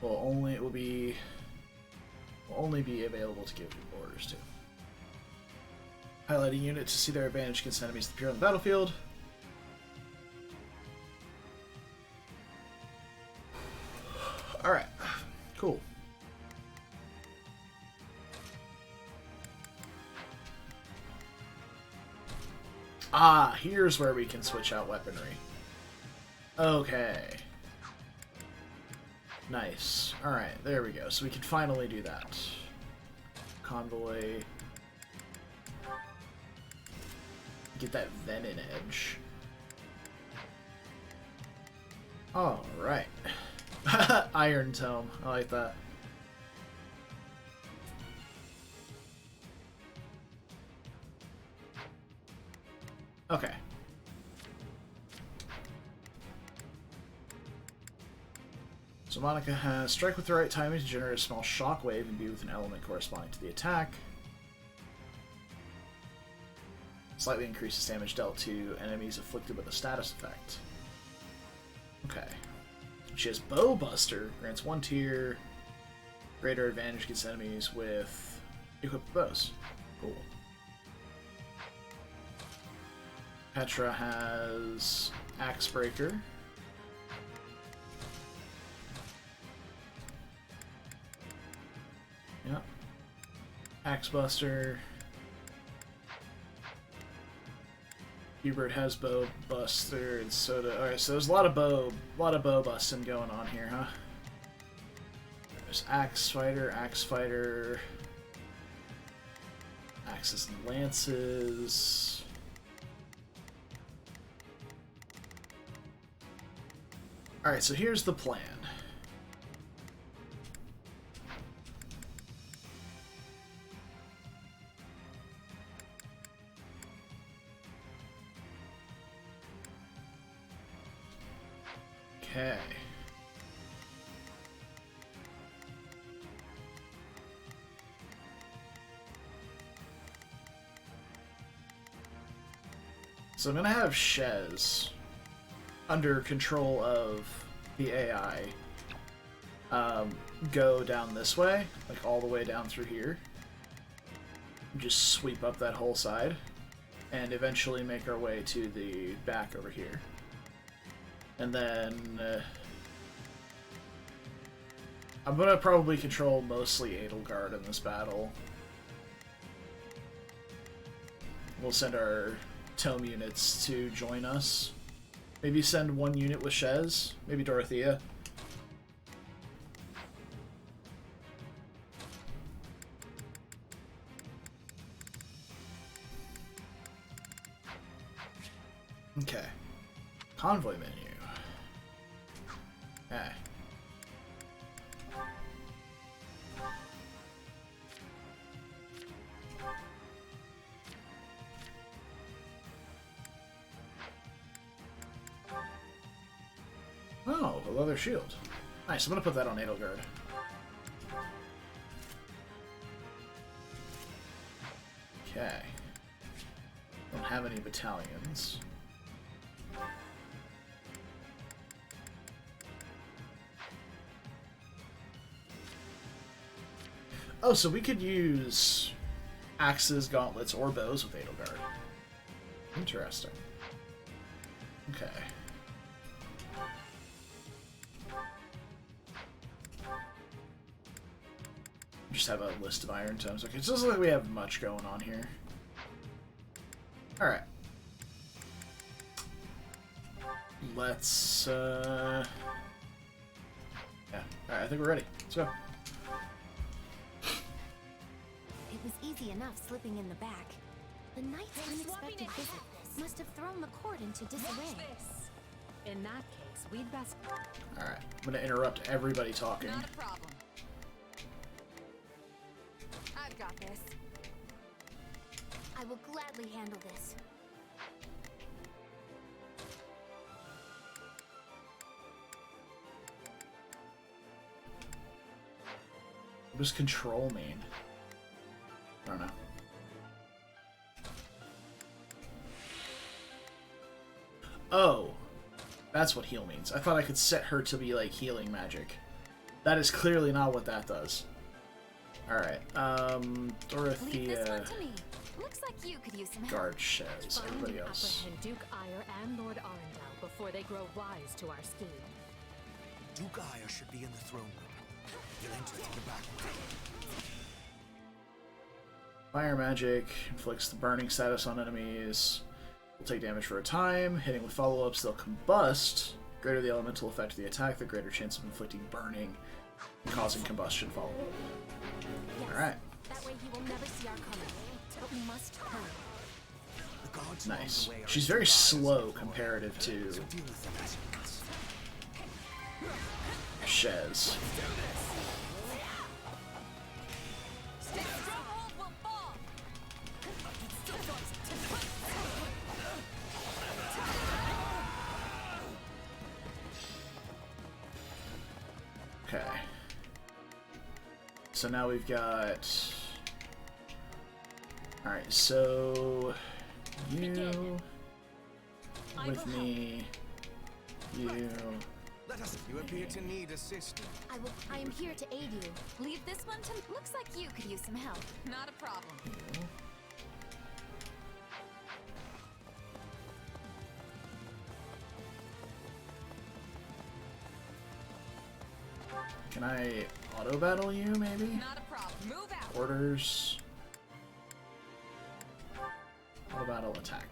Will only be available to give orders to. Highlight a unit to see their advantage against enemies that appear on the battlefield. Alright. Cool. Ah, here's where we can switch out weaponry. Okay. Nice. Alright, there we go. So we can finally do that. Convoy. Get that Venom edge. Alright. Iron Tome. I like that. Okay. So Monica has strike with the right timing to generate a small shockwave and be with an element corresponding to the attack. Slightly increases damage dealt to enemies afflicted with a status effect. Okay. She has Bow Buster, grants 1 tier, greater advantage against enemies with equipped bows. Cool. Petra has Axe Breaker. Yep. Axe Buster. Hubert has Bow Buster and Soda. Alright, so there's a lot of bow busting going on here, huh? There's Axe Fighter, Axes and Lances. Alright, so here's the plan. Okay. So I'm gonna have Shez under control of the AI go down this way, like all the way down through here. Just sweep up that whole side and eventually make our way to the back over here. And then I'm gonna probably control mostly Edelgard in this battle. We'll send our tome units to join us. Maybe send 1 unit with Shez. Maybe Dorothea. Okay. Convoy menu. Okay. Oh, a leather shield. Nice, I'm gonna put that on Edelgard. Okay. Don't have any battalions. Oh, so we could use axes, gauntlets, or bows with Edelgard. Interesting. Okay. Just have a list of iron tomes. Okay, it doesn't look like we have much going on here. Alright. Let's, yeah. Alright, I think we're ready. Let's go. It was easy enough slipping in the back. The knight's unexpected visit must have thrown the court into disarray. In that case, we'd best... Alright, I'm gonna interrupt everybody talking. Not a problem. I've got this. I will gladly handle this. What does control mean? I don't know. Oh, that's what heal means. I thought I could set her to be like healing magic. That is clearly not what that does. Alright, Dorothea... Leave this one to me. Looks like you could use some help. Guard Shez, everybody else. Apprehend Duke Ire and Lord Arundel before they grow wise to our scheme. Duke Ire should be in the throne room. You'll enter through the back way. Fire magic inflicts the burning status on enemies. Will take damage for a time. Hitting with follow-ups, they'll combust. Greater the elemental effect of the attack, the greater chance of inflicting burning, causing combustion follow-up. Yes. Alright. That way he will never see our coming. But we must hurry. Nice. She's very slow comparative to Shez. Okay. So now we've got... Alright, so... You... With me... You... You appear to need assistance. I am here to aid you. Leave this one to... Looks like you could use some help. Not a problem. Can I auto-battle you, maybe? Not a problem. Move out. Orders... Auto-battle attack.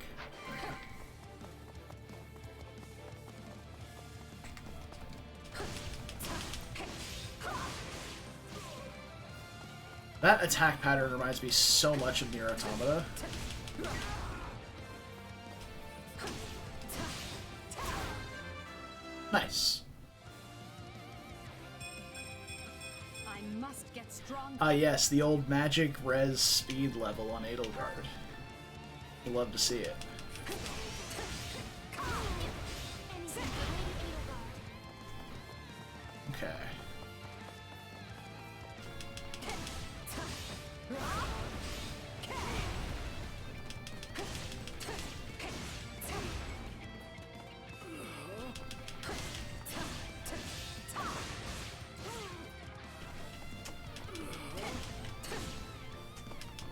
That attack pattern reminds me so much of Nier Automata. Nice. I must get strong. Ah, yes, the old magic res speed level on Edelgard. We'd love to see it. Okay.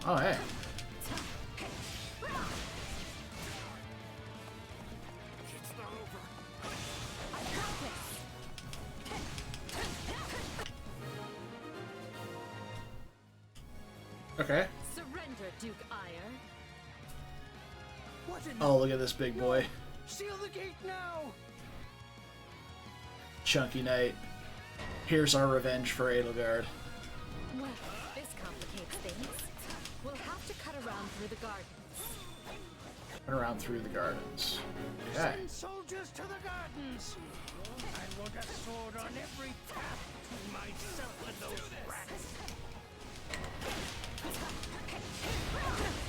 Oh, hey. Okay. Surrender, Duke Ire. Oh, look at this big boy. Seal the gate now! Chunky Knight. Here's our revenge for Edelgard. Well, this complicates things. We'll have to cut around through the gardens. Run around through the gardens. Okay. Send soldiers to the gardens! I want a sword on every path to myself and those rats!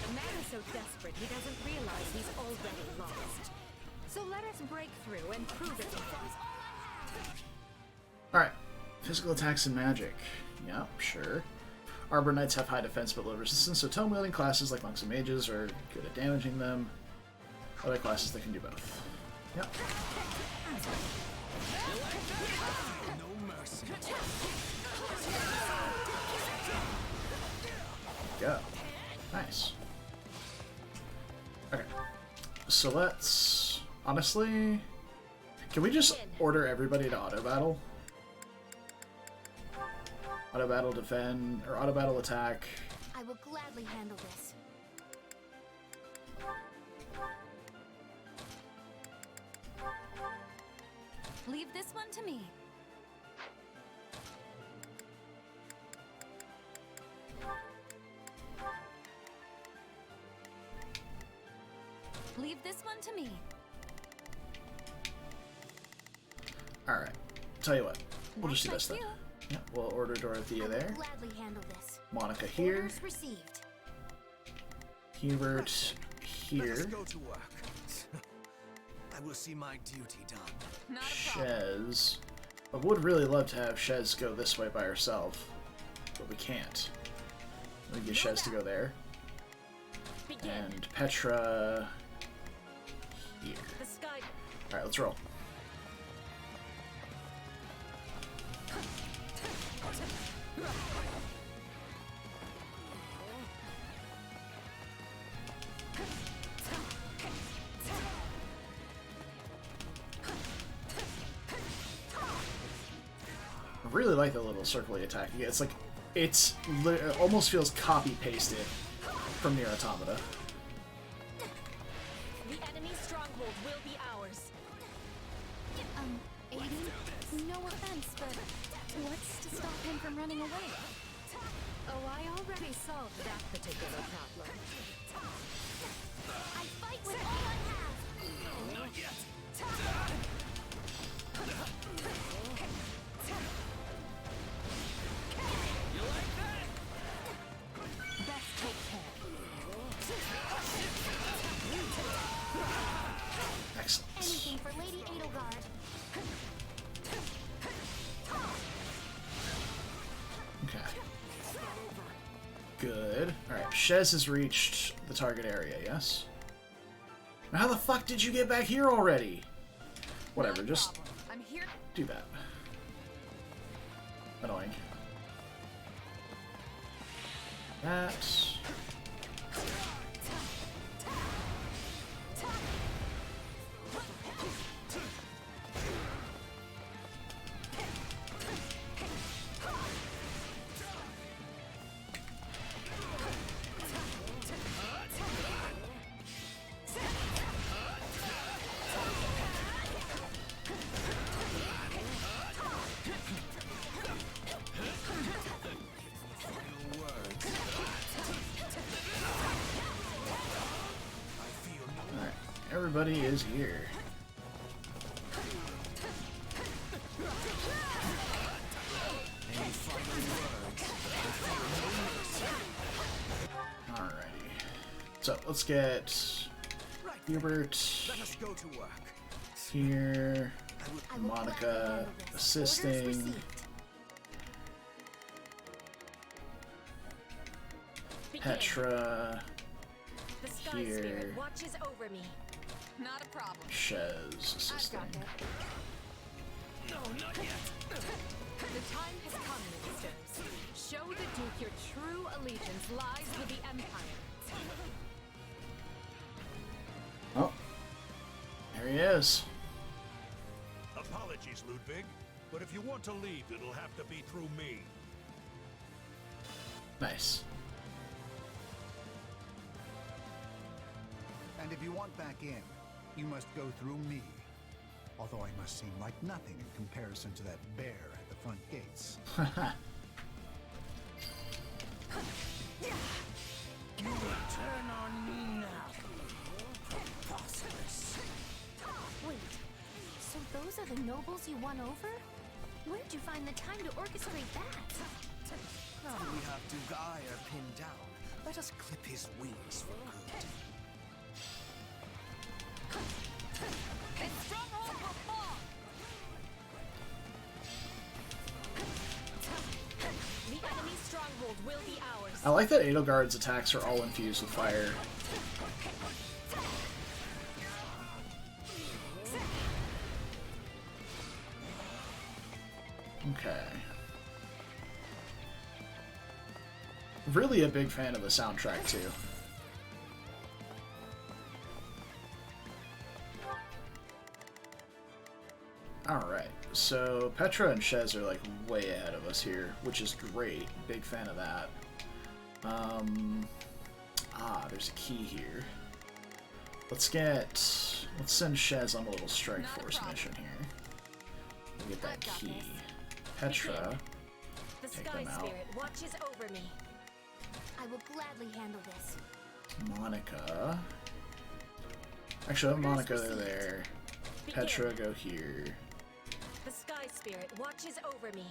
The man is so desperate he doesn't realize he's already lost. So let us break through and prove it to him. Alright. Physical attacks and magic. Yep, sure. Arbor Knights have high defense but low resistance, so tome-wielding classes like monks and mages are good at damaging them. Other classes that can do both. Yep. No mercy. Go. Nice. Okay. So let's... Honestly... Can we just order everybody to auto-battle? Auto battle defend, or auto battle attack. I will gladly handle this. Leave this one to me. Leave this one to me. Alright. Tell you what. We'll just do That's this my then. Yeah, we'll order Dorothea there. Gladly handle this. Monica here. Orders received. Hubert Let us here. go to work. I will see my duty done. Not Shez. I would really love to have Shez go this way by herself, but we can't. We get Shez to go there. And Petra here. Alright, let's roll. I really like the little circly attack. Yeah, it's like, it almost feels copy-pasted from Nier Automata. The enemy's stronghold will be ours. Aiden, no offense, but what's to stop him from running away? Oh, I already solved that particular problem. I fight with all I have. Not yet. You like that? Best take care. Excellent. Anything for Lady Edelgard. Okay. Good. Alright, Shez has reached the target area, yes? Now how the fuck did you get back here already? Whatever, just I'm here. do that. Annoying. That. Alright, everybody is here. Alrighty. So let's get Hubert Let us go to work. here. Monica assisting. Petra The Sky here. Spirit watches over me. Not a problem. Shez assisting. No, not yet. The time has come, ministers. Show the Duke your true allegiance lies with the Empire. Oh. There he is. Apologies, Ludwig, but if you want to leave, it'll have to be through me. Nice. And if you want back in, you must go through me. Although I must seem like nothing in comparison to that bear at the front gates. You will turn on me now. Preposterous. Wait, so those are the nobles you won over? Where'd you find the time to orchestrate that? Now that we have Duke Ire pinned down, let us clip his wings for good. This stronghold will fall! The enemy's stronghold will be ours. I like that Edelgard's attacks are all infused with fire. Okay. Really a big fan of the soundtrack, too. Alright, so Petra and Shez are like way ahead of us here, which is great. Big fan of that. There's a key here. Let's send Shez on a little strike force mission here. We'll get that key. Petra, take them out. Watches over me. I will gladly handle this. Monica. Actually, Monica, they're there. Petra, go here. The Sky Spirit watches over me.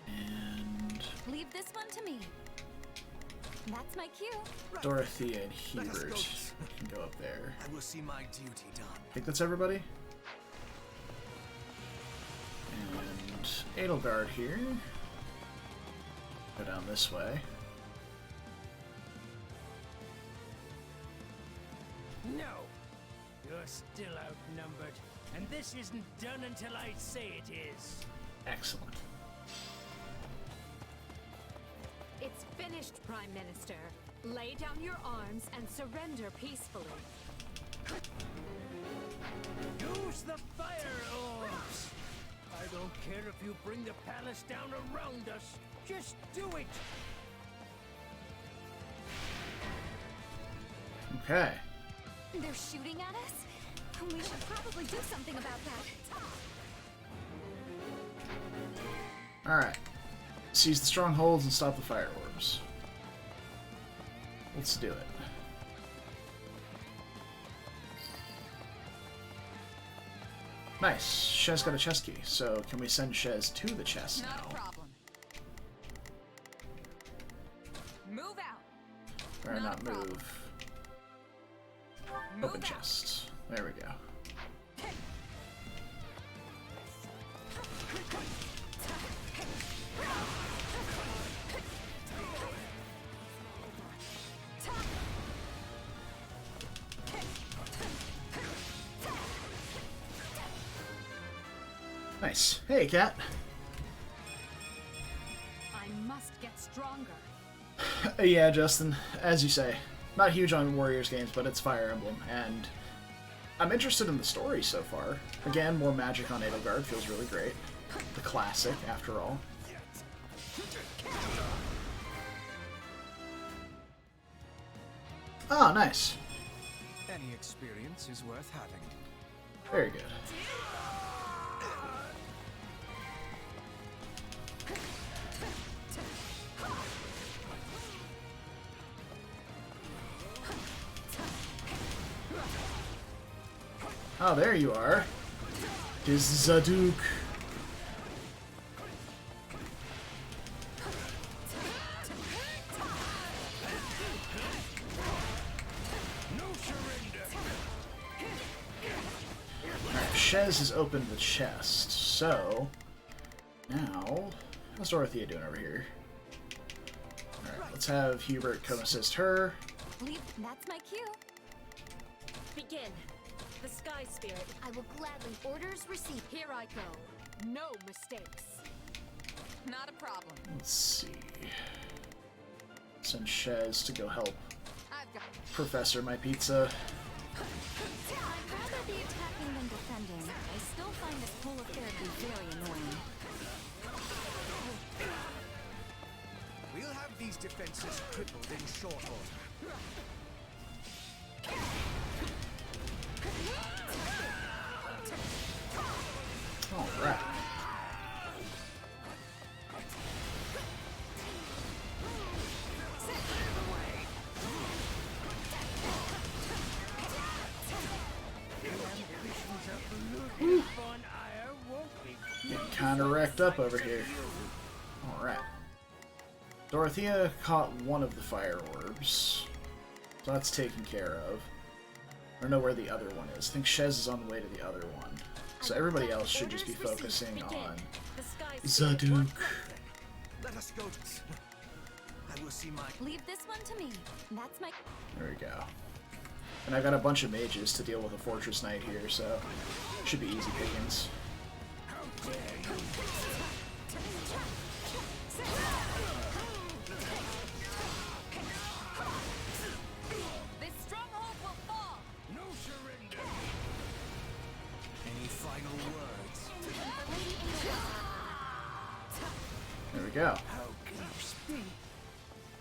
And Leave this one to me. That's my cue. Dorothea and Hebert can go up there. I will see my duty done. I think that's everybody. And Edelgard here. Go down this way. No! You're still outnumbered, and this isn't done until I say it is. Excellent. It's finished, Prime Minister. Lay down your arms and surrender peacefully. Use the fire orbs! I don't care if you bring the palace down around us. Just do it! Okay. They're shooting at us? We should probably do something about that. Alright. Seize the strongholds and stop the fire orbs. Let's do it. Nice. Shez got a chest key, so can we send Shez to the chest now? Not a problem. Move out. Or not move. Open chest. There we go. Nice. Hey, cat. I must get stronger. Yeah, Justin, as you say, not huge on Warriors games, but it's Fire Emblem, and I'm interested in the story so far. Again, more magic on Edelgard feels really great. The classic, after all. Ah, nice. Any experience is worth having. Very good. Oh, there you are. It is Zaduk. Alright, Shez has opened the chest, so now how's Dorothea doing over here? Alright, let's have Hubert come assist her. That's my cue. Begin. The Sky Spirit. I will gladly. Orders received. Here I go. No mistakes. Not a problem. Let's see. Send Shez to go help Professor my pizza. I'd rather be attacking than defending. I still find this whole affair to be very annoying. We'll have these defenses crippled in short order. Alright. Getting kinda wrecked up over here. Alright. Dorothea caught one of the fire orbs. So that's taken care of. I don't know where the other one is. I think Shez is on the way to the other one. So everybody else should just be focusing on Zaduk. Let us go. I will see my. Leave this one to me. That's my. There we go. And I've got a bunch of mages to deal with a Fortress Knight here, so should be easy pickings. This stronghold will fall. No surrender. Any final words? we go. How can this be?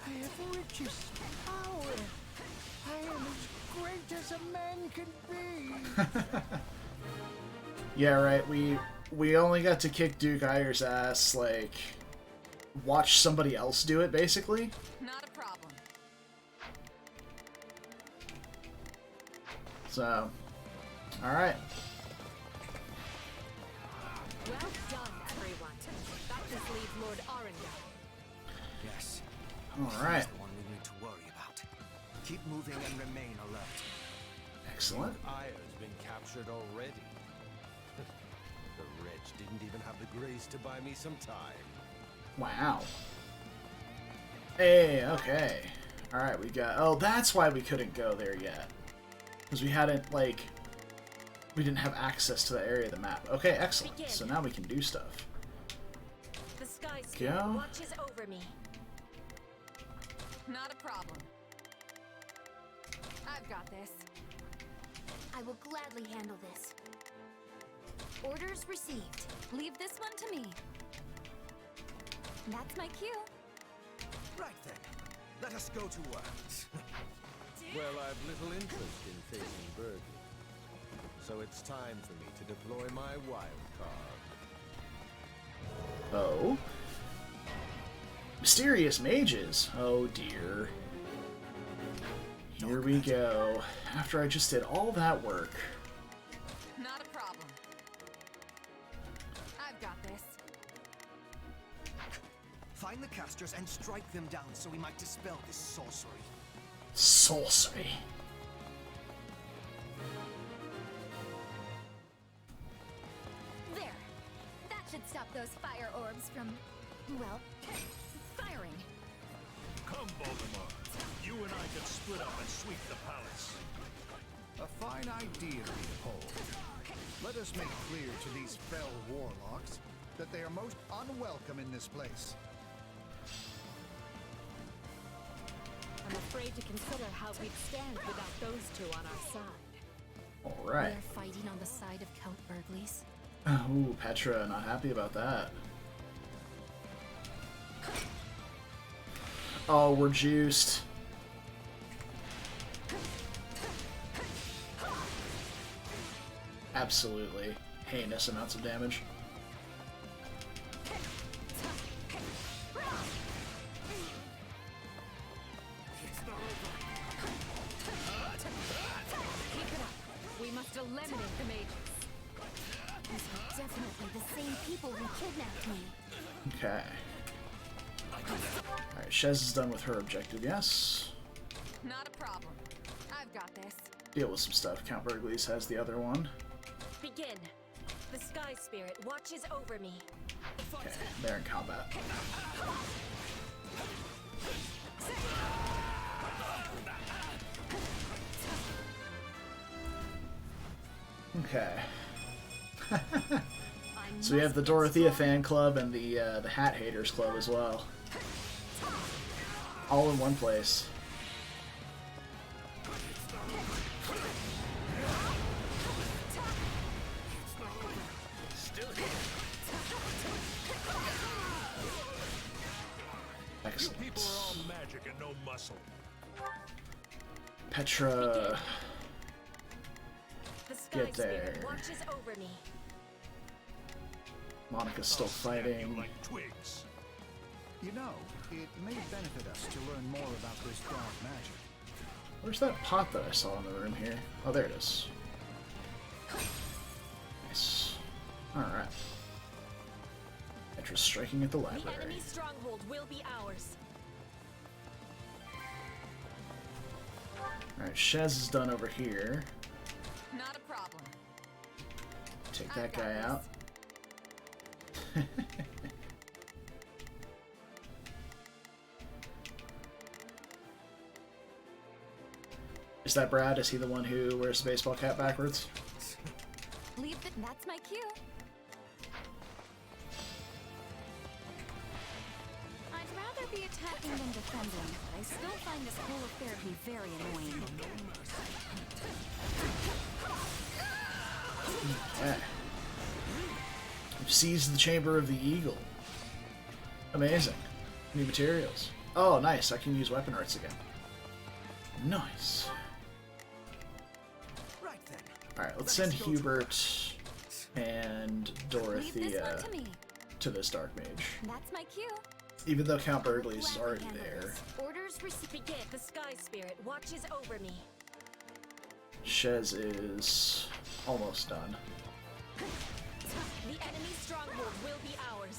I have riches, power. I am as great as a man can be. Yeah, right. We only got to kick Duke Eyer's ass, like, watch somebody else do it, basically. Not a problem. So, alright. Well done, everyone. That just leaves Lord Arundel. Yes. Alright. He's the one we need to worry about. Keep moving and remain alert. Excellent. Aya's been captured already. The wretch didn't even have the grace to buy me some time. Wow. Hey, okay. Alright, we got... Oh, that's why we couldn't go there yet. Because we hadn't, like... We didn't have access to the area of the map. Okay, excellent. Begin. So now we can do stuff. The sky spirit Go. watches over me. Not a problem. I've got this. I will gladly handle this. Orders received. Leave this one to me. That's my cue. Right then. Let us go to work. Well, I've little interest in facing Burgley. So it's time for me to deploy my wild card. Oh. Mysterious mages. Oh dear. Here we go. After I just did all that work. Not a problem. I've got this. Find the casters and strike them down so we might dispel this sorcery. Sorcery. There. That should stop those fire orbs from, well, firing. Come, Voldemort. You and I can split up and sweep the palace. A fine idea, Leopold. Let us make clear to these fell warlocks that they are most unwelcome in this place. I'm afraid to consider how we'd stand without those two on our side. Alright. We are fighting on the side of Count Burgley's. Ooh, Petra, not happy about that. Oh, we're juiced. Absolutely heinous amounts of damage. We must eliminate the mages. These are definitely the same people who kidnapped me. Okay. Alright, Shez is done with her objective, yes. Not a problem. I've got this. Deal with some stuff. Count Burgley's has the other one. Begin. The sky spirit watches over me. Okay, they're in combat. Okay. So we have the Dorothea fan club and the Hat Haters club as well. All in one place. Excellent. You people are all magic and no muscle. Petra, The sky get there. spirit watches over me. Monica's still fighting. Like twigs. You know, it may benefit us to learn more about this dark magic. Where's that pot that I saw in the room here? Oh, there it is. Nice. Alright. Petra's striking at the The library. enemy stronghold will be ours. Alright, Shez is done over here. Not a problem. Take that guy out. Is that Brad? Is he the one who wears the baseball cap backwards? Leave it. That's my cue. I'd rather be attacking than defending, but I still find this whole affair to be very annoying. Okay. We've seized the chamber of the eagle. Amazing. New materials. Oh, nice. I can use weapon arts again. Nice. Alright, let's send Hubert and Dorothea to this Dark Mage. That's my cue. Even though Count Burgley's is already there. Orders received. The Sky Spirit watches over me. Shez is almost done. The enemy's stronghold will be ours.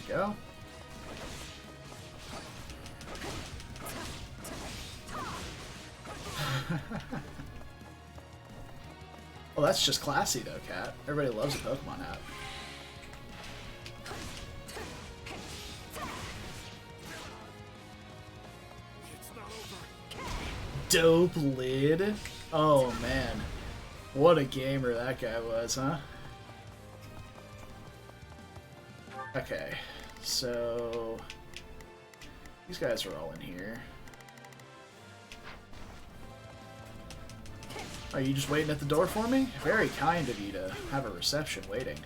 Go. Well, that's just classy though, Cat. Everybody loves a Pokemon app. Dope lid. Oh man. What a gamer that guy was, huh? Okay, so these guys are all in here. Are you just waiting at the door for me? Very kind of you to have a reception waiting.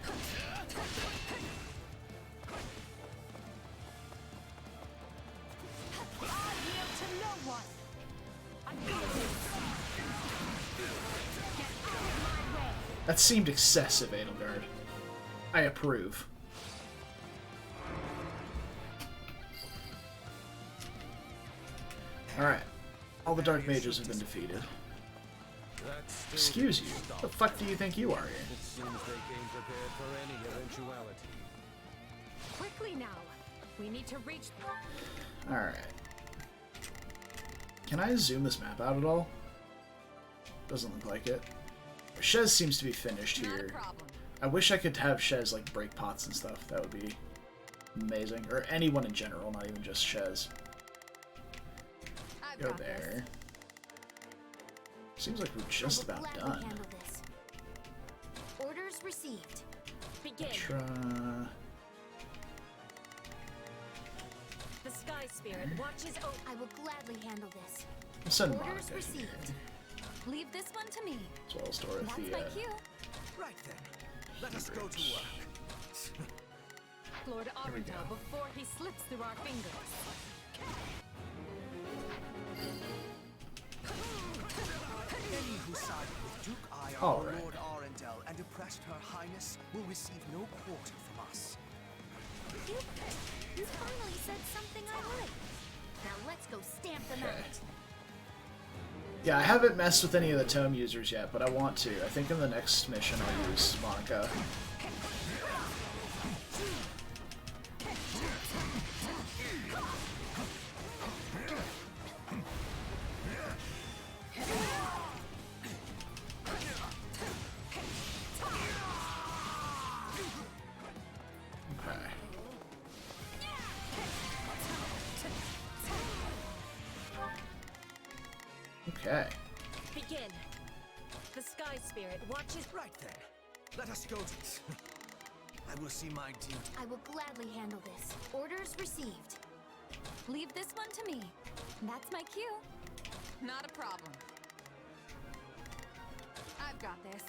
That seemed excessive, Edelgard. I approve. Alright. All the Dark Mages have been defeated. Excuse you. What the fuck do you think you are here? It seems they came prepared for any eventuality. Quickly now. We need to reach. Alright. Can I zoom this map out at all? Doesn't look like it. Shez seems to be finished here. I wish I could have Shez like break pots and stuff. That would be amazing. Or anyone in general, not even just Shez. Go there. Seems like we're just about done. Orders received. Begin. The Sky Spirit watches over. I will gladly handle this. I'll send Orders Monica received. here, Leave this one to me. as well as Dorothea. That's my cue. Right then. Let us go to work. Lord Arundel before he slips through our fingers. Any who sided with Duke Eye All or right. Lord Arundel and oppressed Her Highness will receive no quarter from us. You finally said something I like. Now let's go stamp them out. Yeah, I haven't messed with any of the tome users yet, but I want to. I think in the next mission I'll use Monica. Okay. Begin. The Sky Spirit watches. Right then. Let us go to this. I will see my duty. I will gladly handle this. Orders received. Leave this one to me. That's my cue. Not a problem. I've got this.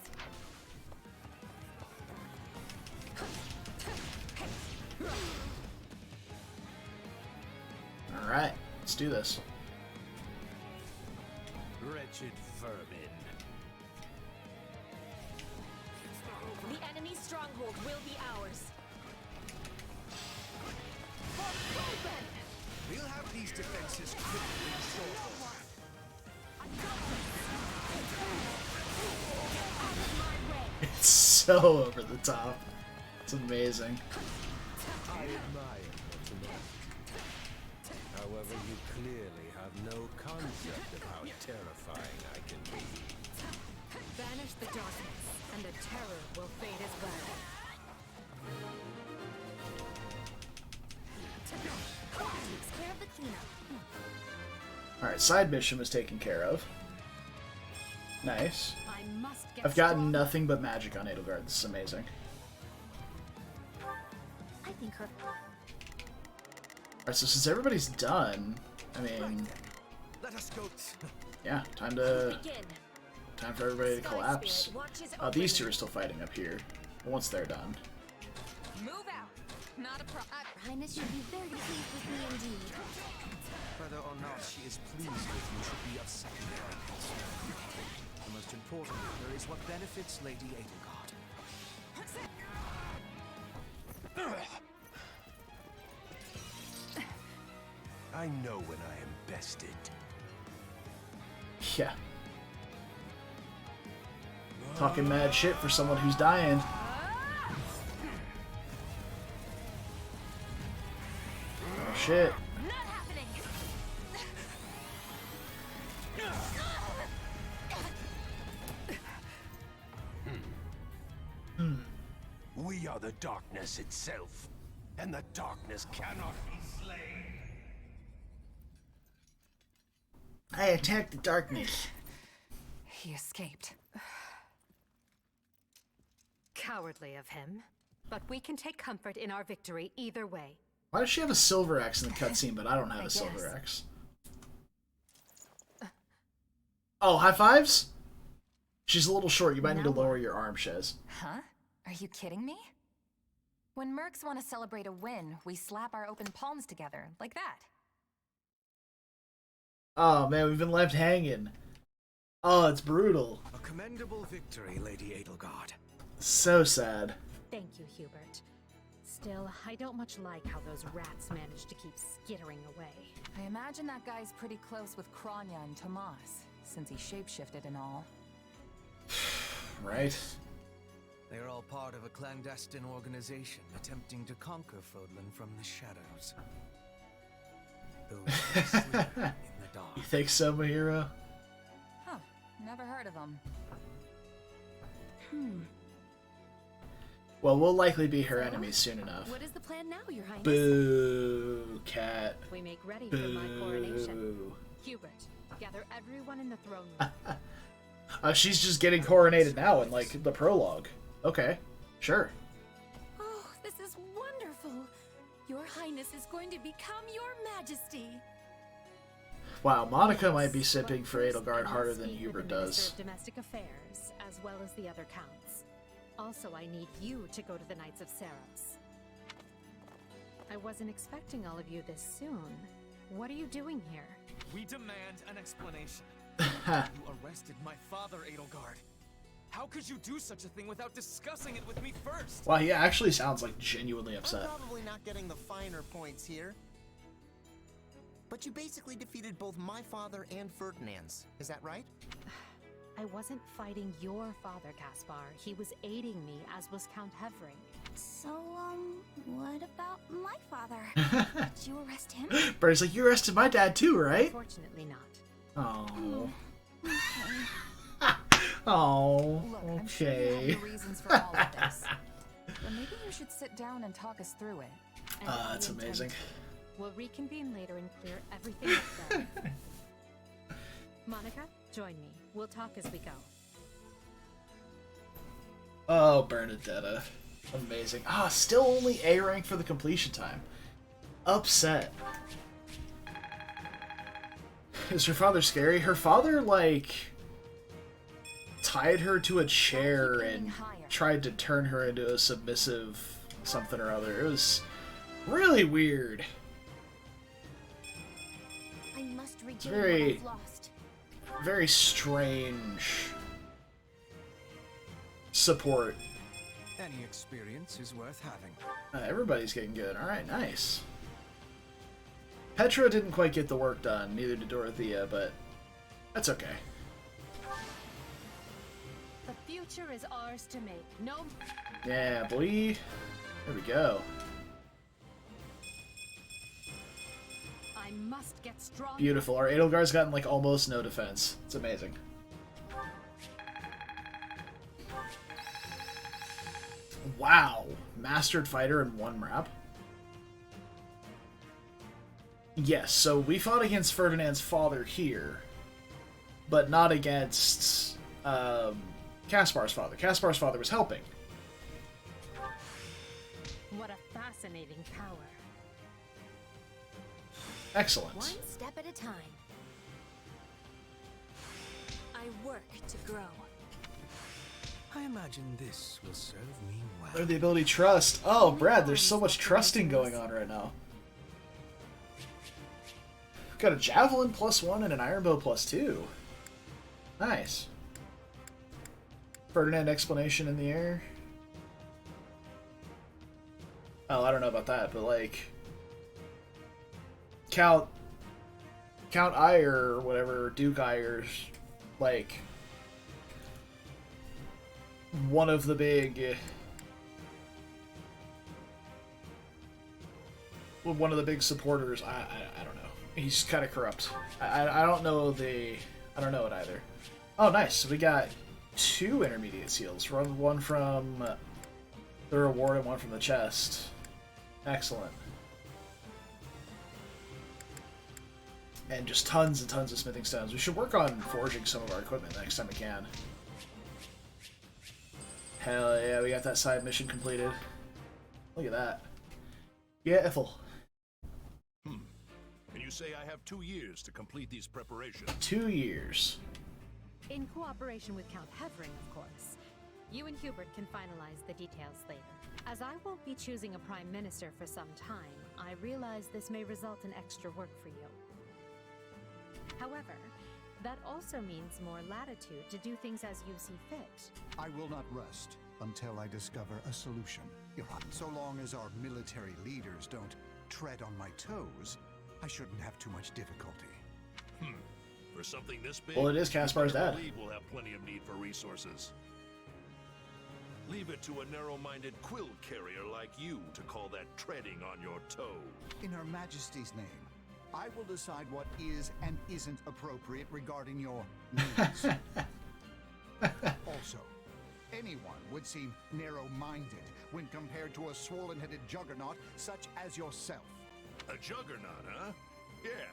Alright, let's do this. Wretched vermin. The enemy's stronghold will be ours. We'll have these defenses quickly restored. It's so over the top. It's amazing. I admire your However, you clearly have no concept of how terrifying I can be. Banish the darkness, and the terror will fade as well. Takes care of the cleanup. Alright, side mission was taken care of. Nice. I must I've gotten nothing but magic on Edelgard. This is amazing. I think her. Alright, so since everybody's done, I mean, Let us go. yeah, time for everybody to collapse. These two are still fighting up here. Once they're done. Move out. Not a Highness should be very pleased with me indeed. Whether or not she is pleased with you should be of secondary concern. The most important matter is what benefits Lady Edelgard. I know when I am bested. Yeah. Talking mad shit for someone who's dying. Oh shit. We are the darkness itself, and the darkness cannot be slain. I attacked the darkness. He escaped. Cowardly of him. But we can take comfort in our victory either way. Why does she have a silver axe in the cutscene, but I don't have a silver axe? Oh, high fives? She's a little short. You might need to lower your arm, Shez. Huh? Are you kidding me? When mercs want to celebrate a win, we slap our open palms together, like that. Oh man, we've been left hanging. Oh, it's brutal. A commendable victory, Lady Edelgard. So sad. Thank you, Hubert. Still, I don't much like how those rats managed to keep skittering away. I imagine that guy's pretty close with Kranya and Tomas, since he shapeshifted and all. Right? They are all part of a clandestine organization attempting to conquer Fodlan from the shadows. Those who sleep in the dark. You think so, Mahira? Huh. Never heard of him. Well, we'll likely be her enemies soon enough. What is the plan now, Your Highness? Boo, cat. We make ready Boo. for my coronation. Hubert, gather everyone in the throne room. She's just getting coronated now in, like, the prologue. Okay, sure. Oh, this is wonderful. Your Highness is going to become your Majesty. Wow, Monica might be sipping for Edelgard harder than Hubert does. Minister of Domestic Affairs, as well as the other counts. Also, I need you to go to the Knights of Saros. I wasn't expecting all of you this soon. What are you doing here? We demand an explanation. You arrested my father, Edelgard. How could you do such a thing without discussing it with me first? Wow, he actually sounds like genuinely upset. I'm probably not getting the finer points here. But you basically defeated both my father and Ferdinand's. Is that right? I wasn't fighting your father, Caspar. He was aiding me, as was Count Hevering. So, what about my father? Did you arrest him? Bert's like, you arrested my dad too, right? Unfortunately not. Oh. Okay. Oh, Look, I'm sure you have okay. your reasons for all of this. But maybe you should sit down and talk us through it. That's amazing. We'll reconvene later and clear everything up then. Monica, join me. We'll talk as we go. Oh, Bernadetta. Amazing. Ah, still only A rank for the completion time. Upset. Is her father scary? Her father, like, tied her to a chair and tried to turn her into a submissive something or other. It was really weird. I must regain Very- what I've lost. Very strange support. Any experience is worth having. Everybody's getting good. Alright, nice. Petra didn't quite get the work done, neither did Dorothea, but that's okay. The future is ours to make. No. Yeah, boy. There we go. I must get strong. Beautiful. Our Edelgard's gotten, like, almost no defense. It's amazing. Wow. Mastered fighter in one map? Yes, so we fought against Ferdinand's father here, but not against Caspar's father. Caspar's father was helping. What a fascinating power. Excellent. One step at a time. I work to grow. I imagine this will serve me well. Learn the ability trust. Oh, Brad, there's so much trusting going on right now. Got a javelin +1 and an iron bow +2. Nice. Ferdinand explanation in the air. Oh, I don't know about that, but like Count Eyre or whatever, Duke Eyre's like one of the big supporters. I don't know. He's kind of corrupt. I don't know I don't know it either. Oh, nice. So we got 2 intermediate seals. One from the reward and one from the chest. Excellent. And just tons and tons of smithing stones. We should work on forging some of our equipment next time we can. Hell yeah, we got that side mission completed. Look at that. Beautiful. And you say I have 2 years to complete these preparations? 2 years. In cooperation with Count Hevering, of course. You and Hubert can finalize the details later. As I won't be choosing a prime minister for some time, I realize this may result in extra work for you. However, that also means more latitude to do things as you see fit. I will not rest until I discover a solution. Your Honor, so long as our military leaders don't tread on my toes, I shouldn't have too much difficulty. For something this big, Well, it is Caspar's dad. We'll have plenty of need for resources. Leave it to a narrow-minded quill carrier like you to call that treading on your toe. In Her Majesty's name, I will decide what is and isn't appropriate regarding your needs. Also, anyone would seem narrow-minded when compared to a swollen-headed juggernaut such as yourself. A juggernaut, huh? Yeah,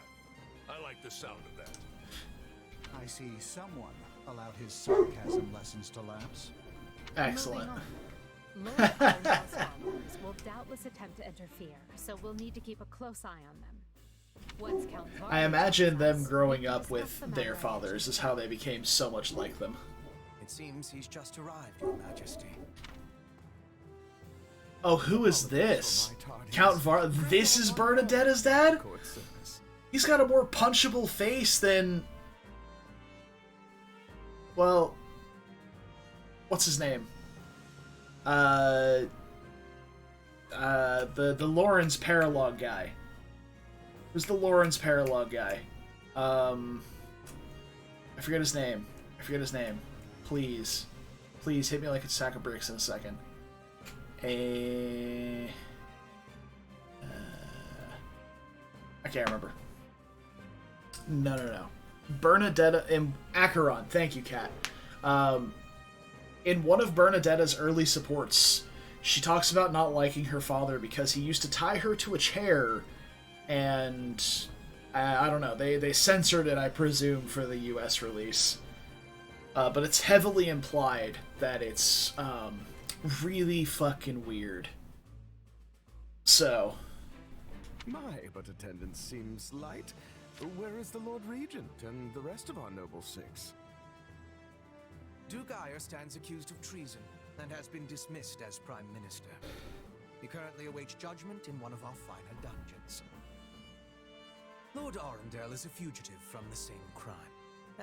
I like the sound of that. I see someone allowed his sarcasm lessons to lapse. Excellent. Lord Arundel's followers will doubtless attempt to interfere, so we'll need to keep a close eye on them. Once Count I imagine them growing up with their fathers is how they became so much like them. It seems he's just arrived, Your Majesty. Oh, who is this? Count Var... This is Bernadetta's dad? He's got a more punchable face than... Well... What's his name? The Lawrence Prologue guy. Who's the Lawrence Prologue guy? I forget his name. Please. Please hit me like a sack of bricks in a second. I can't remember. No. Bernadetta in Acheron. Thank you, Kat. In one of Bernadetta's early supports, she talks about not liking her father because he used to tie her to a chair, and I don't know. They censored it, I presume, for the U.S. release. But it's heavily implied that it's really fucking weird. So. My, but attendance seems light. Where is the Lord Regent and the rest of our noble six? Duke Eyre stands accused of treason and has been dismissed as Prime Minister. He currently awaits judgment in one of our finer dungeons. Lord Arundel is a fugitive from the same crime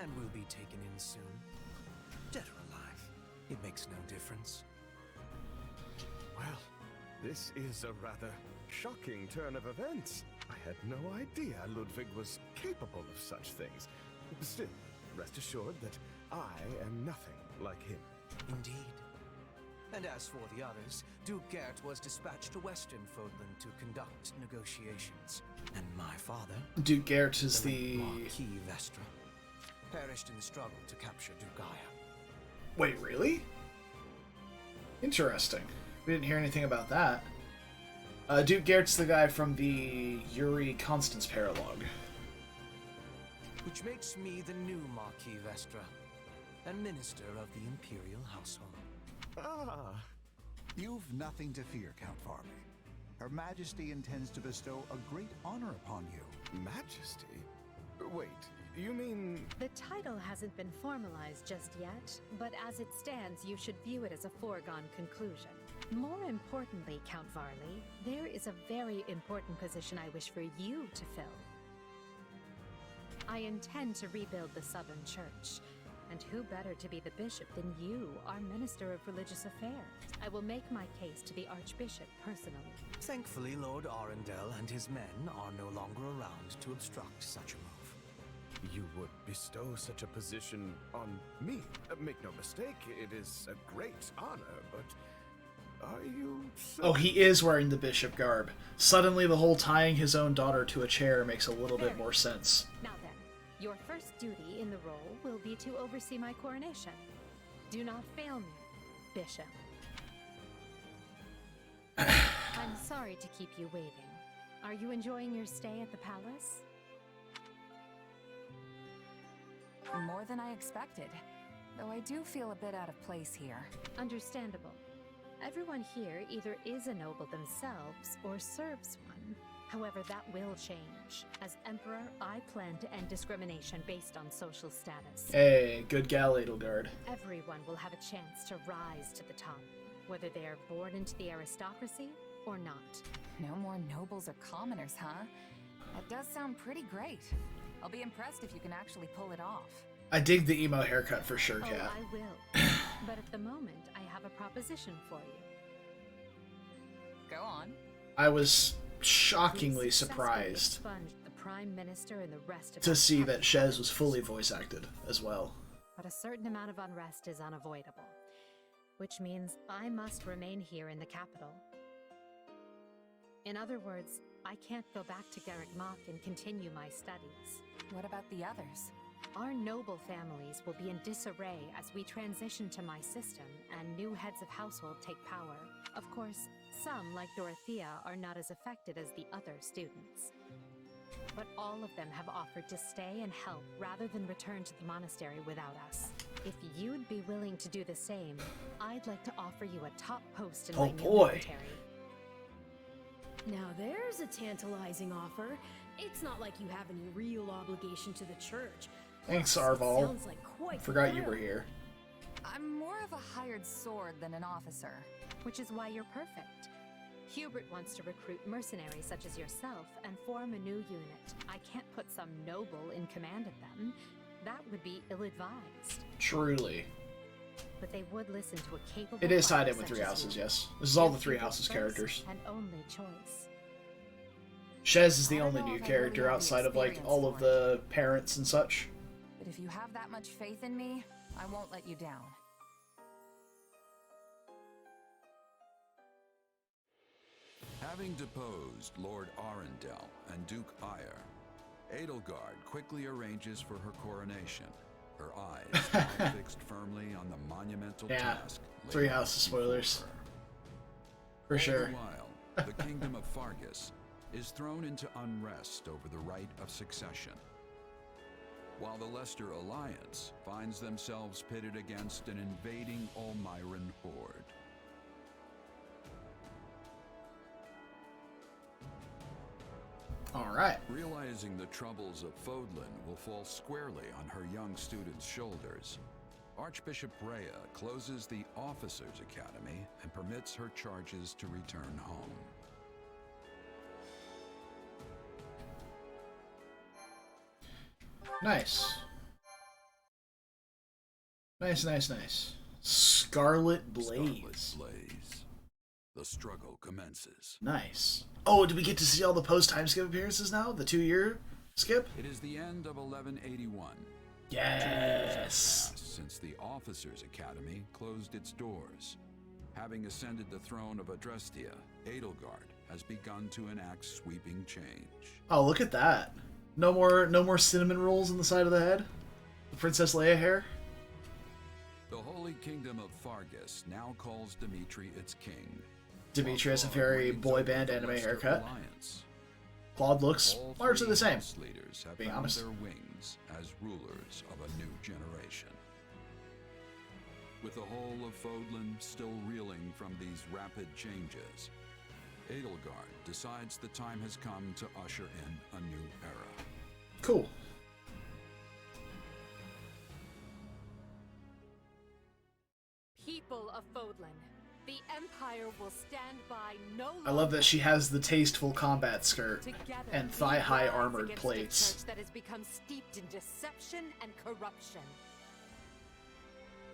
and will be taken in soon. Dead or alive, it makes no difference. Well, this is a rather shocking turn of events. I had no idea Ludwig was capable of such things. Still, rest assured that I am nothing like him. Indeed. And as for the others, Duke Gert was dispatched to Western Fodland to conduct negotiations. And my father, Duke Gert is the Marquis Vestra, perished in the struggle to capture Duke Eyre. Wait, really? Interesting. We didn't hear anything about that. Duke Gert's the guy from the Yuri Constance Prologue. Which makes me the new Marquis Vestra. and Minister of the Imperial Household. Ah. You've nothing to fear, Count Farley. Her Majesty intends to bestow a great honor upon you. Majesty? Wait, you mean... The title hasn't been formalized just yet, but as it stands, you should view it as a foregone conclusion. More importantly, Count Varley, there is a very important position I wish for you to fill. I intend to rebuild the Southern Church, and who better to be the bishop than you, our Minister of Religious Affairs? I will make my case to the Archbishop personally. Thankfully, Lord Arundel and his men are no longer around to obstruct such a move. You would bestow such a position on me? Make no mistake, it is a great honor, but... Are you so... Oh, he is wearing the bishop garb. Suddenly the whole tying his own daughter to a chair makes a little bit more sense. Now then, your first duty in the role will be to oversee my coronation. Do not fail me, Bishop. I'm sorry to keep you waiting. Are you enjoying your stay at the palace? More than I expected, though I do feel a bit out of place here. Understandable. Everyone here either is a noble themselves or serves one. However, that will change. As Emperor, I plan to end discrimination based on social status. Hey, good gal, Edelgard. Everyone will have a chance to rise to the top, whether they are born into the aristocracy or not. No more nobles or commoners, huh? That does sound pretty great. I'll be impressed if you can actually pull it off. I dig the emo haircut for sure, Kat. Oh, I will. But at the moment, I have a proposition for you. Go on. I was shockingly surprised The Prime Minister and the rest of to see that Shez was fully voice acted as well. But a certain amount of unrest is unavoidable, which means I must remain here in the capital. In other words, I can't go back to Garrick Mach and continue my studies. What about the others? Our noble families will be in disarray as we transition to my system and new heads of household take power. Of course, some, like Dorothea, are not as affected as the other students. But all of them have offered to stay and help rather than return to the monastery without us. If you'd be willing to do the same, I'd like to offer you a top post in my new military. Now there's a tantalizing offer. It's not like you have any real obligation to the church. Thanks, It Arval. sounds like quite the Forgot you thrill. were here. I'm more of a hired sword than an officer. Which is why you're perfect. Hubert wants to recruit mercenaries such as yourself and form a new unit. I can't put some noble in command of them. That would be ill-advised. Truly. But they would listen to a capable It is tied fighter in with such Three as Houses, you. yes. This is all the You're Three Hubert's Houses first characters. and only choice. Shez is the I don't only know new if I character really have the outside of, like, experience all of for the parents and such. But if you have that much faith in me, I won't let you down. Having deposed Lord Arundel and Duke Eyre, Edelgard quickly arranges for her coronation, her eyes now fixed firmly on the monumental Yeah, task. Three Houses spoilers. For sure. All the while, the kingdom of Fargus is thrown into unrest over the right of succession, while the Leicester Alliance finds themselves pitted against an invading Almiran horde. Alright. Realizing the troubles of Fodlan will fall squarely on her young students' shoulders, Archbishop Rhea closes the Officers' Academy and permits her charges to return home. Nice. Nice. Scarlet Blaze. Scarlet Blaze. The struggle commences. Nice. Oh, did we get to see all the post-time skip appearances now? The 2-year skip? It is the end of 1181. Yes. 2 years have passed since the Officers' Academy closed its doors. Having ascended the throne of Adrestia, Edelgard has begun to enact sweeping change. Oh, look at that. No more cinnamon rolls on the side of the head? The Princess Leia hair? The Holy Kingdom of Fargus now calls Dimitri its king. Dimitri has a very boy band anime haircut. Claude looks largely the same, Leaders have being found honest. their wings as rulers of a new generation. With the whole of Fodlan still reeling from these rapid changes, Edelgard decides the time has come to usher in a new era. Cool. People of Fodlan, the Empire will stand by no longer. I love that she has the tasteful combat skirt Together, and we thigh-high rise armored against plates. A church that has become steeped in deception and corruption.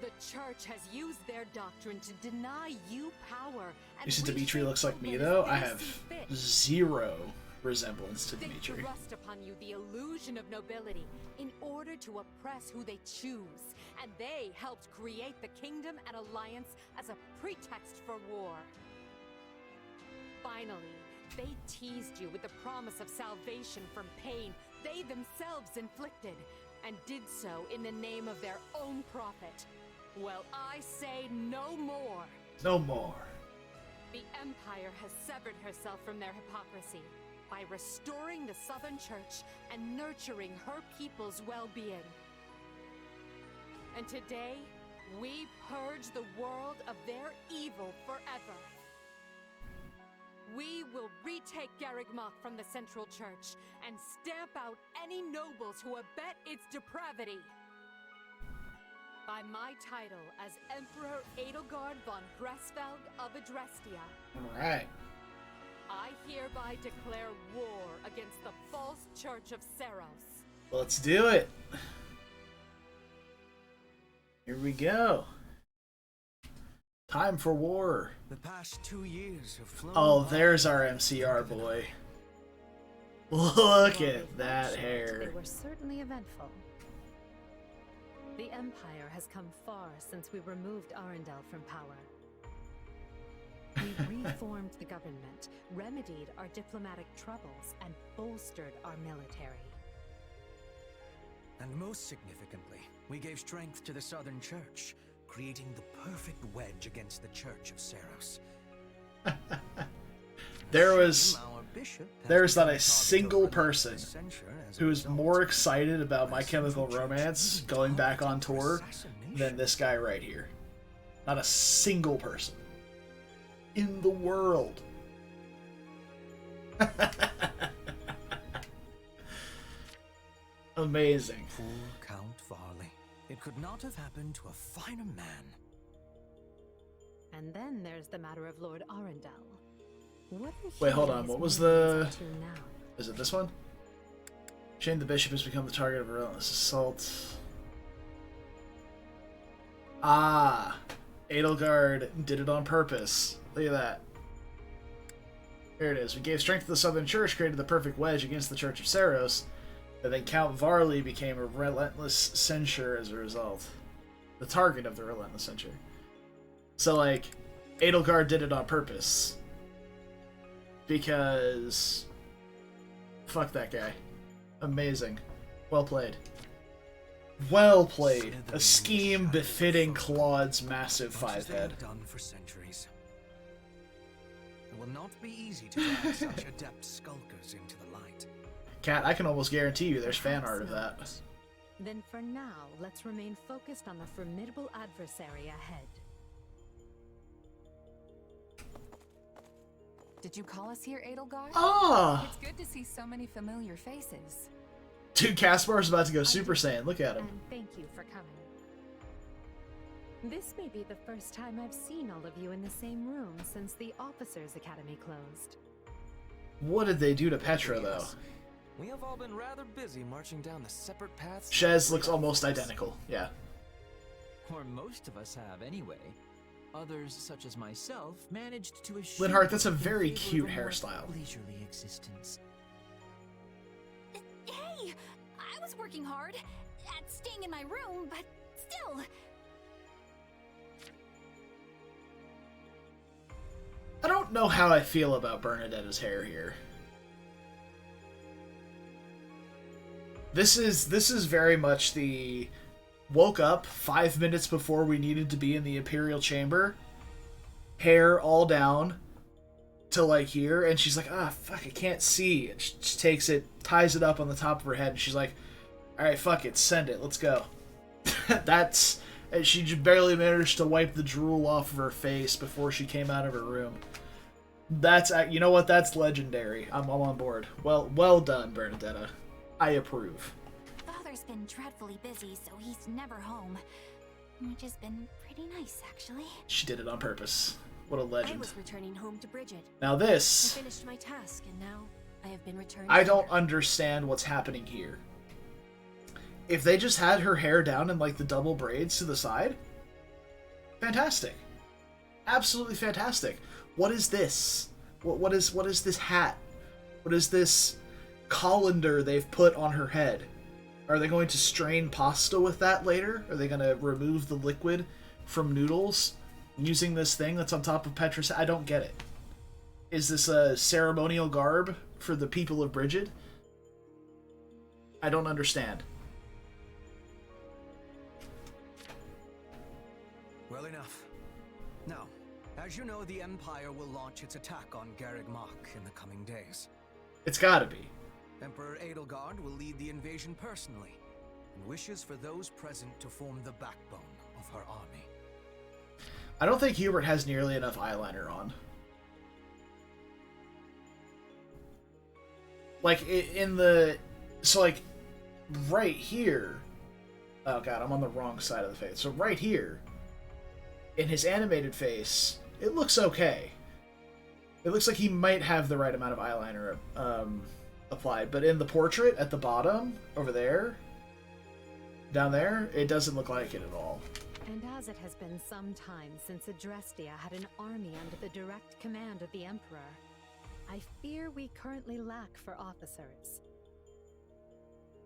The church has used their doctrine to deny you power. And You see Dimitri reshape looks like me Fodlan though? as I they have see fit. zero resemblance to They Dimitri. thrust upon you the illusion of nobility in order to oppress who they choose, and they helped create the kingdom and alliance as a pretext for war. Finally, they teased you with the promise of salvation from pain they themselves inflicted, and did so in the name of their own profit. Well, I say no more. No more. The Empire has severed herself from their hypocrisy by restoring the Southern Church and nurturing her people's well-being. And today, we purge the world of their evil forever. We will retake Garreg Mach from the Central Church and stamp out any nobles who abet its depravity. By my title as Emperor Edelgard von Gresfeld of Adrestia, Alright. I hereby declare war against the false church of Saros. Let's do it. Here we go. Time for war. The past 2 years have flown Oh, by. there's our MCR boy. Look at that They hair. were certainly eventful. The Empire has come far since we removed Arundel from power. We reformed the government, remedied our diplomatic troubles, and bolstered our military. And most significantly, we gave strength to the Southern Church, creating the perfect wedge against the Church of Saros. There's not a single person who is more excited about My Chemical Romance going back on tour than this guy right here. Not a single person in the world. Amazing. Poor Count Varley. It could not have happened to a finer man. And then there's the matter of Lord Arundel. What Wait, hold on. What was the... Is it this one? Shane the Bishop has become the target of a relentless assault. Ah! Edelgard did it on purpose. Look at that. Here it is. We gave strength to the Southern Church, created the perfect wedge against the Church of Saros, and then Count Varley became a relentless censure as a result. The target of the relentless censure. So, like, Edelgard did it on purpose. Because... fuck that guy. Amazing. Well played. Well played. A scheme befitting Claude's massive five-head. Done for centuries. It will not be easy to drag such adept skulkers into the light. Kat, I can almost guarantee you there's fan art of that. Then for now, let's remain focused on the formidable adversary ahead. Did you call us here, Edelgard? Ah! It's good to see so many familiar faces. Dude, Caspar's about to go Super Saiyan. Look at him. And thank you for coming. This may be the first time I've seen all of you in the same room since the Officers' Academy closed. What did they do to Petra, though? We have all been rather busy marching down the separate paths. Shez looks almost identical. Yeah. Or most of us have, anyway. Others, such as myself, managed to assure Linhart, that's a very in favor cute of more hairstyle. leisurely existence. Hey! I was working hard at staying in my room, but still. I don't know how I feel about Bernadetta's hair here. This is very much the woke up 5 minutes before we needed to be in the Imperial Chamber, hair all down to like here, and she's like, ah, fuck, I can't see. And she just takes it, ties it up on the top of her head, and she's like, alright, fuck it, send it, let's go. That's And she just barely managed to wipe the drool off of her face before she came out of her room. That's, you know what, that's legendary. I'm all on board. Well done, Bernadetta. I approve. Father's been dreadfully busy, so he's never home. Which has been pretty nice, actually. She did it on purpose. What a legend. I was returning home to Bridget. Now this... I finished my task, and now I have been returned. I don't understand what's happening here. If they just had her hair down in, like, the double braids to the side, fantastic. Absolutely fantastic. What is this? What is this hat? What is this colander they've put on her head? Are they going to strain pasta with that later? Are they going to remove the liquid from noodles using this thing that's on top of Petra's? I don't get it. Is this a ceremonial garb for the people of Bridget? I don't understand. Well enough. Now, as you know, the Empire will launch its attack on Garreg Mach in the coming days. It's gotta be. Emperor Edelgard will lead the invasion personally, and wishes for those present to form the backbone of her army. I don't think Hubert has nearly enough eyeliner on. Like, in the... So, like, right here... Oh, God, I'm on the wrong side of the face. So, right here, in his animated face, it looks okay. It looks like he might have the right amount of eyeliner applied, but in the portrait at the bottom, over there, down there, it doesn't look like it at all. And as it has been some time since Adrestia had an army under the direct command of the Emperor, I fear we currently lack for officers.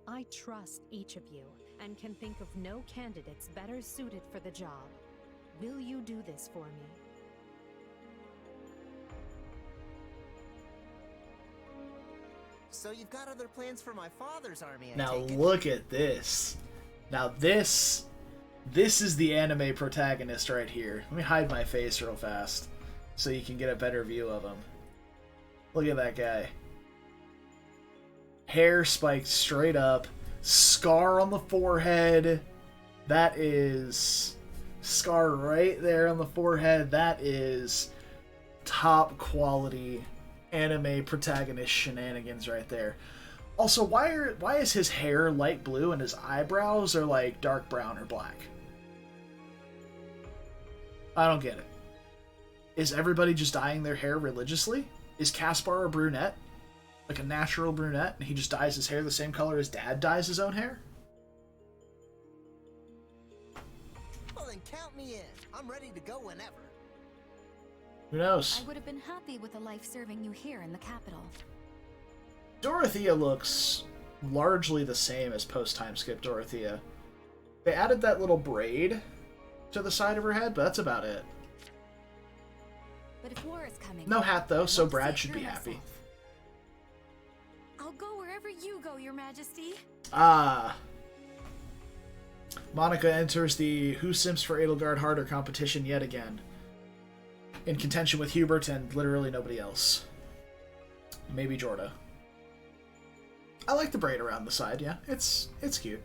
I trust each of you, and can think of no candidates better suited for the job. Will you do this for me? So you've got other plans for my father's army, I Now take it? look at this. Now this is the anime protagonist right here. Let me hide my face real fast so you can get a better view of him. Look at that guy. Hair spiked straight up. Scar on the forehead. That is... Scar right there on the forehead. That is top quality anime protagonist shenanigans right there. Also, why is his hair light blue and his eyebrows are like dark brown or black? I don't get it. Is everybody just dyeing their hair religiously? Is Caspar a brunette? Like a natural brunette, and he just dyes his hair the same color his dad dyes his own hair? Well, then count me in. I'm ready to go whenever. Who knows? I would have been happy with a life serving you here in the capital. Dorothea looks largely the same as post-time skip Dorothea. They added that little braid to the side of her head, but that's about it. But if war is coming, No hat though, so Brad should be happy. I'll go wherever you go, Your Majesty. Ah. Monica enters the Who Simps for Edelgard Harder competition yet again. In contention with Hubert and literally nobody else. Maybe Jorda. I like the braid around the side, yeah. It's cute.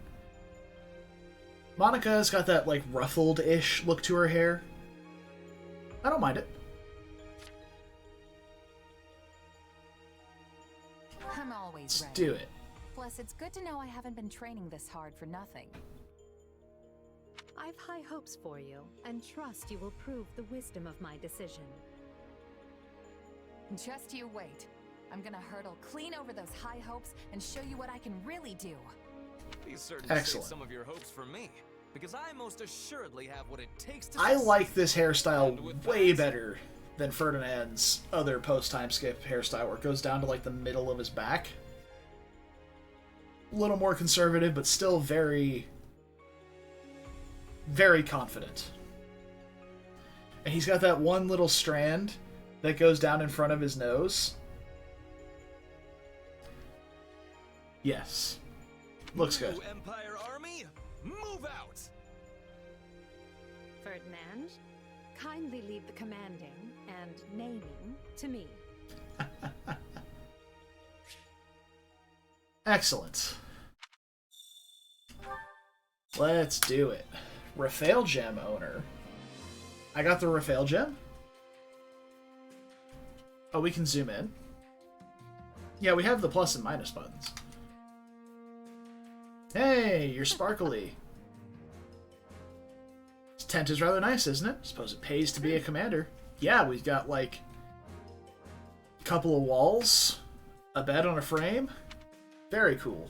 Monica's got that, like, ruffled-ish look to her hair. I don't mind it. I'm always Let's ready. do it. Plus, it's good to know I haven't been training this hard for nothing. I've high hopes for you, and trust you will prove the wisdom of my decision. Just you wait. I'm gonna hurdle clean over those high hopes and show you what I can really do. Please certainly Excellent. save some of your hopes for me, because I most assuredly have what it takes to... I like this hairstyle way better than Ferdinand's other post-time skip hairstyle, where it goes down to, like, the middle of his back. A little more conservative, but still very... very confident. And he's got that one little strand that goes down in front of his nose. Yes. Looks good. New Empire Army, move out! Ferdinand, kindly leave the commanding and naming to me. Excellent. Let's do it. Raphael gem owner. I got the Raphael gem? Oh, we can zoom in. Yeah, we have the plus and minus buttons. Hey, you're sparkly. This tent is rather nice, isn't it? Suppose it pays to be a commander. Yeah, we've got, like, a couple of walls, a bed on a frame. Very cool.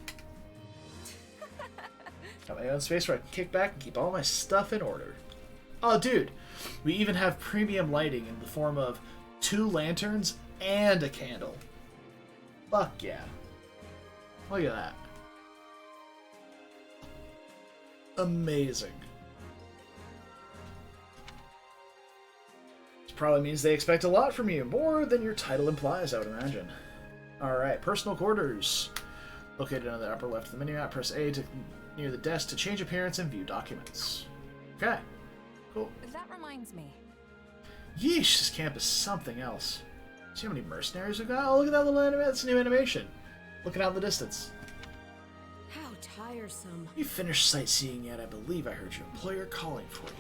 Got my own space where I can kick back and keep all my stuff in order. Oh, dude. We even have premium lighting in the form of 2 lanterns and a candle. Fuck yeah. Look at that. Amazing. This probably means they expect a lot from you. More than your title implies, I would imagine. Alright, personal quarters. Located on the upper left of the minimap, press A to near the desk to change appearance and view documents. Okay. Cool. That reminds me. Yeesh, this camp is something else. See how many mercenaries we've got? Oh, look at that little animation. That's a new animation. Looking out in the distance. How tiresome. You finished sightseeing yet? I believe I heard your employer calling for you.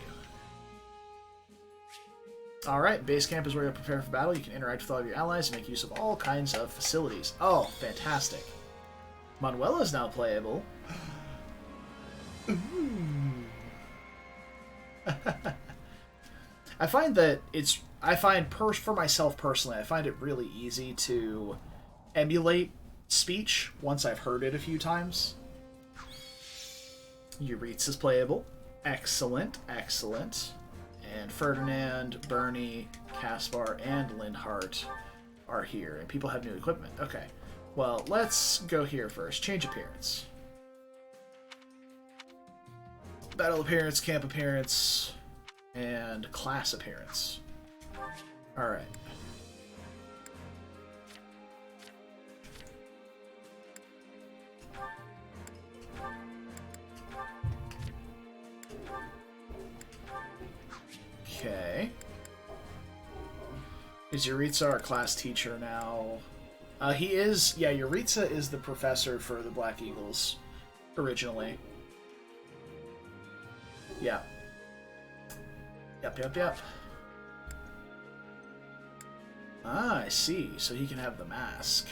Alright, base camp is where you'll prepare for battle. You can interact with all of your allies and make use of all kinds of facilities. Oh, fantastic. Manuela is now playable. Ooh. I find that it's... for myself personally, I find it really easy to emulate speech once I've heard it a few times. Euritz is playable. Excellent, excellent. And Ferdinand, Bernie, Caspar, and Linhart are here. And people have new equipment. Okay. Well, let's go here first. Change appearance. Battle appearance, camp appearance, and class appearance. Alright. Okay. Is Yuritsa our class teacher now? He is... Yeah, Yuritsa is the professor for the Black Eagles, originally. Yeah. Yep. Ah, I see. So he can have the mask.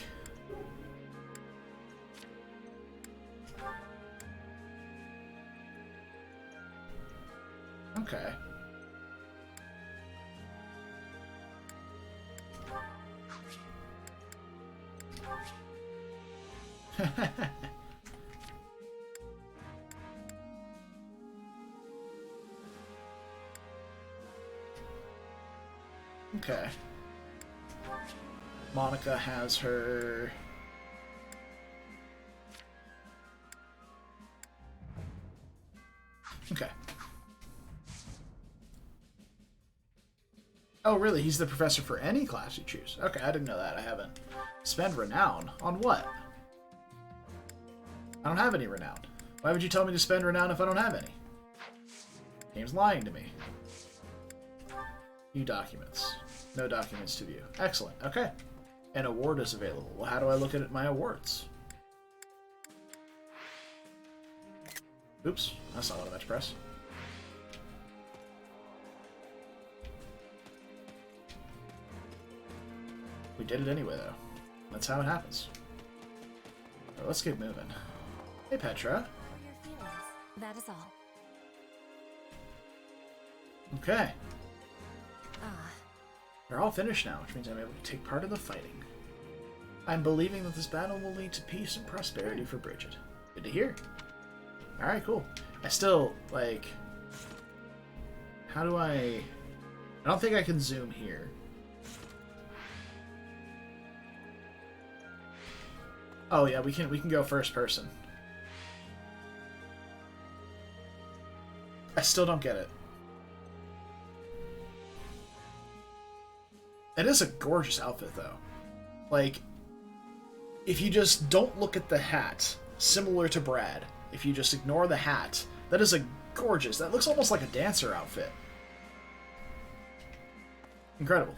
Okay. Okay. Monica has her... Okay. Oh, really? He's the professor for any class you choose. Okay, I didn't know that. I haven't. Spend renown? On what? I don't have any renown. Why would you tell me to spend renown if I don't have any? Game's lying to me. New documents. No documents to view. Excellent. Okay. An award is available. Well, how do I look at my awards? Oops. That's not what I meant to press. We did it anyway, though. That's how it happens. Right, let's keep moving. Hey, Petra. That is all. Okay. They're all finished now, which means I'm able to take part in the fighting. I'm believing that this battle will lead to peace and prosperity for Bridget. Good to hear. Alright, cool. I still, like... How do I don't think I can zoom here. Oh yeah, we can go first person. I still don't get it. It is a gorgeous outfit, though. Like, if you just don't look at the hat, similar to Brad, if you just ignore the hat, that is a gorgeous... That looks almost like a dancer outfit. Incredible.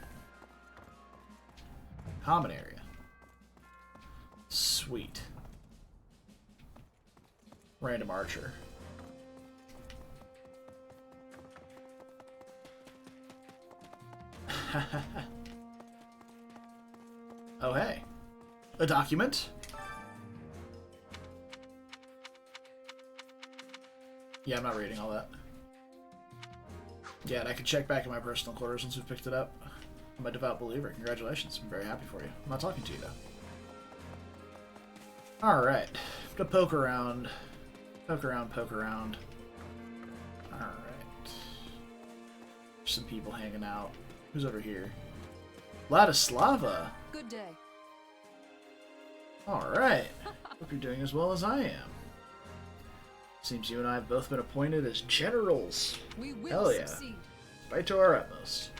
Common area. Sweet. Random archer. Oh, hey. A document? Yeah, I'm not reading all that. Yeah, and I can check back in my personal quarters once we've picked it up. I'm a devout believer. Congratulations. I'm very happy for you. I'm not talking to you, though. Alright. Gonna poke around. Poke around, poke around. Alright. There's some people hanging out. Who's over here? Ladislava! Good day. Alright. Hope you're doing as well as I am. Seems you and I have both been appointed as generals. We will Hell yeah. succeed. Fight to our utmost.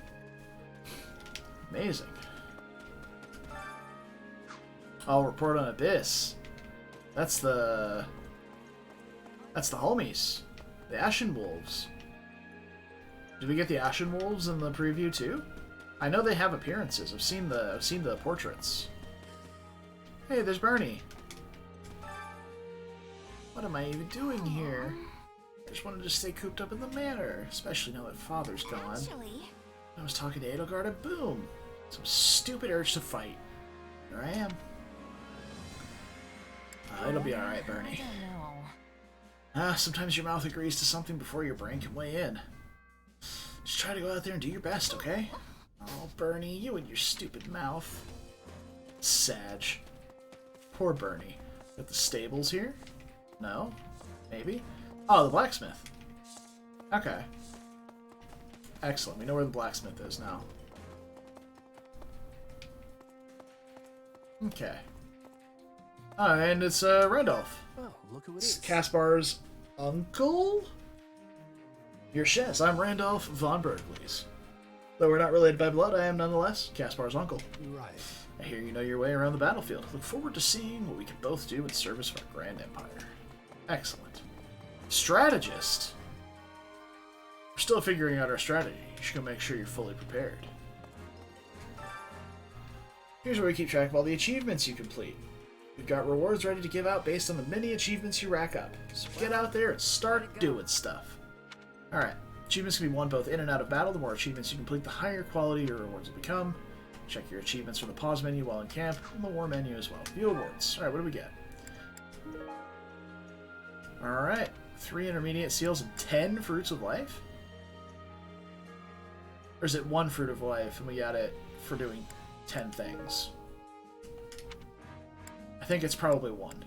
Amazing. I'll report on Abyss. That's the homies. The Ashen Wolves. Did we get the Ashen Wolves in the preview too? I know they have appearances. I've seen the portraits. Hey, there's Bernie. What am I even doing here? I just wanted to stay cooped up in the manor, especially now that Father's gone. I was talking to Edelgard and boom! Some stupid urge to fight. There I am. It'll be alright, Bernie. Sometimes your mouth agrees to something before your brain can weigh in. Just try to go out there and do your best, okay? Oh, Bernie, you and your stupid mouth. Sag. Poor Bernie. Got the stables here? No? Maybe? Oh, the blacksmith. Okay. Excellent. We know where the blacksmith is now. Okay. Oh, and it's Randolph. Oh, look who it It's is. Caspar's uncle? Yes, I'm Randolph von Bergleys. Though we're not related by blood, I am nonetheless Caspar's uncle. Right. I hear you know your way around the battlefield. Look forward to seeing what we can both do in service of our grand empire. Excellent. Strategist. We're still figuring out our strategy. You should go make sure you're fully prepared. Here's where we keep track of all the achievements you complete. We've got rewards ready to give out based on the many achievements you rack up. So get out there and start doing stuff. Alright. Achievements can be won both in and out of battle. The more achievements you complete, the higher quality your rewards will become. Check your achievements from the pause menu while in camp, and the war menu as well. View awards. Alright, what do we get? Alright. 3 intermediate seals and 10 fruits of life? Or is it 1 fruit of life and we got it for doing 10 things? I think it's probably 1.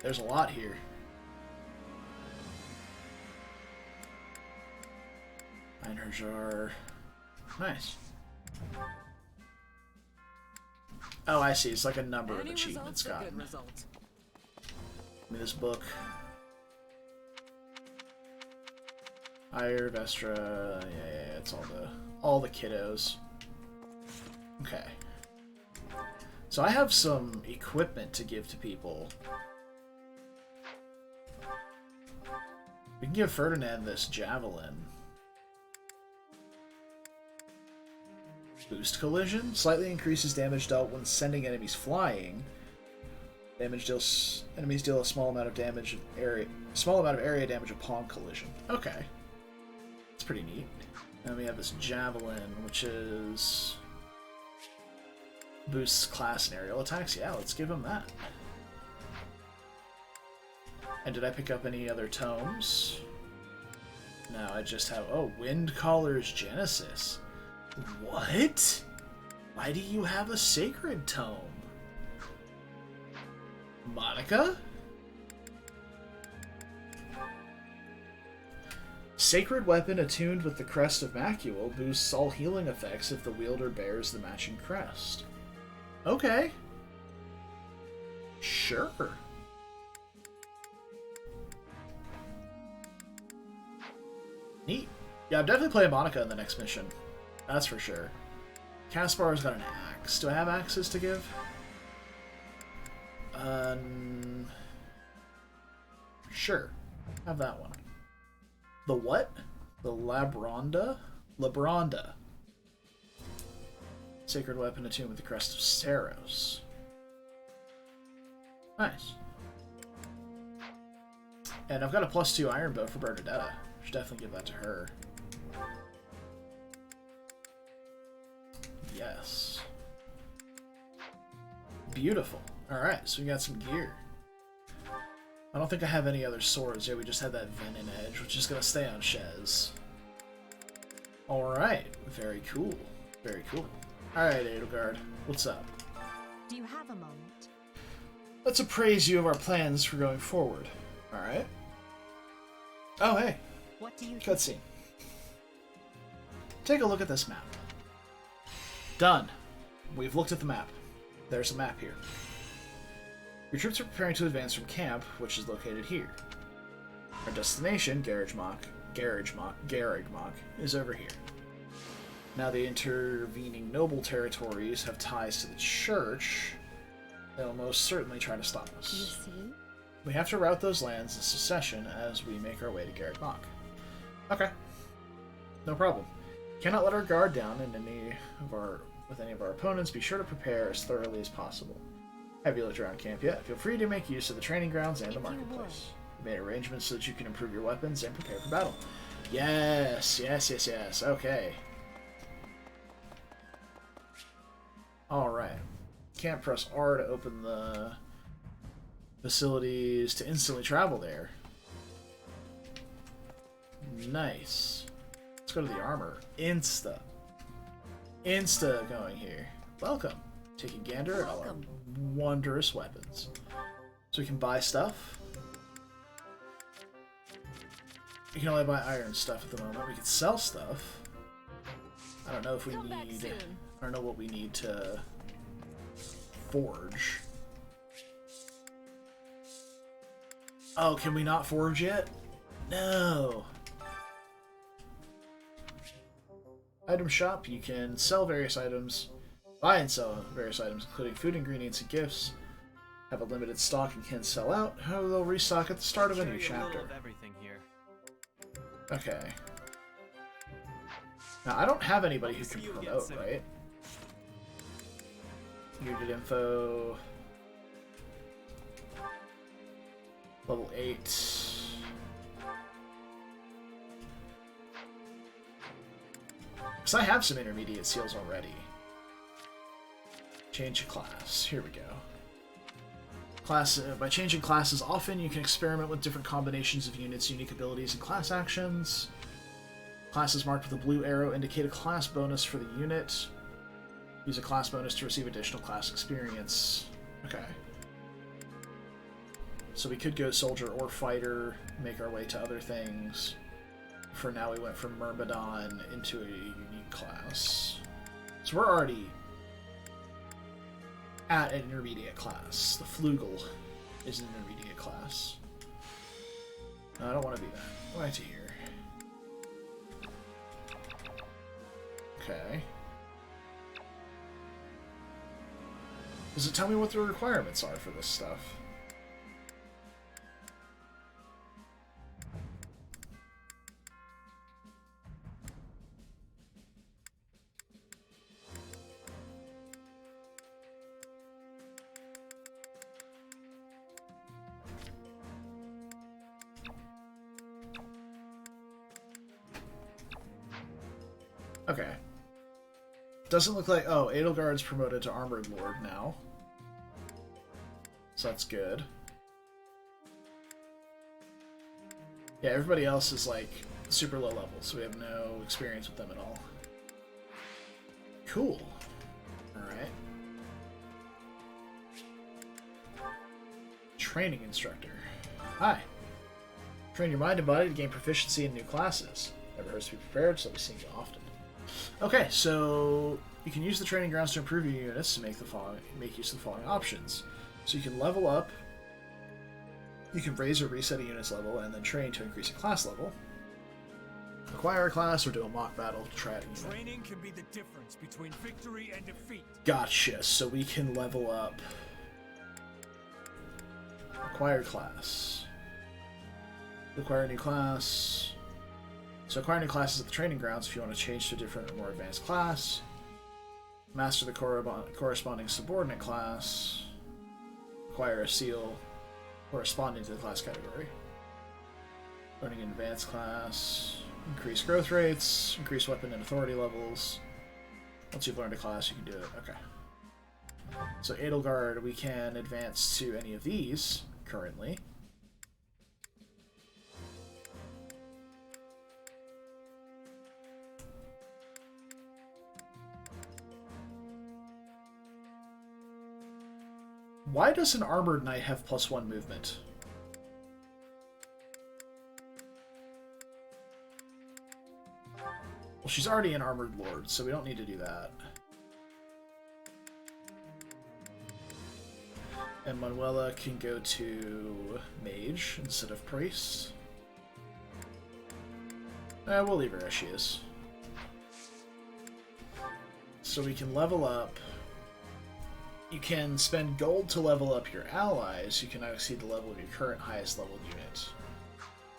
There's a lot here. Miner jar. Nice. Oh, I see. It's like a number of achievements gotten. Give me this book. Ire, Vestra. Yeah, it's all the kiddos. Okay. So I have some equipment to give to people. We can give Ferdinand this javelin. Boost collision. Slightly increases damage dealt when sending enemies flying. Enemies deal a small amount of area damage upon collision. Okay. That's pretty neat. And we have this javelin, which is boosts class and aerial attacks. Yeah, let's give him that. And did I pick up any other tomes? No, I just have... Oh, Windcaller's Genesis. What? Why do you have a sacred tome? Monica? Sacred weapon attuned with the crest of Macule boosts all healing effects if the wielder bears the matching crest. Okay. Sure. Neat. Yeah, I'm definitely playing Monica in the next mission. That's for sure. Caspar's got an axe. Do I have axes to give? Sure. Have that one. The what? The Labronda? Labronda. Sacred weapon attuned with the crest of Saros. Nice. And I've got a +2 iron bow for Bernadetta. Should definitely give that to her. Yes. Beautiful. Alright, so we got some gear. I don't think I have any other swords. Yeah, we just had that Venom Edge, which is going to stay on Shez. Alright, very cool. Very cool. Alright, Edelgard, what's up? Do you have a moment? Let's appraise you of our plans for going forward. Alright. Oh, hey. What do you Cutscene. Take a look at this map. Done. We've looked at the map. There's a map here. Your troops are preparing to advance from camp, which is located here. Our destination, Garagmach, is over here. Now the intervening noble territories have ties to the church. They'll most certainly try to stop us. You see? We have to route those lands in succession as we make our way to Garagmach. Okay. No problem. Cannot let our guard down with any of our opponents. Be sure to prepare as thoroughly as possible. Have you looked around camp yet? Feel free to make use of the training grounds and the marketplace. We made arrangements so that you can improve your weapons and prepare for battle. Yes, yes, yes, yes. Okay. Alright. Can't press R to open the facilities to instantly travel there. Nice. Let's go to the armor. Insta going here. Welcome. Take a gander at all our wondrous weapons. So we can buy stuff. We can only buy iron stuff at the moment. We can sell stuff. I don't know if we need... I don't know what we need to forge. Oh, can we not forge yet? No. Item shop, you can sell various items, buy and sell various items, including food, ingredients, and gifts. Have a limited stock and can sell out. However, they'll restock at the start of a new chapter. Okay. Now, I don't have anybody who can promote, right? Unit info. Level 8. Because I have some intermediate seals already. Change class. Here we go. By changing classes often, you can experiment with different combinations of units, unique abilities, and class actions. Classes marked with a blue arrow indicate a class bonus for the unit. Use a class bonus to receive additional class experience. Okay. So we could go soldier or fighter, make our way to other things. For now, we went from Myrmidon into a unique class. So we're already at an intermediate class. The Flugel is an intermediate class. No, I don't want to be that. Why to here? Okay. Does it tell me what the requirements are for this stuff? Okay. Doesn't look like... Oh, Edelgard's promoted to Armored Lord now. So that's good. Yeah, everybody else is, like, super low level, so we have no experience with them at all. Cool. Alright. Training Instructor. Hi. Train your mind and body to gain proficiency in new classes. Never hurts to be prepared, so we see you often. Okay, so you can use the training grounds to improve your units to make use of the following options. So you can level up, you can raise or reset a unit's level, and then train to increase a class level. Acquire a class or do a mock battle to try it again. Training can be the difference between victory and defeat. Gotcha, so we can level up. Acquire class. Acquire a new class. So acquire new classes at the training grounds if you want to change to a different or more advanced class. Master the corresponding subordinate class. Acquire a seal corresponding to the class category. Learning in advanced class. Increase growth rates. Increase weapon and authority levels. Once you've learned a class, you can do it. Okay. So Edelgard, we can advance to any of these currently. Why does an armored knight have +1 movement? Well, she's already an armored lord, so we don't need to do that. And Manuela can go to mage instead of priest. We'll leave her as she is. So we can level up. You can spend gold to level up your allies. You cannot exceed the level of your current highest leveled unit.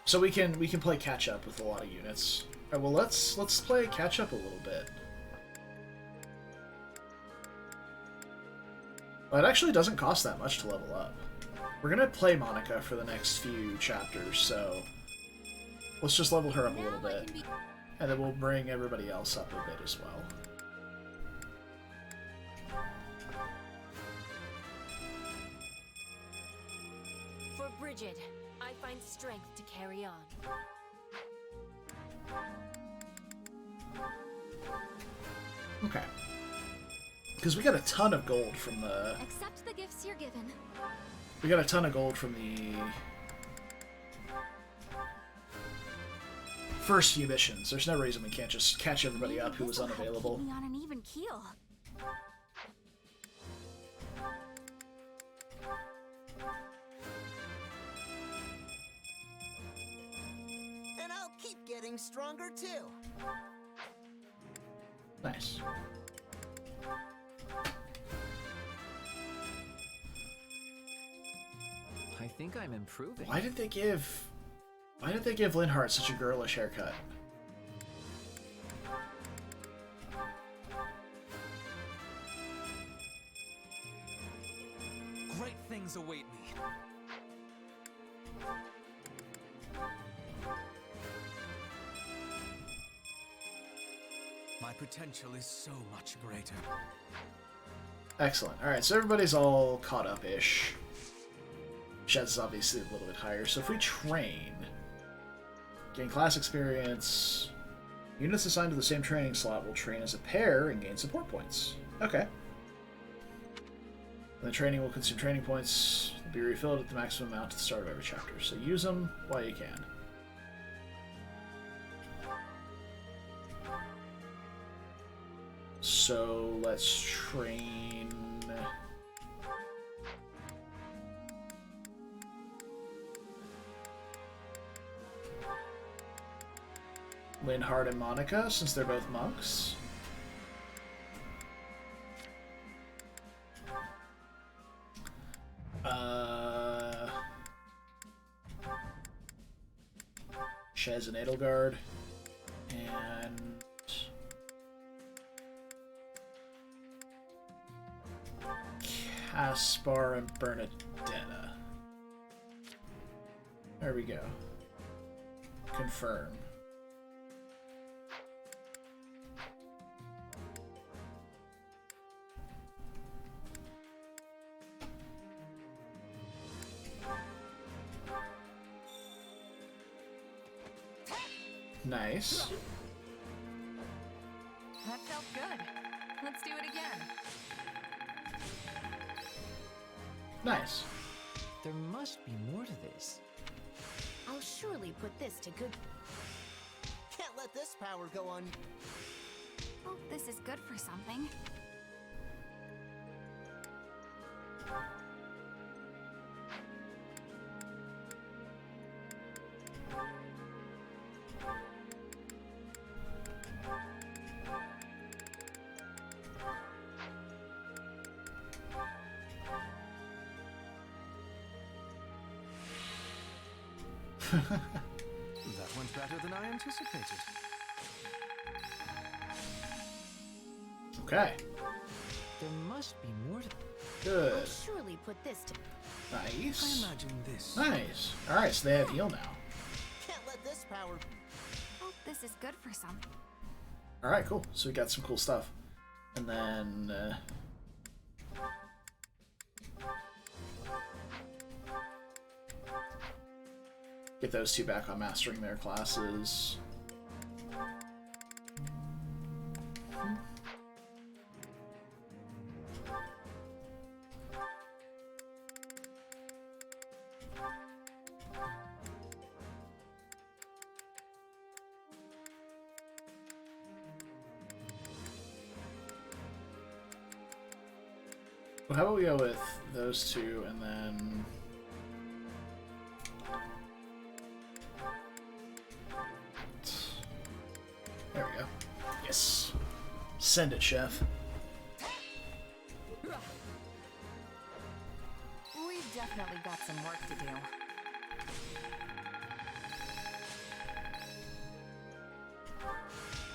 So we can play catch up with a lot of units. Alright, well let's play catch up a little bit. Well, it actually doesn't cost that much to level up. We're gonna play Monica for the next few chapters, so let's just level her up a little bit. And then we'll bring everybody else up a bit as well. For Bridget, I find strength to carry on. Okay. Because we got a ton of gold from the... Accept the gifts you're given. We got a ton of gold from the... first few missions. There's no reason we can't just catch everybody up who was unavailable. Keep me on an even keel. And I'll keep getting stronger too. Nice. I think I'm improving. Why did they give Linhardt such a girlish haircut? Great things await me. My potential is so much greater. Excellent. Alright, so everybody's all caught up-ish. Shez is obviously a little bit higher, so if we train, gain class experience, units assigned to the same training slot will train as a pair and gain support points. Okay. And the training will consume training points, be refilled at the maximum amount at the start of every chapter, so use them while you can. So let's train... Linhardt and Monica, since they're both monks. Shez and Edelgard. And... Caspar and Bernadetta. There we go. Confirm. Nice. That felt good. Let's do it again. Nice. There must be more to this. I'll surely put this to good... Can't let this power go on. Hope this is good for something. That went better than I anticipated. Okay. There must be more to... Good. I'll surely put this to... Nice. I imagine this. Nice. Alright, so they have heal now. Can't let power. Hope this is good for something. Alright, cool. So we got some cool stuff. And then... get those two back on mastering their classes. Well, how about we go with those two and then... There we go. Yes. Send it, chef. We've definitely got some work to do.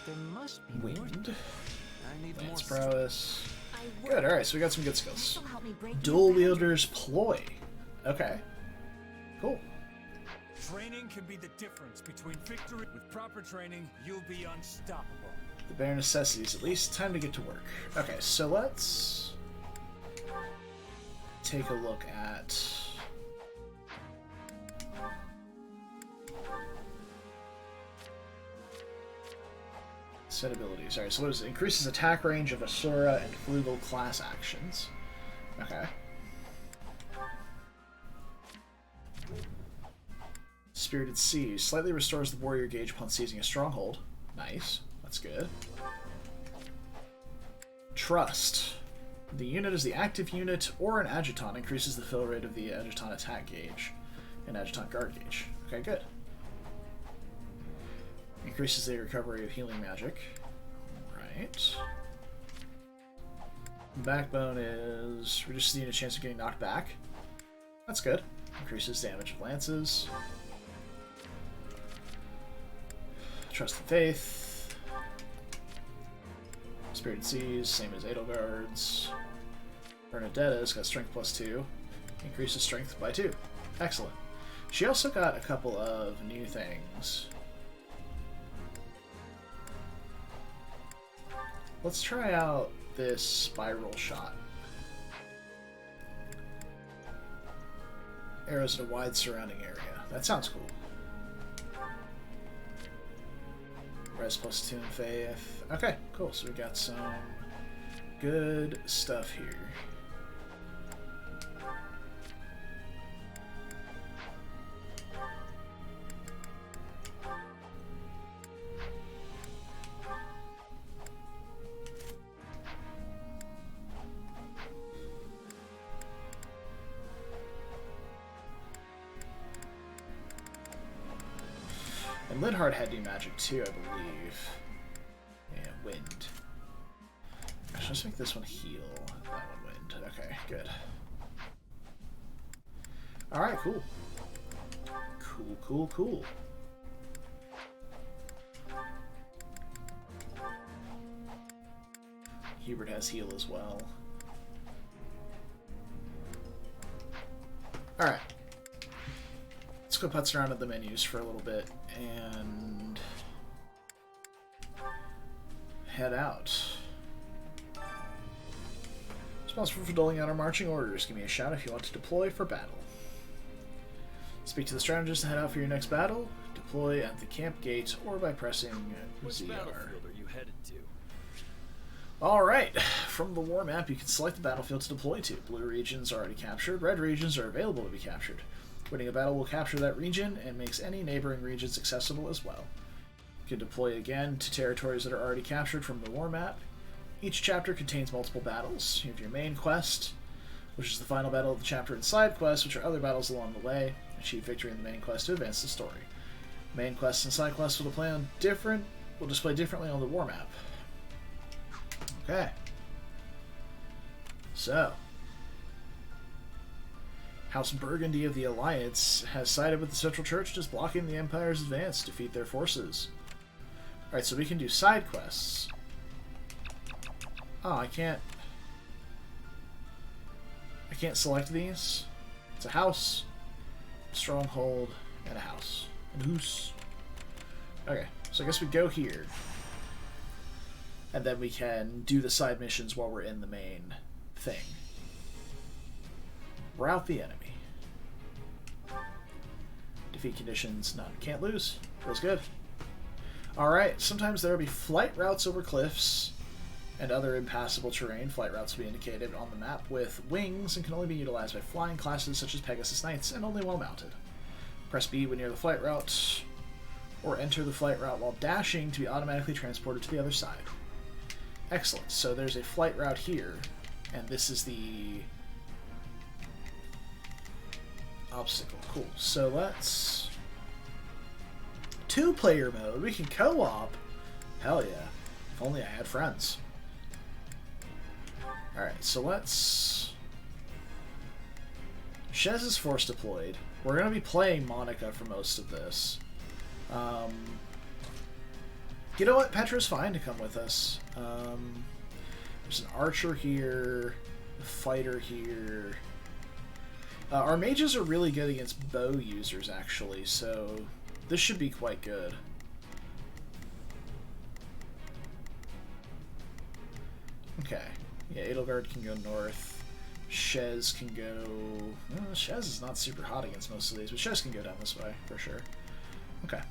There must be Wind. I need Lance more. prowess. Good, alright, so we got some good skills. This'll help me break Dual these wielder's ploy. Okay. Cool. Training can be the difference between victory. With proper training, you'll be unstoppable. The bare necessities, at least. Time to get to work. Okay, so let's take a look at set abilities. Alright, so what is it? Increases attack range of Asura and Flugel class actions. Okay. Spirited Siege. Slightly restores the warrior gauge upon seizing a stronghold. Nice. That's good. Trust. The unit is the active unit or an adjutant. Increases the fill rate of the adjutant attack gauge and adjutant guard gauge. Okay, good. Increases the recovery of healing magic. Right. Backbone is reduces the unit's chance of getting knocked back. That's good. Increases damage of lances. Trust and Faith. Spirited Seas, same as Edelgard's. Bernadetta's got strength +2. Increases strength by 2. Excellent. She also got a couple of new things. Let's try out this spiral shot. Arrows in a wide surrounding area. That sounds cool. Res +2 in Faith. Okay, cool. So we got some good stuff here. And Lidhard had new magic too, I believe. Yeah, wind. Actually, let's make this one heal. That one wind. Okay, good. Alright, cool. Cool, cool, cool. Hubert has heal as well. Alright. Let's go putz around at the menus for a little bit and head out. Responsible for doling out our marching orders. Give me a shout if you want to deploy for battle. Speak to the strategist to head out for your next battle. Deploy at the camp gate or by pressing Which ZR. battlefield are you headed to? Alright, from the war map you can select the battlefield to deploy to. Blue regions are already captured, red regions are available to be captured. Winning a battle will capture that region and makes any neighboring regions accessible as well. You can deploy again to territories that are already captured from the war map. Each chapter contains multiple battles. You have your main quest, which is the final battle of the chapter, and side quests, which are other battles along the way. Achieve victory in the main quest to advance the story. Main quests and side quests will display differently on the war map. Okay. So, House Burgundy of the Alliance has sided with the Central Church and is blocking the Empire's advance to defeat their forces. Alright, so we can do side quests. Oh, I can't select these. It's a house, a stronghold, and a house. And hoose. Okay, so I guess we go here. And then we can do the side missions while we're in the main thing. Rout the enemy. Defeat conditions, none. Can't lose. Feels good. Alright, sometimes there will be flight routes over cliffs and other impassable terrain. Flight routes will be indicated on the map with wings and can only be utilized by flying classes such as Pegasus Knights and only while mounted. Press B when near the flight route, or enter the flight route while dashing to be automatically transported to the other side. Excellent. So there's a flight route here, and this is the obstacle. Cool. So let's... 2-player mode. We can co-op. Hell yeah. If only I had friends. Alright, so let's... Shez is force deployed. We're going to be playing Monica for most of this. You know what? Petra's fine to come with us. There's an archer here, a fighter here. Our mages are really good against bow users, actually, so this should be quite good. Okay. Yeah, Edelgard can go north. Shez can go... Well, Shez is not super hot against most of these, but Shez can go down this way, for sure. Okay.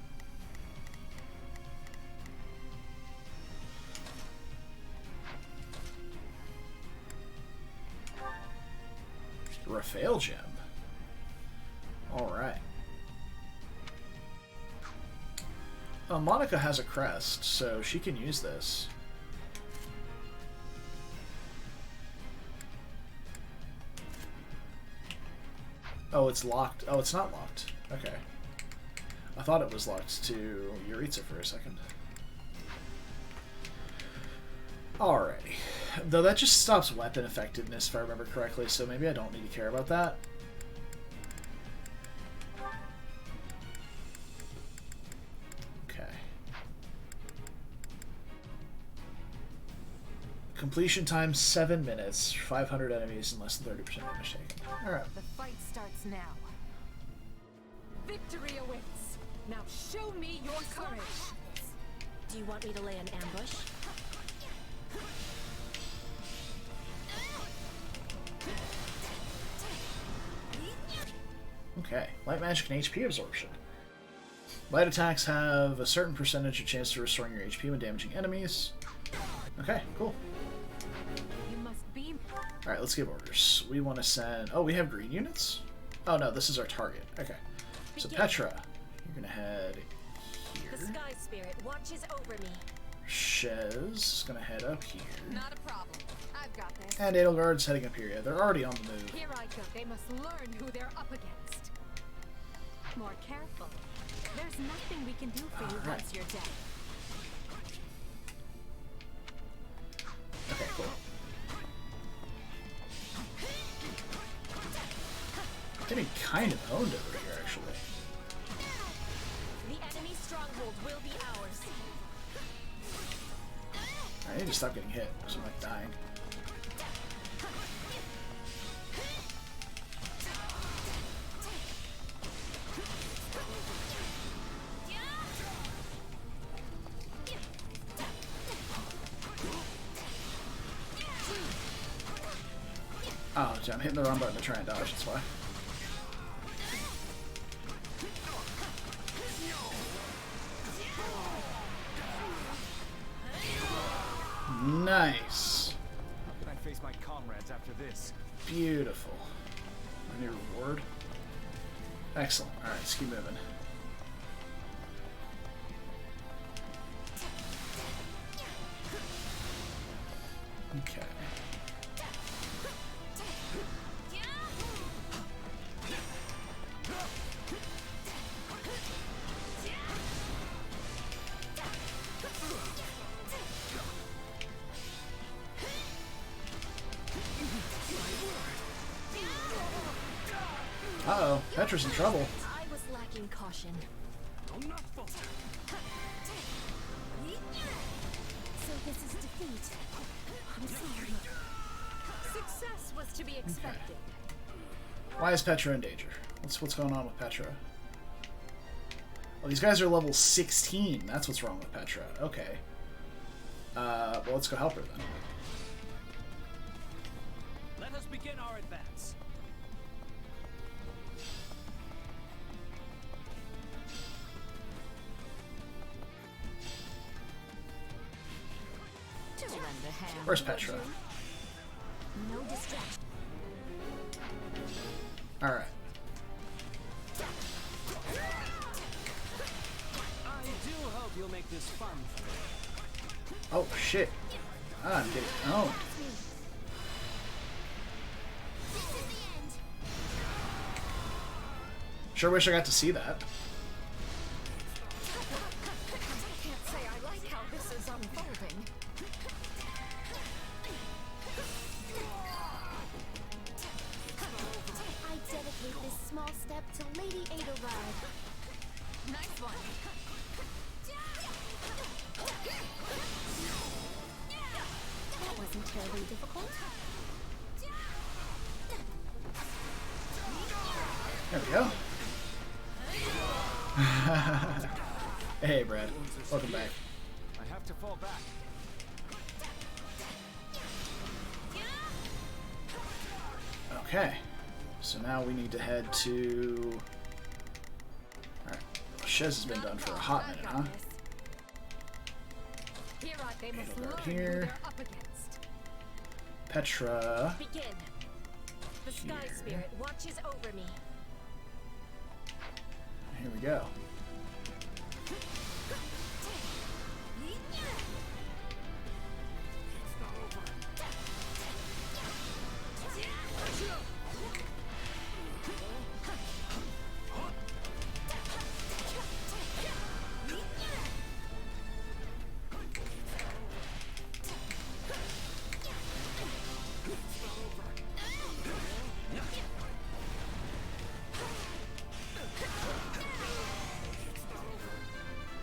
Raphael gem. Alright. Monica has a crest, so she can use this. Oh, it's locked. Oh, it's not locked. Okay. I thought it was locked to Yuritsa for a second. Alrighty. Though that just stops weapon effectiveness, if I remember correctly, so maybe I don't need to care about that. Okay. Completion time 7 minutes, 500 enemies and less than 30% damage taken. Alright. The fight starts now. Victory awaits. Now show me your courage. Do you want me to lay an ambush? Okay, light magic and HP absorption. Light attacks have a certain percentage of chance to restoring your HP when damaging enemies. Okay, cool. You must be... Alright, let's give orders. We want to send... Oh, we have green units? Oh no, this is our target. Okay. So Petra, you're going to head here. The Sky Spirit watches over me. Shez is going to head up here. Not a problem. I've got this. And Edelgard's heading up here. Yeah, they're already on the move. Here I go. They must learn who they're up against. More careful. There's nothing we can do for you once you're dead. Okay, cool. Getting kind of owned over here, actually. The enemy stronghold will be ours. I need to stop getting hit, because I'm like dying. Oh, I'm hitting the wrong button to try and dodge, that's why. Nice. How can I face my comrades after this? Beautiful. My new reward. Excellent. Alright, let's keep moving. Okay. Uh-oh, Petra's in trouble. I was lacking caution. Do not falter. So this is defeat. I'm sorry. Success was to be expected. Why is Petra in danger? What's going on with Petra? Oh, these guys are level 16. That's what's wrong with Petra. Okay. Well, let's go help her then. Let us begin our advance. To lend a hand. Where's Petra? No distraction. Alright. I do hope you'll make this fun. Oh, shit. Ah, I'm getting owned. Sure wish I got to see that. I can't say I like how this is unfolding. I dedicate this small step to Lady Edelgard. Nice one. That wasn't terribly difficult. There we go. Hey, Brad. Welcome back. I have to fall back. Okay. So now we need to head to... Alright. Shez has been done for a hot minute, huh? Edelgard here. Petra. Begin. The Sky Spirit watches over me. Here we go.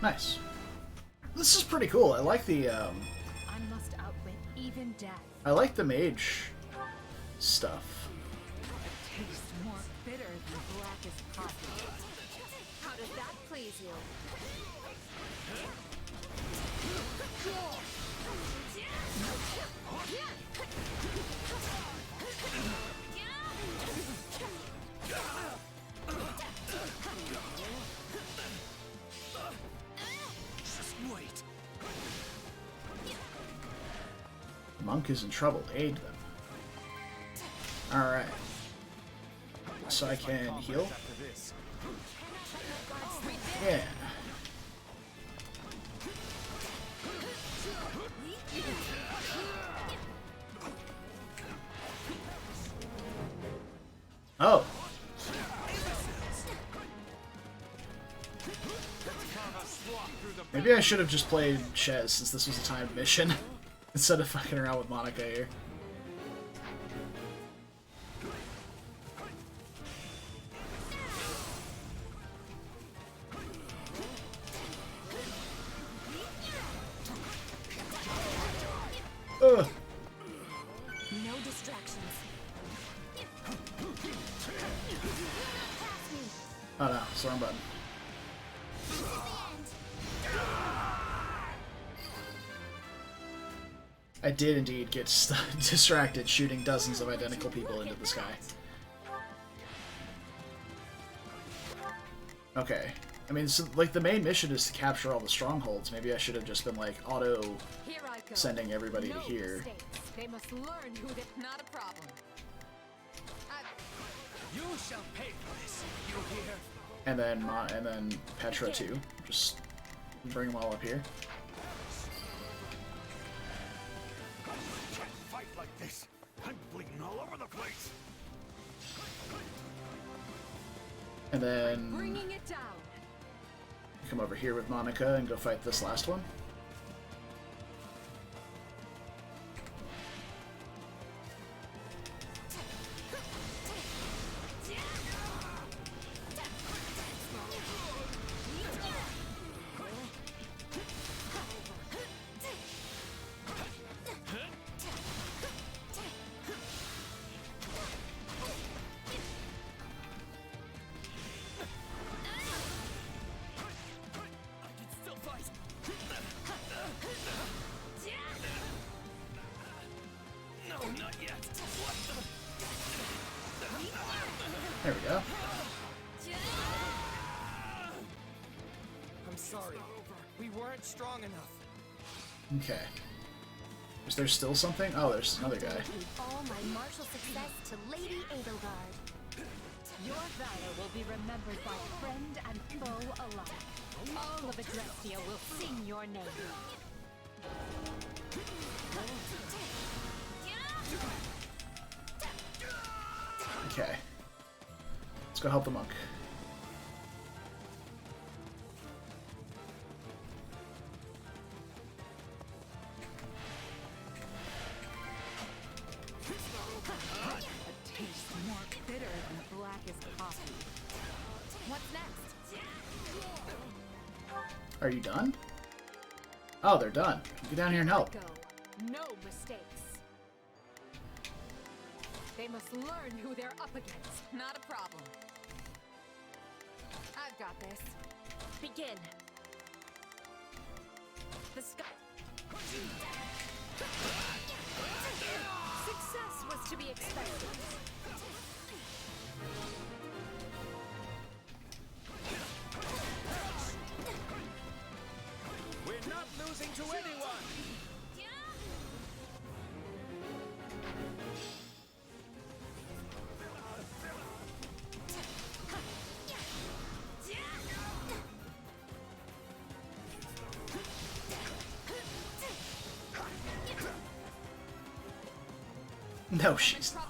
Nice. This is pretty cool. I like the I must outwit even death. I like the mage stuff. It tastes more bitter than blackest coffee. How does that please you? Just wait. Monk is in trouble. Aid them. Alright. So I can heal? Yeah. Oh. Maybe I should have just played Shez since this was a timed mission instead of fucking around with Monica here. Ugh. No distractions. Oh no, it's the wrong button. I did indeed get distracted shooting dozens of identical people into the sky. Okay. I mean, so, like, the main mission is to capture all the strongholds. Maybe I should have just been, like, auto-sending everybody to here. They must learn who they... Not a problem. You shall pay for this. You hear? And then Petra too. Just bring them all up here. Can't fight like this. I'm bleeding all over the place. And then Bringing it down. come over here with Monica and go fight this last one. not yet. What the? There we go. I'm sorry. We weren't strong enough. Okay. Is there still something? Oh, there's another guy. All my martial success to Lady Edelgard. Your valor will be remembered by friend and foe alike. All of Adrestia will sing your name. Okay. Let's go help the monk. A taste more bitter than the blackest coffee. What's next? Are you done? Oh, they're done. Get down here and help. Go. No mistakes. They must learn who they're up against. Not a problem. I've got this. Begin. The sky. Success was to be expected. We're not losing to anyone. No, she's not.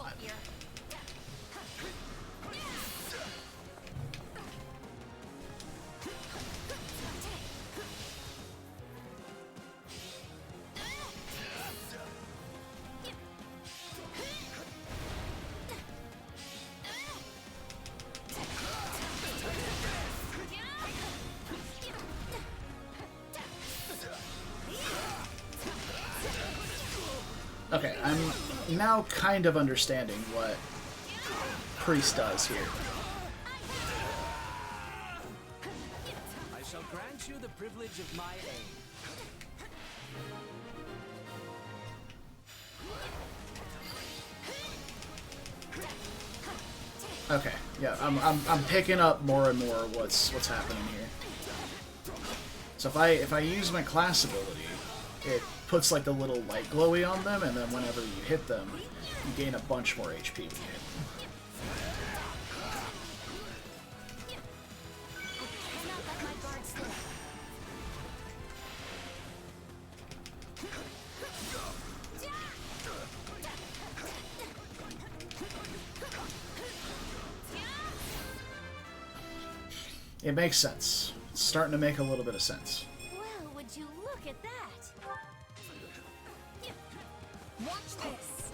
Okay, I'm now kind of understanding what Priest does here. I shall grant you the privilege of my aid. Okay, yeah, I'm picking up more and more what's happening here. So if I use my class ability, it puts like the little light glowy on them, and then whenever you hit them, you gain a bunch more HP when you hit them. It makes sense. It's starting to make a little bit of sense. Well, would you look at that? Watch this.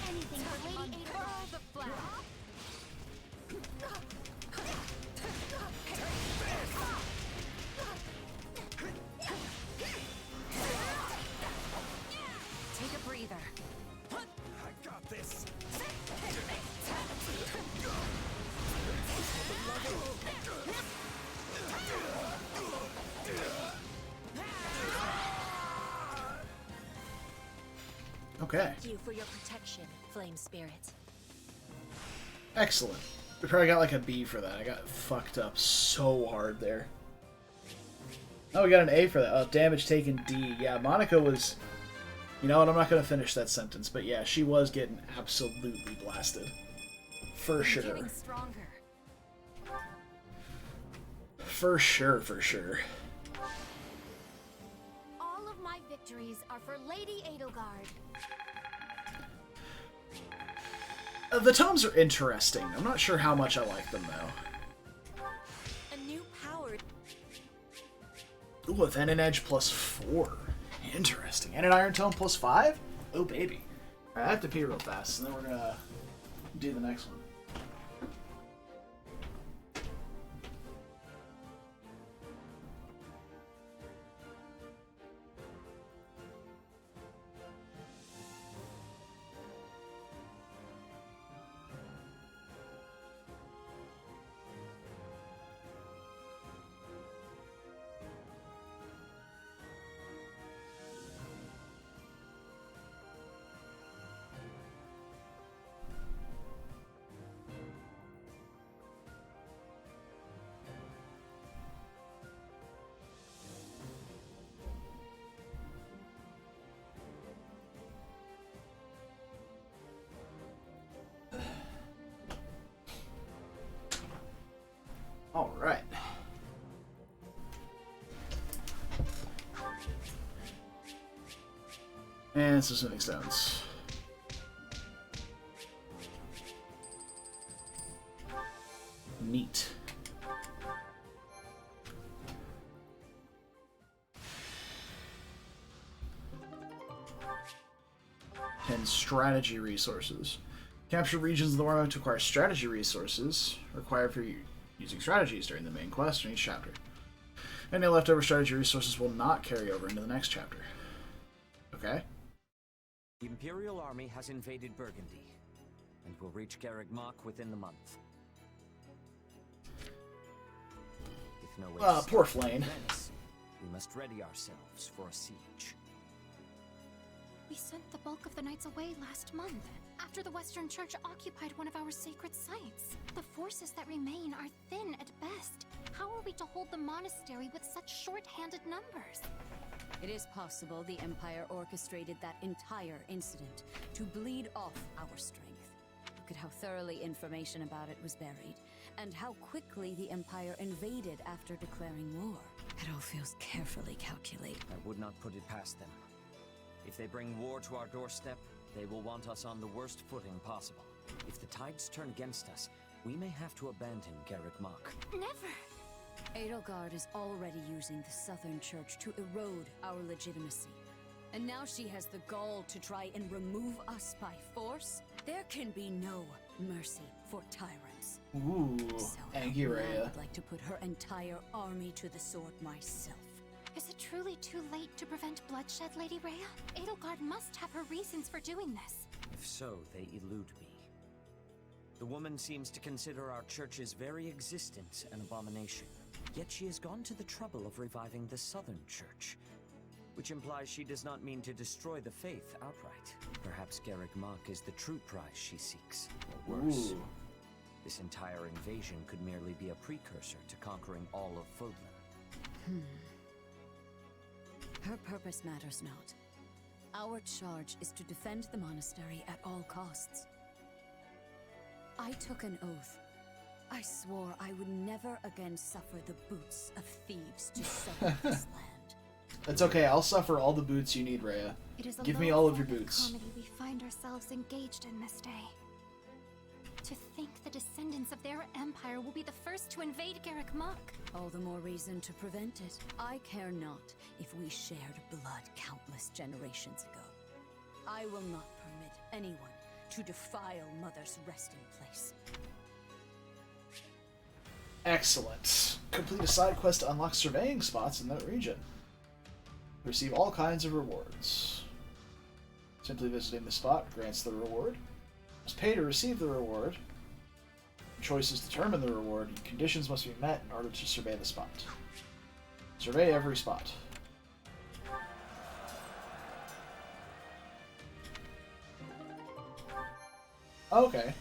Anything for Lady Unfurl Edelgard. the flag. Take a breather. I got this. Okay. Thank you for your protection, Flame Spirit. Excellent. We probably got like a B for that. I got fucked up so hard there. Oh, we got an A for that. Oh, damage taken D. Yeah, Monica was... You know what, I'm not going to finish that sentence, but yeah, she was getting absolutely blasted. For sure. Getting stronger. For sure, for sure. All of my victories are for Lady Edelgard. The tomes are interesting. I'm not sure how much I like them, though. A new power. Ooh, then an edge plus 4. Interesting. And an iron tome plus 5? Oh, baby. Alright, I have to pee real fast, and then we're gonna do the next one. And some smithing stones. Neat. And strategy resources. Capture regions of the war map to acquire strategy resources required for using strategies during the main quest in each chapter. Any leftover strategy resources will not carry over into the next chapter. Okay. The Imperial army has invaded Burgundy, and will reach Garreg Mach within the month. With no way to poor stop Flame. Venice, we must ready ourselves for a siege. We sent the bulk of the knights away last month, after the Western Church occupied one of our sacred sites. The forces that remain are thin at best. How are we to hold the monastery with such short-handed numbers? It is possible the Empire orchestrated that entire incident to bleed off our strength. Look at how thoroughly information about it was buried, and how quickly the Empire invaded after declaring war. It all feels carefully calculated. I would not put it past them. If they bring war to our doorstep, they will want us on the worst footing possible. If the tides turn against us, we may have to abandon Garreg Mach. Never! Edelgard is already using the Southern Church to erode our legitimacy. And now she has the gall to try and remove us by force? There can be no mercy for tyrants. Ooh, So I Anguirrea. would like to put her entire army to the sword myself. Is it truly too late to prevent bloodshed, Lady Rhea? Edelgard must have her reasons for doing this. If so, they elude me. The woman seems to consider our church's very existence an abomination. Yet she has gone to the trouble of reviving the Southern Church, which implies she does not mean to destroy the faith outright. Perhaps Garreg Mach is the true prize she seeks, or worse. Ooh. This entire invasion could merely be a precursor to conquering all of Fodlan. Her purpose matters not. Our charge is to defend the monastery at all costs. I took an oath. I swore I would never again suffer the boots of thieves to settle this land. It's okay, I'll suffer all the boots you need, Rhea. It is a Give me all of your low-form boots. comedy we find ourselves engaged in this day. To think the descendants of their empire will be the first to invade Garreg Mach. All the more reason to prevent it. I care not if we shared blood countless generations ago. I will not permit anyone to defile Mother's resting place. Excellent. Complete a side quest to unlock surveying spots in that region. Receive all kinds of rewards. Simply visiting the spot grants the reward. Must pay to receive the reward. Choices determine the reward. Conditions must be met in order to survey the spot. Survey every spot. Okay.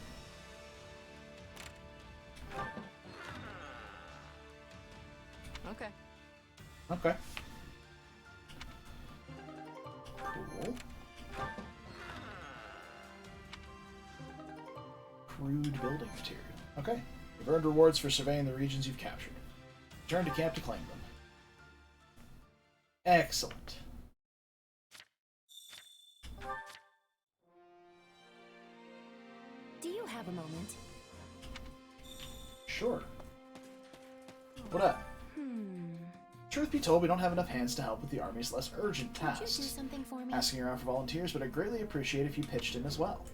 Okay. Okay. Cool. Crude building material. Okay. You've earned rewards for surveying the regions you've captured. Return to camp to claim them. Excellent. Do you have a moment? Sure. What up? Truth be told, we don't have enough hands to help with the Army's less urgent Would you do tasks. something for me? Asking around for volunteers, but I'd greatly appreciate if you pitched in as well.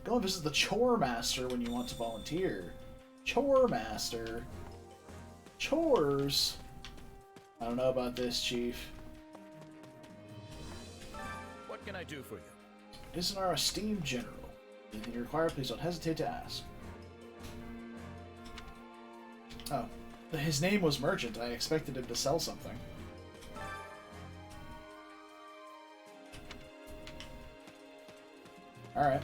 Go and visit the Chore Master when you want to volunteer. Chore Master? Chores? I don't know about this, Chief. What can I do for you? Isn't our esteemed general? Anything you require, please don't hesitate to ask. Oh. His name was Merchant. I expected him to sell something. Alright.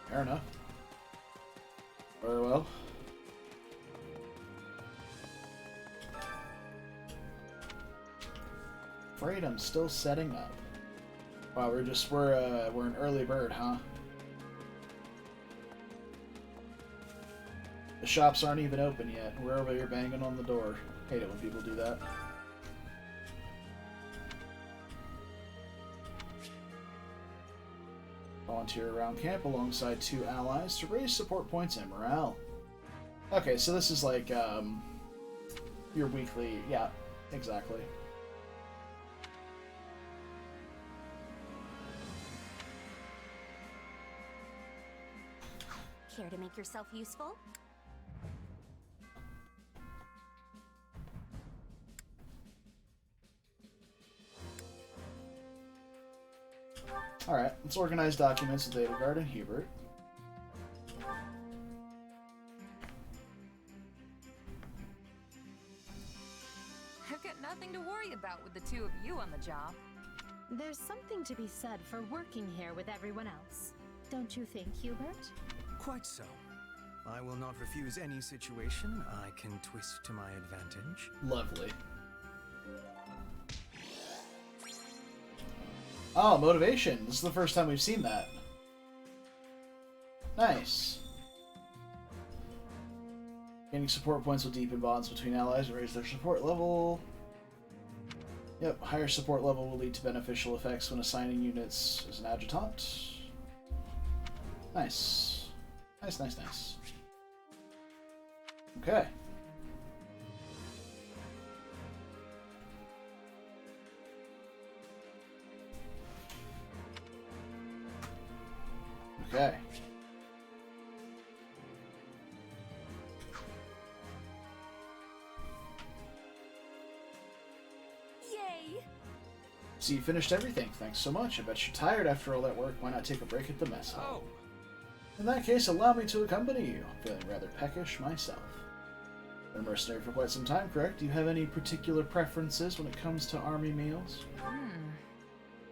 Fair enough. Very well. Afraid I'm still setting up. Wow, we're an early bird, huh? The shops aren't even open yet. We're over here banging on the door. Hate it when people do that. Volunteer around camp alongside 2 allies to raise support points and morale. Okay, so this is like, your weekly... Yeah, exactly. Care to make yourself useful? Alright, let's organize documents with Edelgard and Hubert. I've got nothing to worry about with the 2 of you on the job. There's something to be said for working here with everyone else. Don't you think, Hubert? Quite so. I will not refuse any situation I can twist to my advantage. Lovely. Oh, motivation. This is the first time we've seen that. Nice. Gaining support points will deepen bonds between allies and raise their support level. Yep, higher support level will lead to beneficial effects when assigning units as an adjutant. Nice. Nice, nice, nice. Okay. Okay. Yay! So you finished everything. Thanks so much. I bet you're tired after all that work. Why not take a break at the mess hall? In that case, allow me to accompany you. I'm feeling rather peckish myself. Been a mercenary for quite some time, correct? Do you have any particular preferences when it comes to army meals?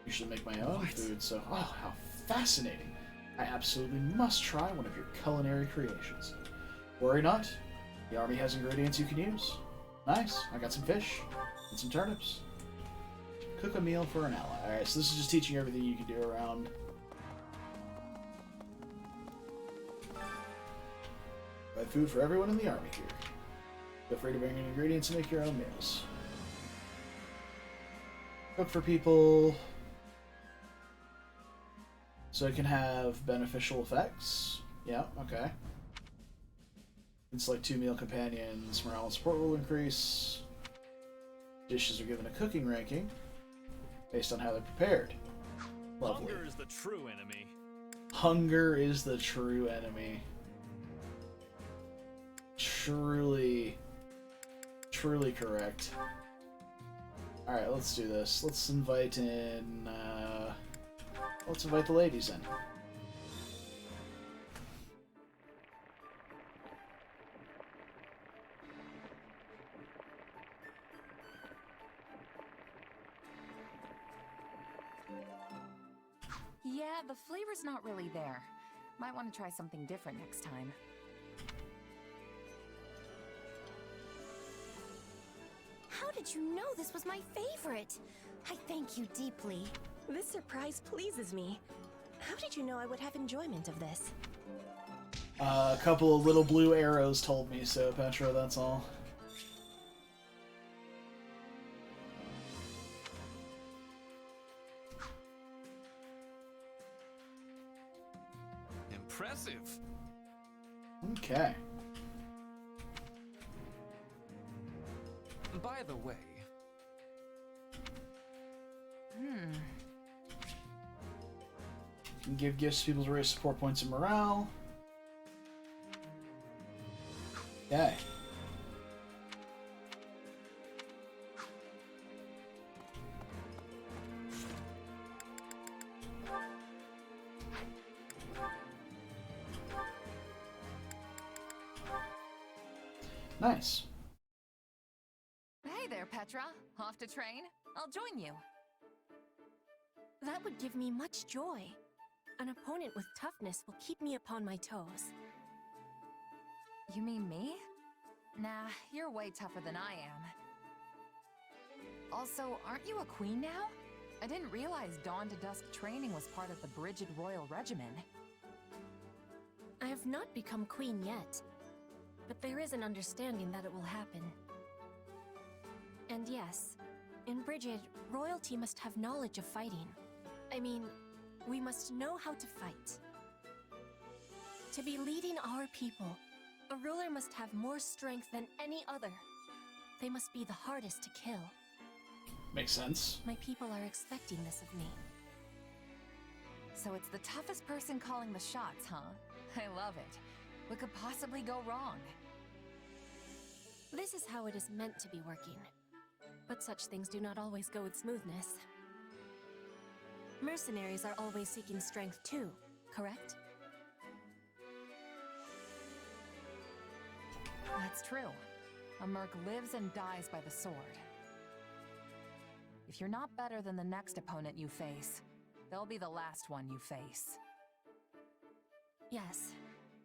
Usually make my own food, so... Oh, how fascinating. I absolutely must try one of your culinary creations. Worry not. The army has ingredients you can use. Nice. I got some fish and some turnips. Cook a meal for an ally. Alright, so this is just teaching everything you can do around. Buy food for everyone in the army here. Feel free to bring in ingredients and make your own meals. Cook for people so it can have beneficial effects. Yeah, okay. And select 2 meal companions. Morale and support will increase. Dishes are given a cooking ranking based on how they're prepared. Lovely. Hunger is the true enemy. Hunger is the true enemy. Truly correct. Alright, let's do this. Let's invite in, let's invite the ladies in. Yeah, the flavor's not really there. Might want to try something different next time. How did you know this was my favorite? I thank you deeply. This surprise pleases me. How did you know I would have enjoyment of this? A couple of little blue arrows told me so, Petra, that's all. Impressive. Okay. By the way... Can give gifts to people to raise support points and morale. Okay. Nice. Hey there, Petra. Off to train? I'll join you. That would give me much joy. An opponent with toughness will keep me upon my toes. You mean me? Nah, you're way tougher than I am. Also, aren't you a queen now? I didn't realize dawn to dusk training was part of the Brigid Royal Regimen. I have not become queen yet, but there is an understanding that it will happen. And yes, in Brigid, royalty must have knowledge of fighting. I mean, We must know how to fight. To be leading our people, a ruler must have more strength than any other. They must be the hardest to kill. Makes sense. My people are expecting this of me. So it's the toughest person calling the shots, huh? I love it. What could possibly go wrong? This is how it is meant to be working. But such things do not always go with smoothness. Mercenaries are always seeking strength too, correct? That's true. A merc lives and dies by the sword. If you're not better than the next opponent you face, they'll be the last one you face. Yes,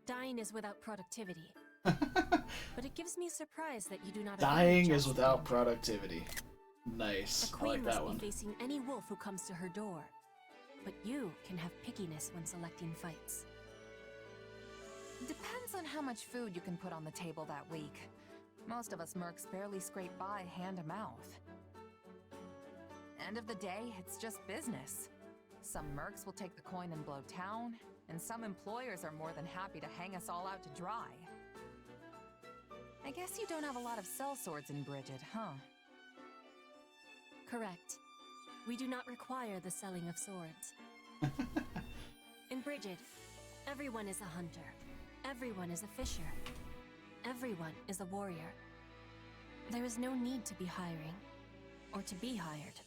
dying is without productivity. But it gives me surprise that you do not. Dying is without productivity. Nice. A I queen like must that one. be facing any wolf who comes to her door. But you can have pickiness when selecting fights. Depends on how much food you can put on the table that week. Most of us mercs barely scrape by hand to mouth. End of the day, it's just business. Some mercs will take the coin and blow town, and some employers are more than happy to hang us all out to dry. I guess you don't have a lot of sellswords in Bridget, huh? Correct. We do not require the selling of swords. In Bridget, everyone is a hunter. Everyone is a fisher. Everyone is a warrior. There is no need to be hiring, or to be hired.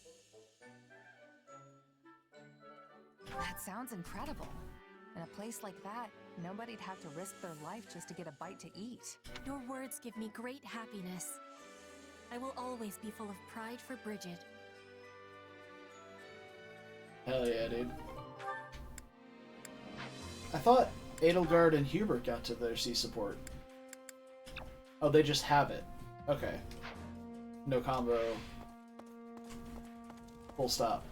That sounds incredible. In a place like that, nobody'd have to risk their life just to get a bite to eat. Your words give me great happiness. I will always be full of pride for Bridget. Hell yeah, dude. I thought Edelgard and Hubert got to their sea support. Oh, they just have it. Okay. No combo. Full stop.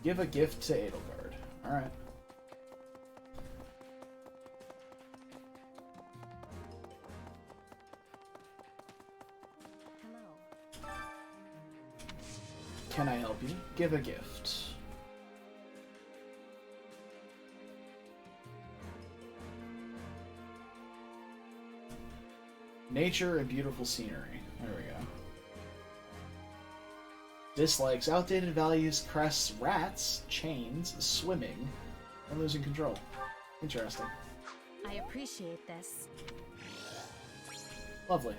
Give a gift to Edelgard. Alright. Can I help you? Give a gift. Nature and beautiful scenery. There we go. Dislikes outdated values, crests, rats, chains, swimming, and losing control. Interesting. I appreciate this. Lovely.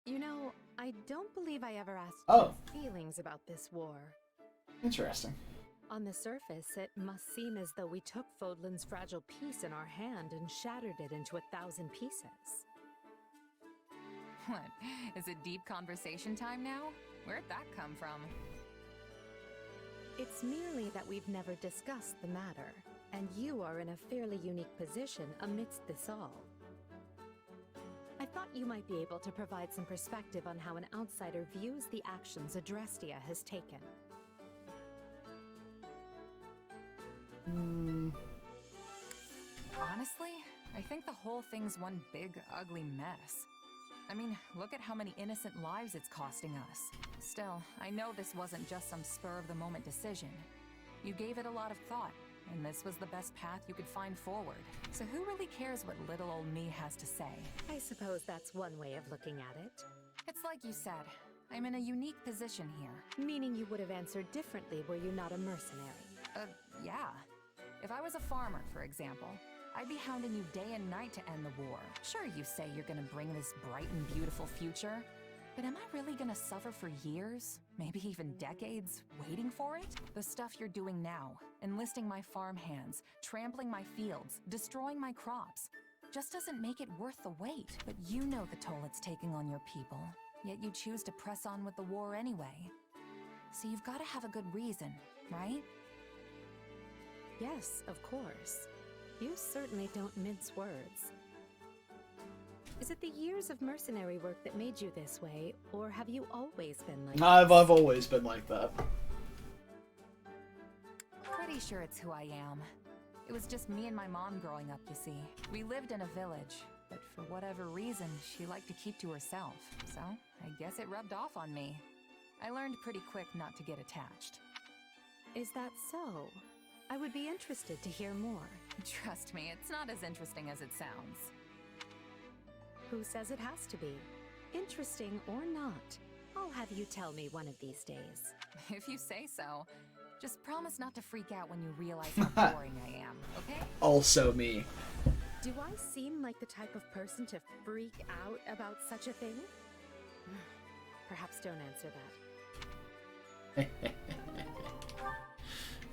You know, I don't believe I ever asked Oh. your feelings about this war. Interesting. On the surface, it must seem as though we took Fodlan's fragile piece in our hand and shattered it into 1,000 pieces. What? Is it deep conversation time now? Where'd that come from? It's merely that we've never discussed the matter, and you are in a fairly unique position amidst this all. I thought you might be able to provide some perspective on how an outsider views the actions Adrestia has taken. Honestly, I think the whole thing's one big, ugly mess. I mean, look at how many innocent lives it's costing us. Still, I know this wasn't just some spur-of-the-moment decision. You gave it a lot of thought, and this was the best path you could find forward. So who really cares what little old me has to say? I suppose that's one way of looking at it. It's like you said, I'm in a unique position here. Meaning you would have answered differently were you not a mercenary. Yeah. If I was a farmer, for example, I'd be hounding you day and night to end the war. Sure, you say you're gonna bring this bright and beautiful future, but am I really gonna suffer for years, maybe even decades, waiting for it? The stuff you're doing now, enlisting my farm hands, trampling my fields, destroying my crops, just doesn't make it worth the wait. But you know the toll it's taking on your people, yet you choose to press on with the war anyway. So you've gotta have a good reason, right? Yes, of course. You certainly don't mince words. Is it the years of mercenary work that made you this way, or have you always been like I've always been like that. Pretty sure it's who I am. It was just me and my mom growing up, you see. We lived in a village. but for whatever reason, she liked to keep to herself, so I guess it rubbed off on me. I learned pretty quick not to get attached. Is that so? I would be interested to hear more. Trust me, it's not as interesting as it sounds. Who says it has to be? Interesting or not, I'll have you tell me one of these days. If you say so. Just promise not to freak out when you realize how boring I am, okay? Also me. Do I seem like the type of person to freak out about such a thing? Perhaps don't answer that.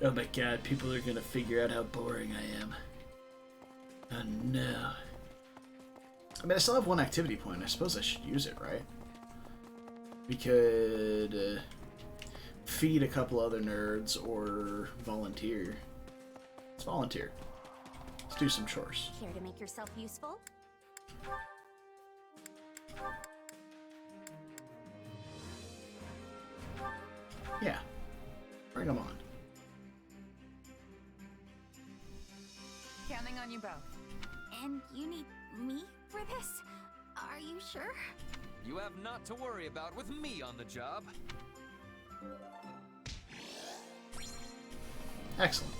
Oh my god, people are gonna figure out how boring I am. Oh no. I mean, I still have one activity point. I suppose I should use it, right? We could feed a couple other nerds or volunteer. Let's volunteer. Let's do some chores. Care to make yourself useful? Yeah. Bring them on. Counting on you both. And you need me for this? Are you sure? You have not to worry about with me on the job. Excellent.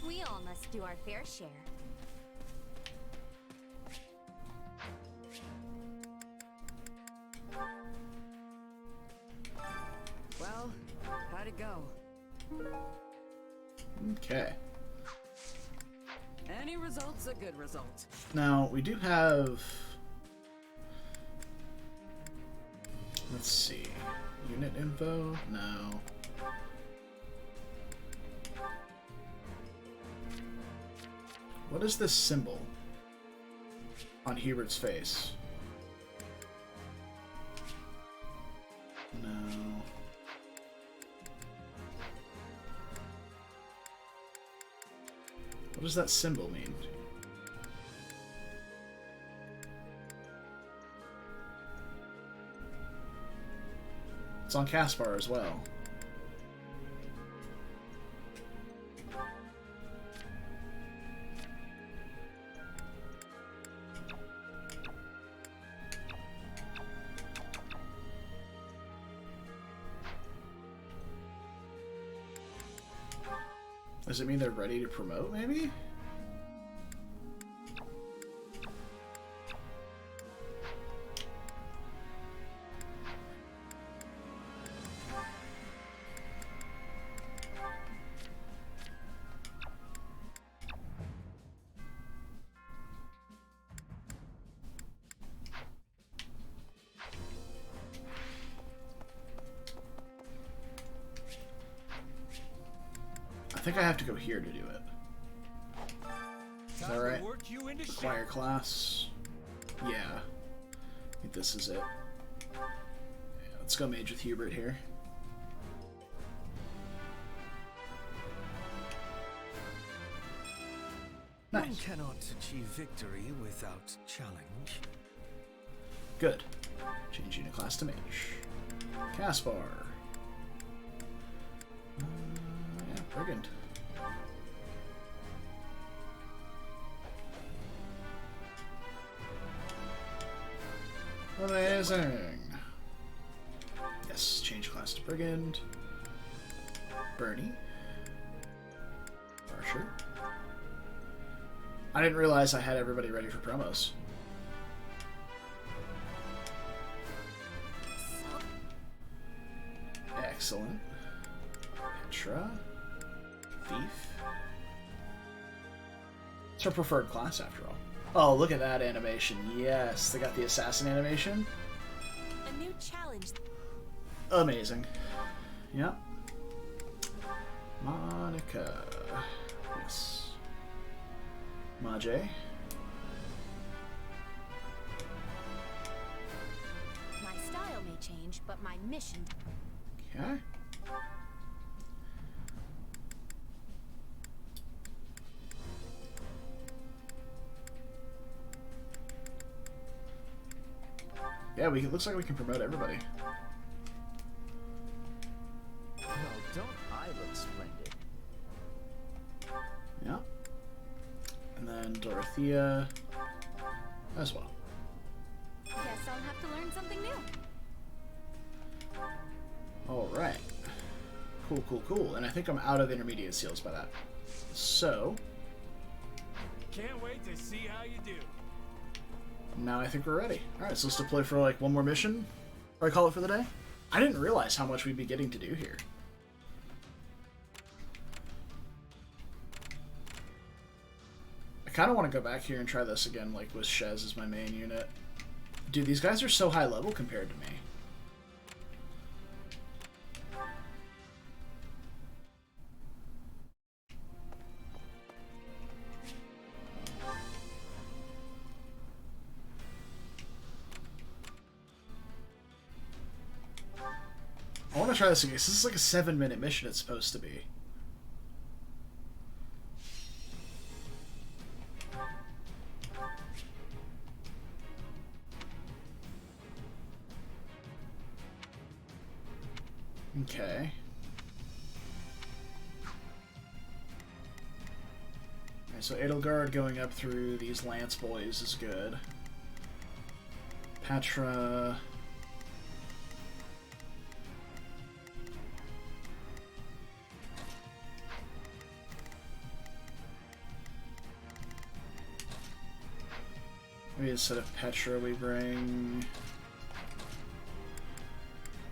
We all must do our fair share. Well, how'd it go? Okay. Any result's a good result. Now, we do have... Let's see. Unit info? No. What is this symbol on Hubert's face? No. What does that symbol mean? It's on Caspar as well. Does it mean they're ready to promote, maybe? I think I have to go here to do it. Is that right? Acquire class. Yeah. I think this is it. Yeah, let's go mage with Hubert here. Nice. One cannot achieve victory without challenge. Good. Change unit class to mage. Caspar. Yeah, brigand. Amazing. Yes, change class to brigand. Bernie. Archer. I didn't realize I had everybody ready for promos. Excellent. Petra. Thief. It's her preferred class after all. Oh, look at that animation. Yes, they got the assassin animation. A new challenge. Amazing. Yep. Monica. Yes. Mage. My style may change, but my mission... Okay. Yeah, it looks like we can promote everybody. Well, don't I look splendid? Yeah. And then Dorothea. as well. Guess I'll have to learn something new. Alright. Cool, cool, cool. And I think I'm out of intermediate seals by that. So... Can't wait to see how you do. now I think we're ready. Alright, so let's deploy for like one more mission. Or I call it for the day. I didn't realize how much we'd be getting to do here. I kind of want to go back here and try this again, like with Shez as my main unit. Dude, these guys are so high level compared to me. I want to try this again. This is like a 7-minute mission it's supposed to be. Okay. Alright, so Edelgard going up through these Lance boys is good. Patra... maybe instead of Petra we bring...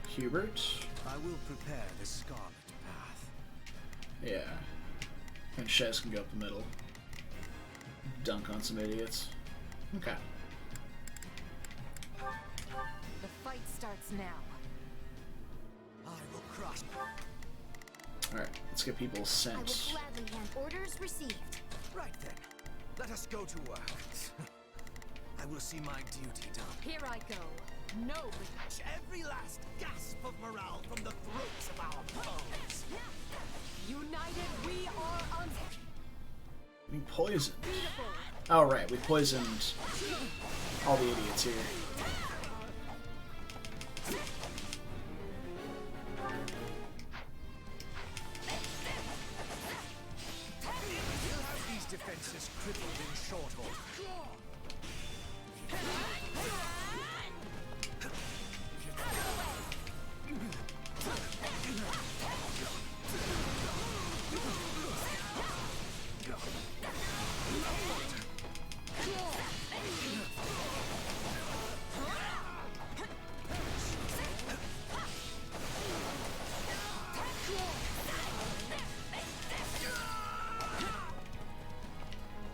Hubert? I will prepare the Scarlet Path. Yeah. And Shez can go up the middle. Dunk on some idiots. Okay. The fight starts now. I will crush. Alright, let's get people sent. I will gladly hand orders received. Right then, let us go to work. I will see my duty done. Here I go. No, every last gasp of morale from the throats of our foes. United, we are We poisoned. Oh, right, we poisoned all the idiots here. We'll have these defenses crippled in short order.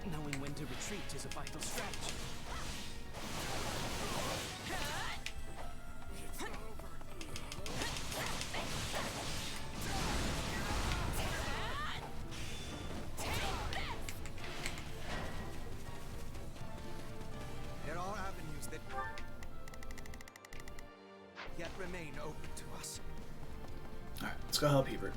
Knowing when to retreat is a vital strategy. There are avenues that yet remain open to us. Alright, let's go help Hubert.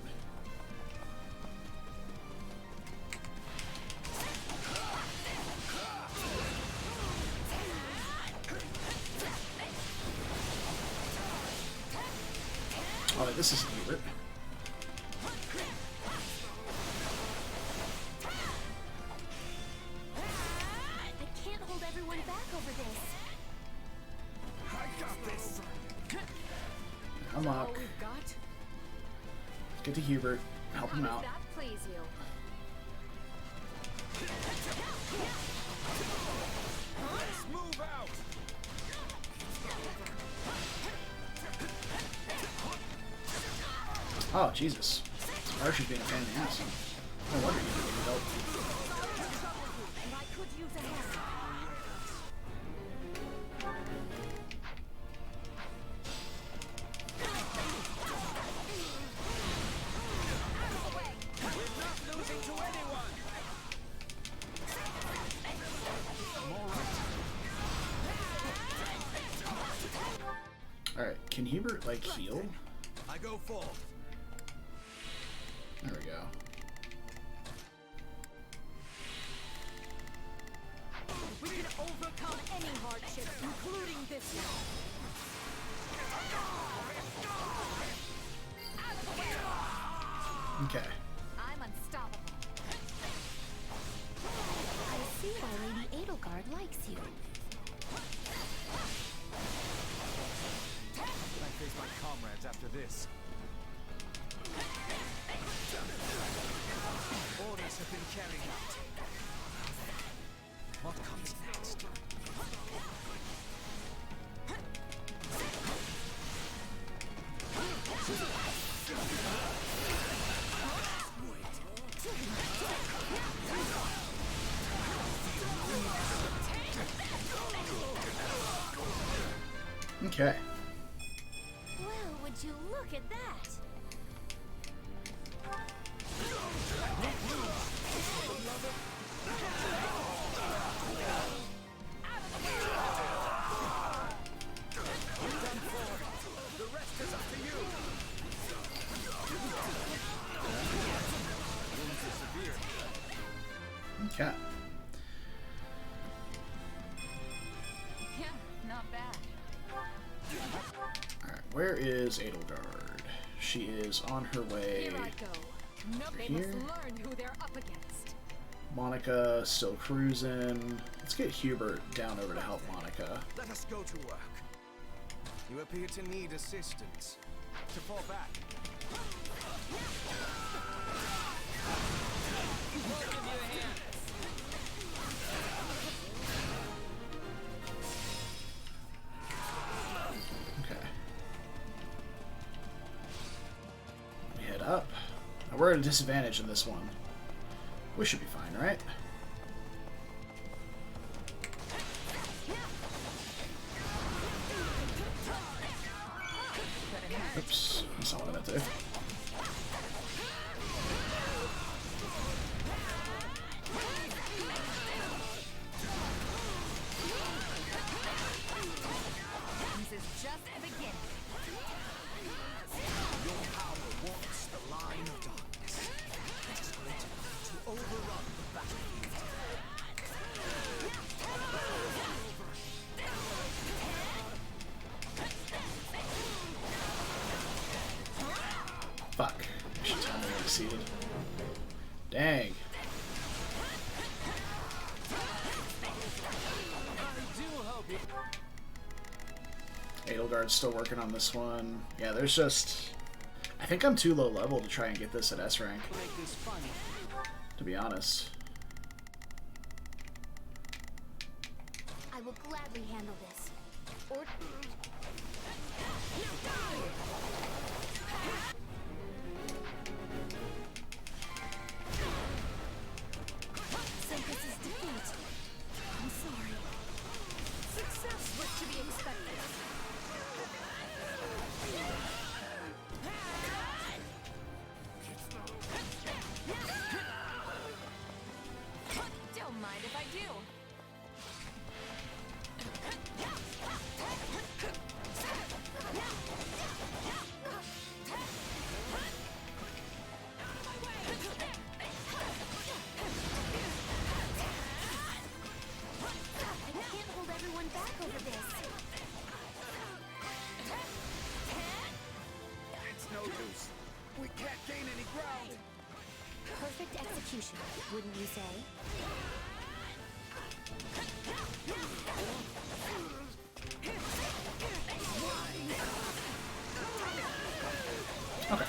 Alright, this isn't Hubert. I can't hold everyone back over this. I got this. I'm up. all we've got. Get to Hubert. Help him out. That please you. Let's move out. Oh, Jesus. Archie's being a pain in the ass. No wonder you didn't help. And I could use a hand. We're not losing to anyone. Alright, can Hubert, like, heal? I go forth. There we go. We can overcome any hardship, including this one. Okay. I'm unstoppable. I see why Lady Edelgard likes you. Can I face my comrades after this? Orders have been carried out. What comes next? Okay. Well, would you look at that? The rest is up to you. Wounds are severe. Okay. Yeah, not bad. Alright, where is Edelgard? She is on her way. Here I go. No, they here. must learn who they're up against. Monica still cruising. Let's get Hubert down over to help Monica. Let us go to work. You appear to need assistance. To fall back. Okay. Let me head up. Now we're at a disadvantage in this one. We should be fine, right? Oops, that's not what I meant to do. This is just the beginning. Your power walks the line of darkness. It is great enough to overrun the battlefield. Fuck. I should tell me I succeeded. Dang. Edelgard's still working on this one. Yeah, there's just... I think I'm too low level to try and get this at S rank. To be honest. I will gladly handle this. Or... So this is defeat. I'm sorry. Success was to be expected. Don't mind if I do. I can't hold everyone back over this. It's no use. We can't gain any ground. Perfect execution, wouldn't you say? Okay.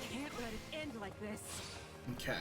Can't let it end like this. Okay.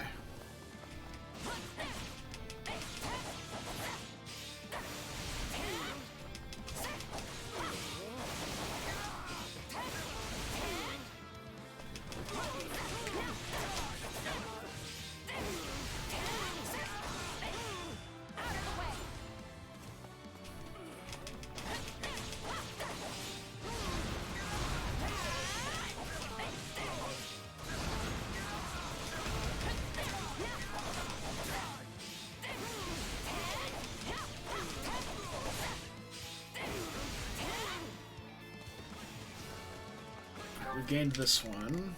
We've gained this one.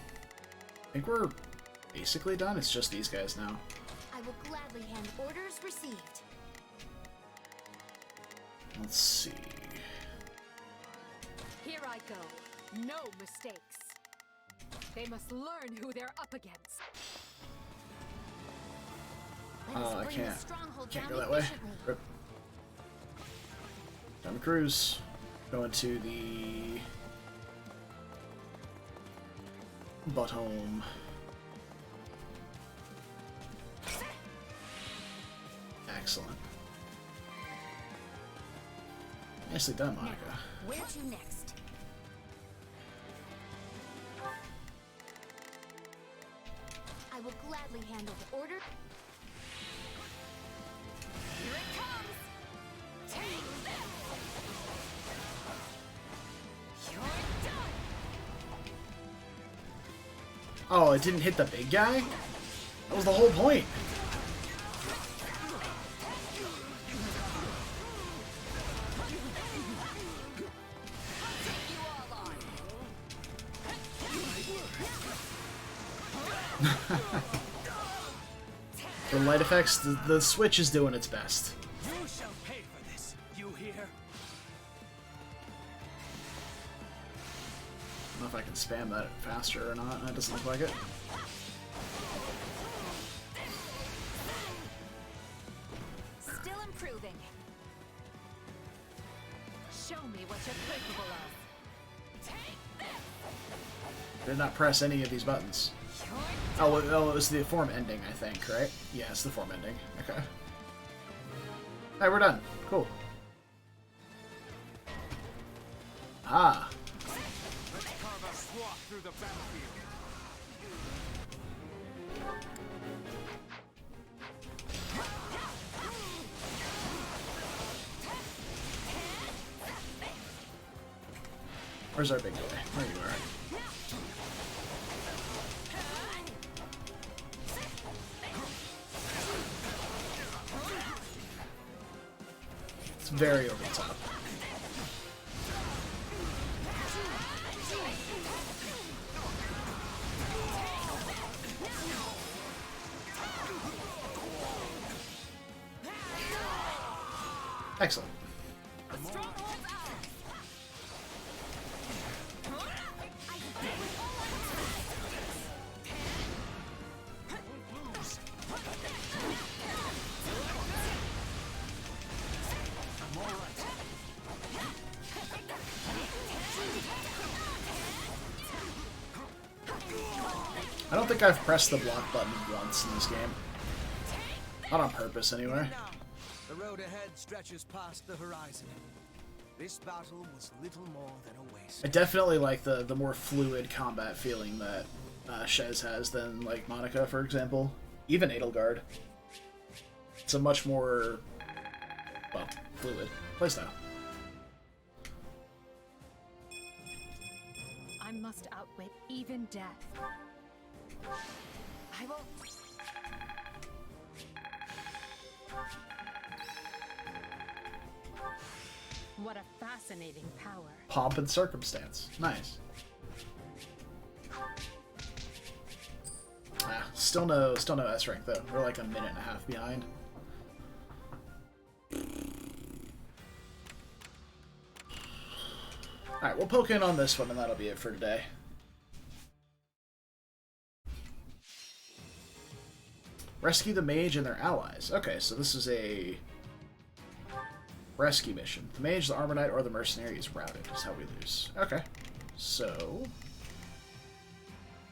I think we're basically done. It's just these guys now. I will gladly hand orders received. Let's see. Here I go. No mistakes. They must learn who they're up against. Oh, I can't go that way. Rip. Time to cruise. Going to the butt home. Excellent. Nicely done, Monica. Where to next? I will gladly handle the order. Here it comes! Take this! You're done! Oh, it didn't hit the big guy? That was the whole point. The light effects, the Switch is doing its best. You shall pay for this. You hear? I don't know if I can spam that faster or not. That doesn't look like it. Still improving. Show me what you're capable of. Take this! Did not press any of these buttons. Oh, it was the form ending, I think, right? Yeah, it's the form ending. Okay. Alright, we're done. Cool. Ah. Let's carve a swath through the battlefield. Where's our big boy? There you are. It's very over the top. Excellent. I don't think I've pressed the block button once in this game. Not on purpose, anyway. The road ahead stretches past the horizon. This battle was little more than a waste. I definitely like the more fluid combat feeling that Shez has than, like, Monica, for example. Even Edelgard. It's a much more, well, fluid playstyle. I must outwit even death. I will... What a fascinating power. Pomp and circumstance. Nice. Ah, still no S rank though. We're like a minute and a half behind. Alright, we'll poke in on this one and that'll be it for today. Rescue the mage and their allies. Okay, so this is a rescue mission. The mage, the armor knight, or the mercenary is routed. Is how we lose. Okay. So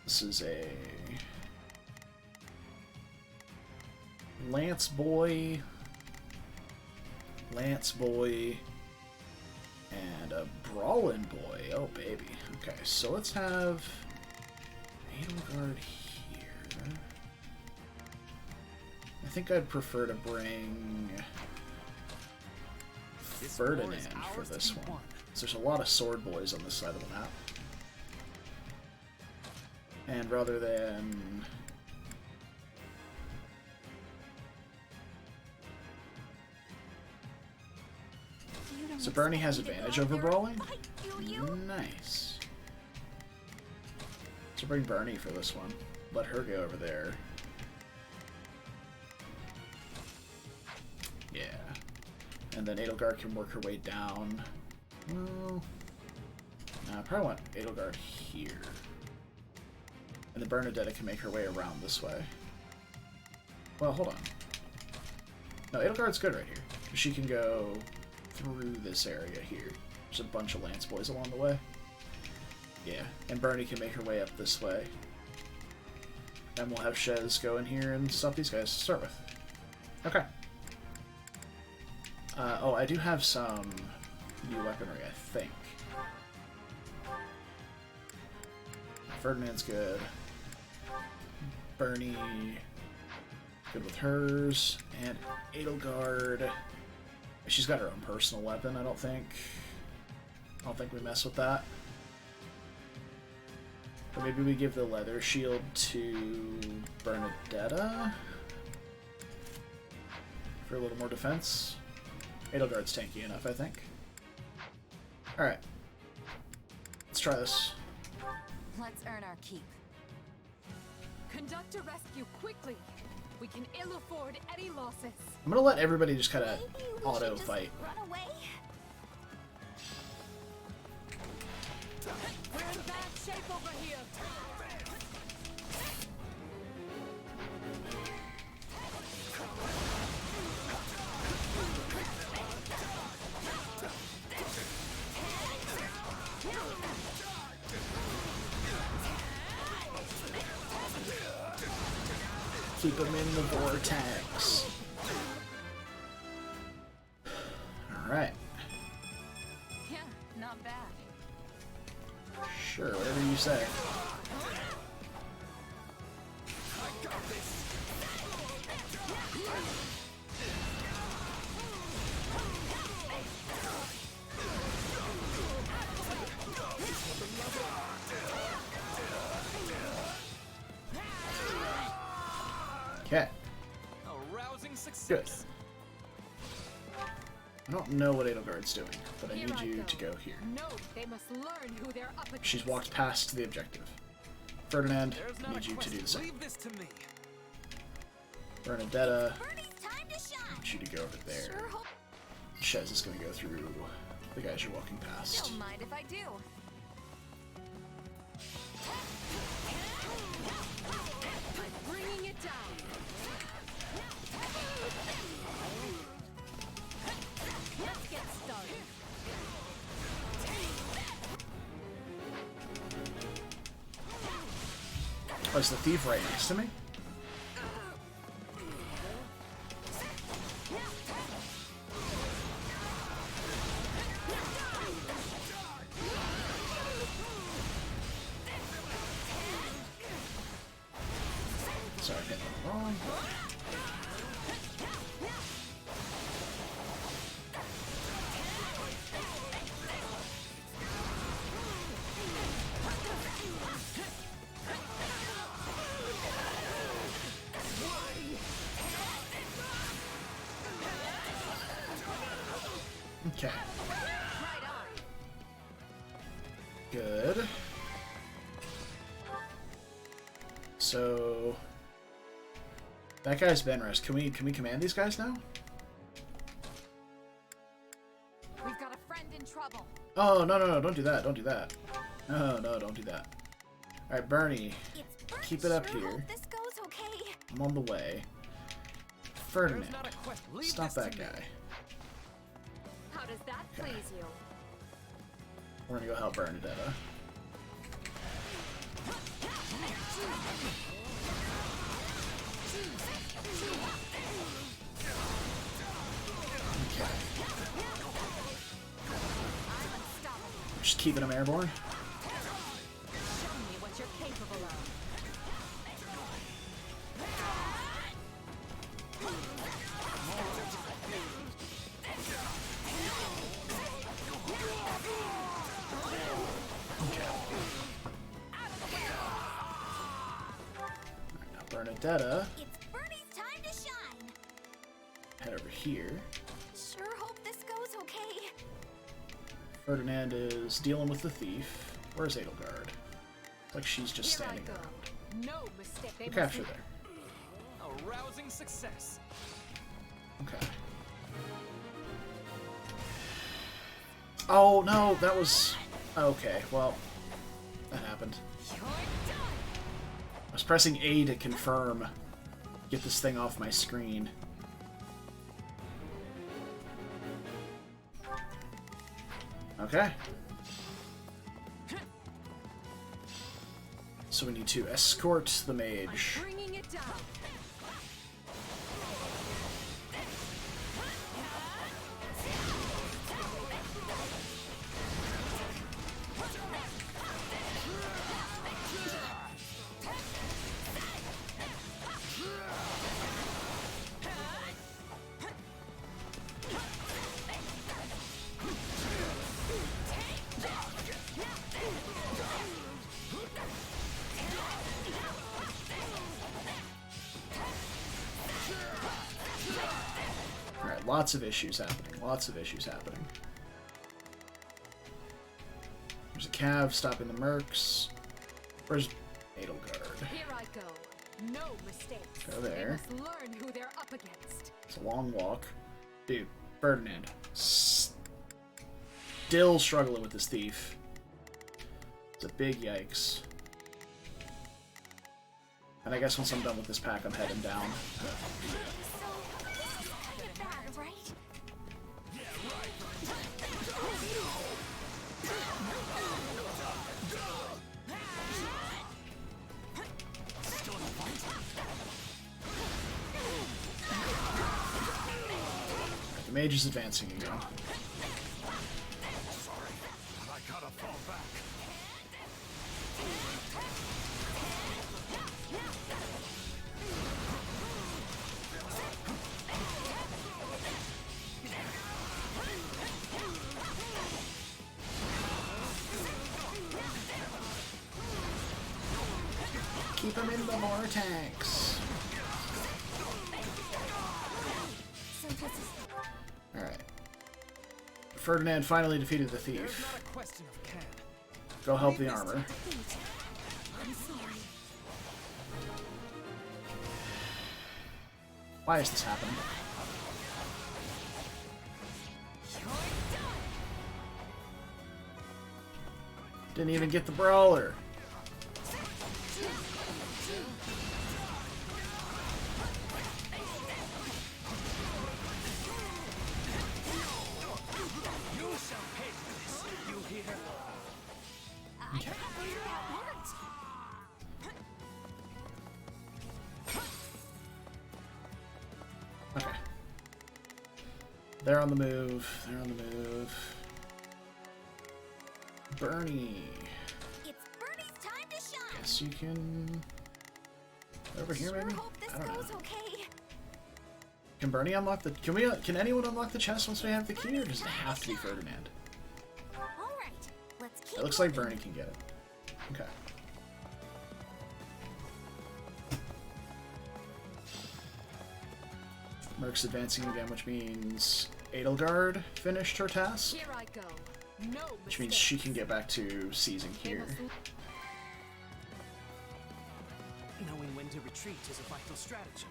this is a Lance boy, and a brawling boy. Oh baby. Okay, so let's have Edelgard here. I think I'd prefer to bring Ferdinand for this one. So there's a lot of sword boys on this side of the map. And rather than... So Bernie has advantage over brawling? Nice. So bring Bernie for this one. Let her go over there. Yeah. And then Edelgard can work her way down. Well, I probably want Edelgard here. And then Bernadetta can make her way around this way. Well, hold on. No, Edelgard's good right here. She can go through this area here. There's a bunch of Lance boys along the way. Yeah, and Bernie can make her way up this way. And we'll have Shez go in here and stop these guys to start with. Okay. Oh, I do have some new weaponry, I think. Ferdinand's good. Bernie, good with hers. And Edelgard, she's got her own personal weapon, I don't think. I don't think we mess with that. Or maybe we give the leather shield to Bernadetta for a little more defense. Edelgard's tanky enough, I think. Alright. Let's try this. Let's earn our keep. Conduct a rescue quickly. We can ill afford any losses. I'm gonna let everybody just kind of auto fight. Run away? We're in bad shape over here. Keep them in the vortex. Alright. Yeah, not bad. Sure, whatever you say. Okay. A rousing success. Good. I don't know what Edelgard's doing, but I need you to go here. No, they must learn who they're up against. She's walked past the objective. Ferdinand, I need you to do the same. Leave this to me. Bernadetta, I need you to go over there. Shez is going to go through the guys you're walking past. Don't mind if I do. I'm bringing it down. Let's get started. Oh, is the thief right next to me? Sorry, I hit the wrong button. Okay. Good. So that guy's been rest. Can we command these guys now? We've got a friend in trouble. Oh no, don't do that, don't do that. No, don't do that. Alright, Bernie. Keep it up here. This goes okay. I'm on the way. Ferdinand. Stop that guy. How does that please you? We're gonna go help Bernadetta. Okay. Just keeping him airborne. Show me what you're capable of. Bernadetta, It's Bernie's time to shine. head over here. Sure hope this goes okay. Ferdinand is dealing with the thief. Where's Edelgard? It's like she's just Here I standing go. around. No mistake. They We'll capture must there. A rousing success. Okay. Oh no, that was... Okay, well, that happened. was pressing A to confirm. Get this thing off my screen. Okay. So we need to escort the mage. Bringing it down. Alright, lots of issues happening. Lots of issues happening. There's a cav stopping the mercs. Where's Edelgard? Here I go. No mistakes. Go there. They must learn who they're up against. It's a long walk. Dude, Ferdinand. Still struggling with this thief. It's a big yikes. And I guess once I'm done with this pack, I'm heading down. The mage is advancing again. Sorry, I gotta fall back. Keep him in the vortex. Alright. Ferdinand finally defeated the thief. Go help the armor. I'm sorry. Why is this happening? Didn't even get the brawler. Okay. They're on the move. They're on the move. Bernie. It's Bernie's time to shine. Guess you can... Over here, maybe? Hope this I don't know. goes okay. Can Bernie unlock the... Can anyone unlock the chest once we have the key, or does it have to be Ferdinand? Alright, let's keep It looks like Bernie can get it. Okay. Merc's advancing again, which means Edelgard finished her task. Here I go. No Which means she can get back to seizing here. Knowing when to retreat is a vital strategy.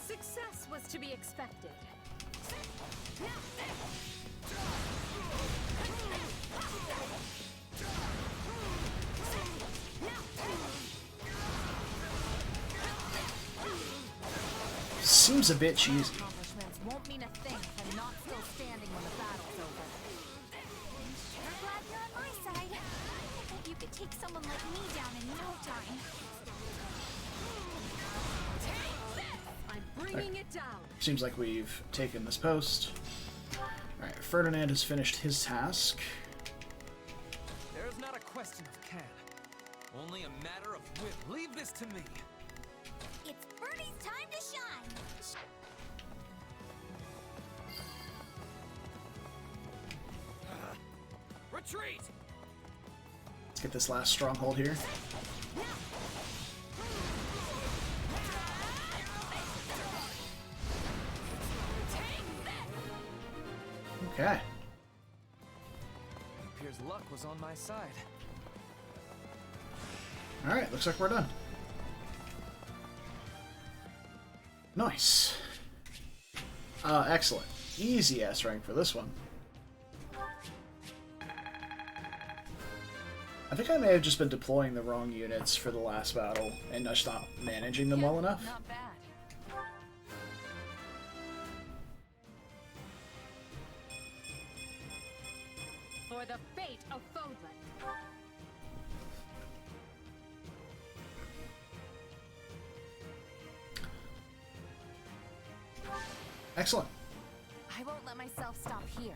Success was to be expected. Seems a bit cheesy. Accomplishments won't mean a thing if I'm not still standing when the battle's over. Sure glad you're on my side. I bet you could take someone like me down in no time. I'm bringing it down. Seems like we've taken this post. Alright, Ferdinand has finished his task. There is not a question of can, only a matter of will. Leave this to me. It's Bernie's time to shine. Retreat! Let's get this last stronghold here. Okay. It appears luck was on my side. Alright, looks like we're done. Nice. Excellent. Easy S rank for this one. I think I may have just been deploying the wrong units for the last battle and just not managing them well enough. Not bad. For the fate of Fodlan. Excellent. I won't let myself stop here.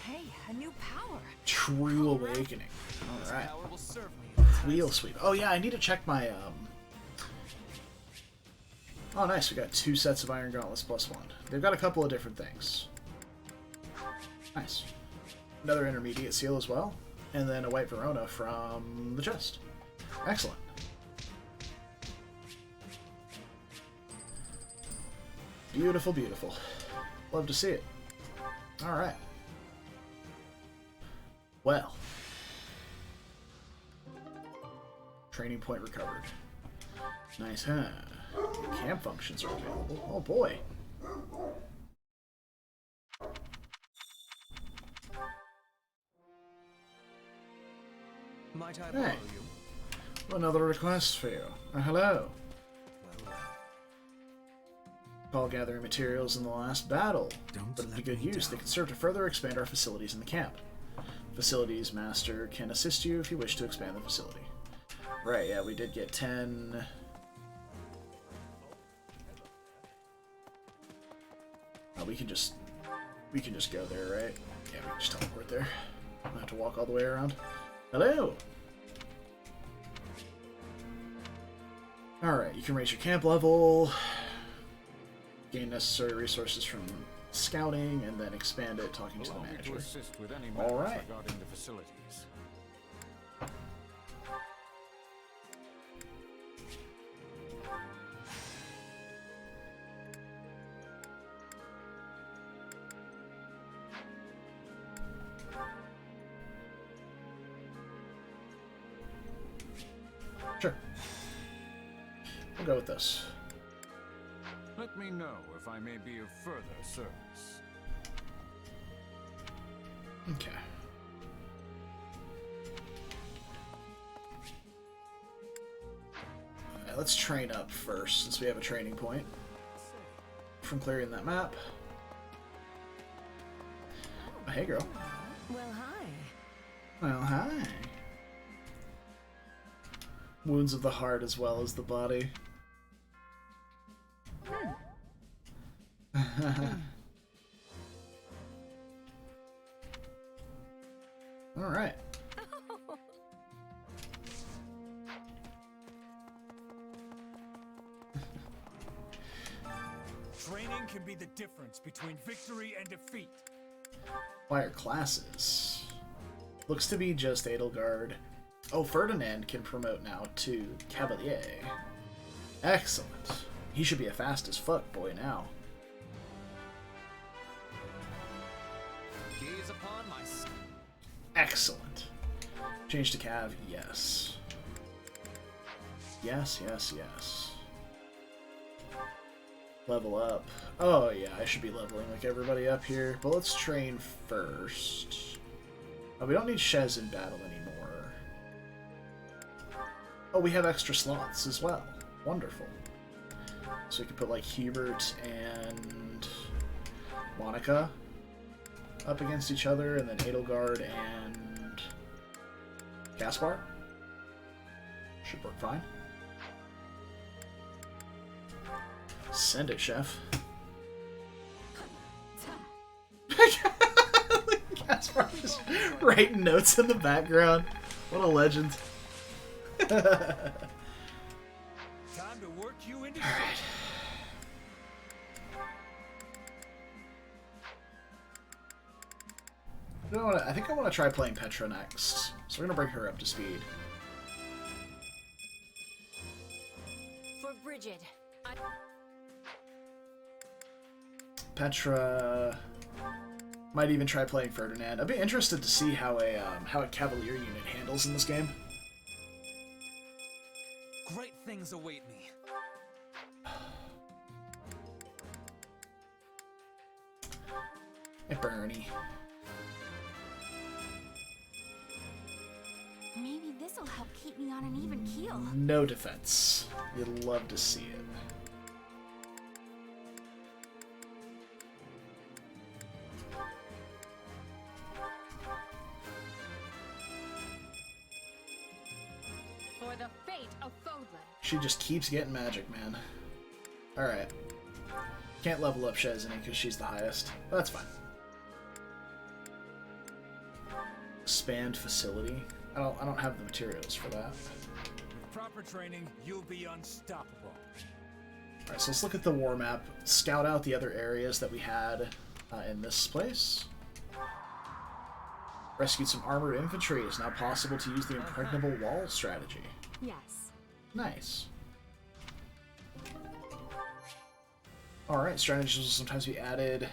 Hey, a new power. True Awakening. Alright. Wheel Sweep. Oh yeah, I need to check my, Oh nice, we got 2 sets of Iron Gauntlets plus 1. They've got a couple of different things. Nice. Another Intermediate Seal as well. And then a White Verona from the chest. Excellent. Beautiful, beautiful. Love to see it. Alright. Well. Training point recovered. Nice, huh? Camp functions are available. Oh boy. Might I borrow Hey. you? Another request for you. Hello. All gathering materials in the last battle. But in good use, they can serve to further expand our facilities in the camp. Facilities Master can assist you if you wish to expand the facility. Right, yeah, we did get 10... Oh, we can just go there, right? Yeah, we can just teleport there. I don't have to walk all the way around. Hello! Alright, you can raise your camp level, gain necessary resources from scouting, and then expand it talking to the manager. Alright. Regarding the facilities. Sure. We'll go with this. Let me know if I may be of further service. Okay. Alright, let's train up first, since we have a training point. From clearing that map. Oh, hey, girl. Well, hi. Well, hi. Wounds of the heart as well as the body. Alright. Training can be the difference between victory and defeat. Fire classes. Looks to be just Edelgard. Oh, Ferdinand can promote now to Cavalier. Excellent. He should be a fast as fuck boy now. Gaze upon my... Excellent. Change to Cav, yes. Yes, yes, yes. Level up. Oh yeah, I should be leveling like everybody up here. But let's train first. Oh, we don't need Shez in battle anymore. Oh, we have extra slots as well. Wonderful. So we can put like Hubert and Monica up against each other, and then Edelgard and Gaspar. Should work fine. Send it, chef. Gaspar just writing notes in the background. What a legend. Time to work you into shape. You know what? I think I want to try playing Petra next. So we're going to bring her up to speed. For Bridget, Petra... Might even try playing Ferdinand. I'd be interested to see how a Cavalier unit handles in this game. Great things await me. Hey, Bernie. Maybe this'll help keep me on an even keel. No defense. You'd love to see it. For the fate of Fodlan. She just keeps getting magic, man. Alright. Can't level up Shezini because she's the highest. But that's fine. Expand facility. I don't have the materials for that. With proper training, you'll be unstoppable. Alright, so let's look at the war map. Scout out the other areas that we had in this place. Rescued some armored infantry. It's now possible to use the impregnable wall strategy. Yes. Nice. Alright, strategies will sometimes be added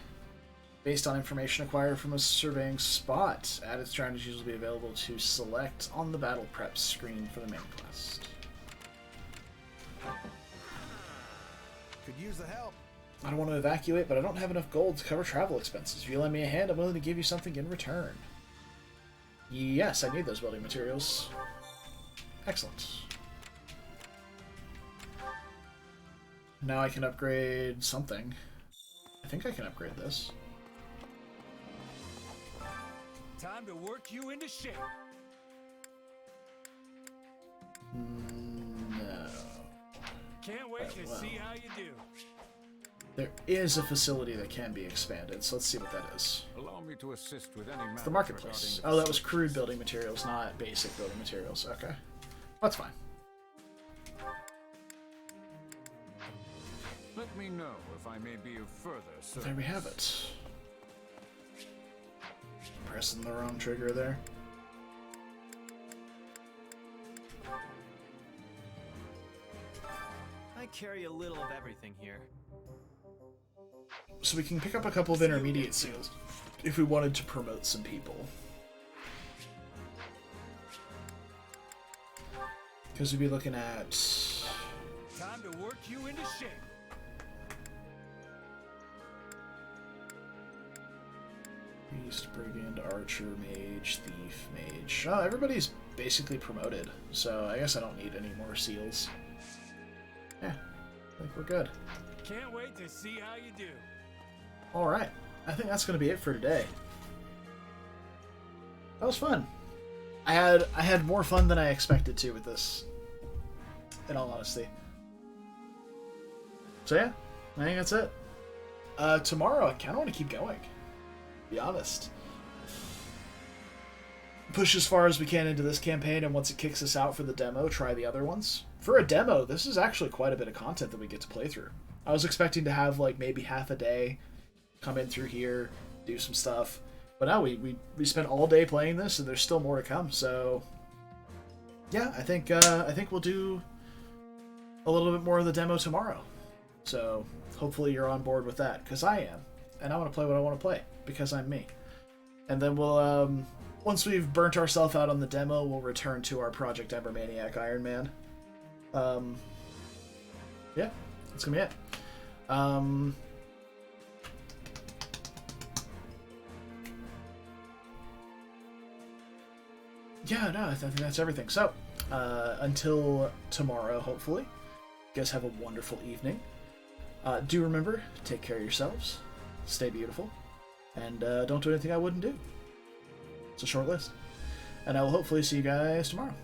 based on information acquired from a surveying spot. Added strategies will be available to select on the battle prep screen for the main quest. Could use the help. I don't want to evacuate, but I don't have enough gold to cover travel expenses. If you lend me a hand, I'm willing to give you something in return. Yes, I need those building materials. Excellent. Now I can upgrade something. I think I can upgrade this. Time to work you into shape. No. Can't wait to see how you do. There is a facility that can be expanded, so let's see what that is. Allow me to assist with any It's the marketplace. Oh, that was crude building materials, not basic building materials. Okay. That's fine. Let me know if I may be of further service. There we have it. Pressing the wrong trigger there. I carry a little of everything here. So we can pick up a couple of intermediate seals if we wanted to promote some people. Because we'd be looking at... Time to work you into shape. Priest, Brigand, Archer, Mage, Thief, Mage. Oh, everybody's basically promoted, so I guess I don't need any more seals. Yeah, I think we're good. Can't wait to see how you do. Alright, I think that's going to be it for today. That was fun. I had more fun than I expected to with this, in all honesty. So yeah, I think that's it. Tomorrow, I kind of want to keep going, to be honest. Push as far as we can into this campaign, and once it kicks us out for the demo, try the other ones. For a demo, this is actually quite a bit of content that we get to play through. I was expecting to have like maybe half a day, come in through here, do some stuff. But now we spent all day playing this, and there's still more to come. So, yeah, I think we'll do a little bit more of the demo tomorrow. So hopefully you're on board with that, because I am, and I want to play what I want to play because I'm me. And then we'll once we've burnt ourselves out on the demo, we'll return to our Project Embermaniac Iron Man. Yeah, that's gonna be it. Yeah, no, I think that's everything. So, until tomorrow, hopefully, you guys have a wonderful evening. Do remember, take care of yourselves, stay beautiful, and don't do anything I wouldn't do. It's a short list. And I will hopefully see you guys tomorrow.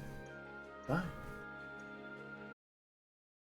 Bye.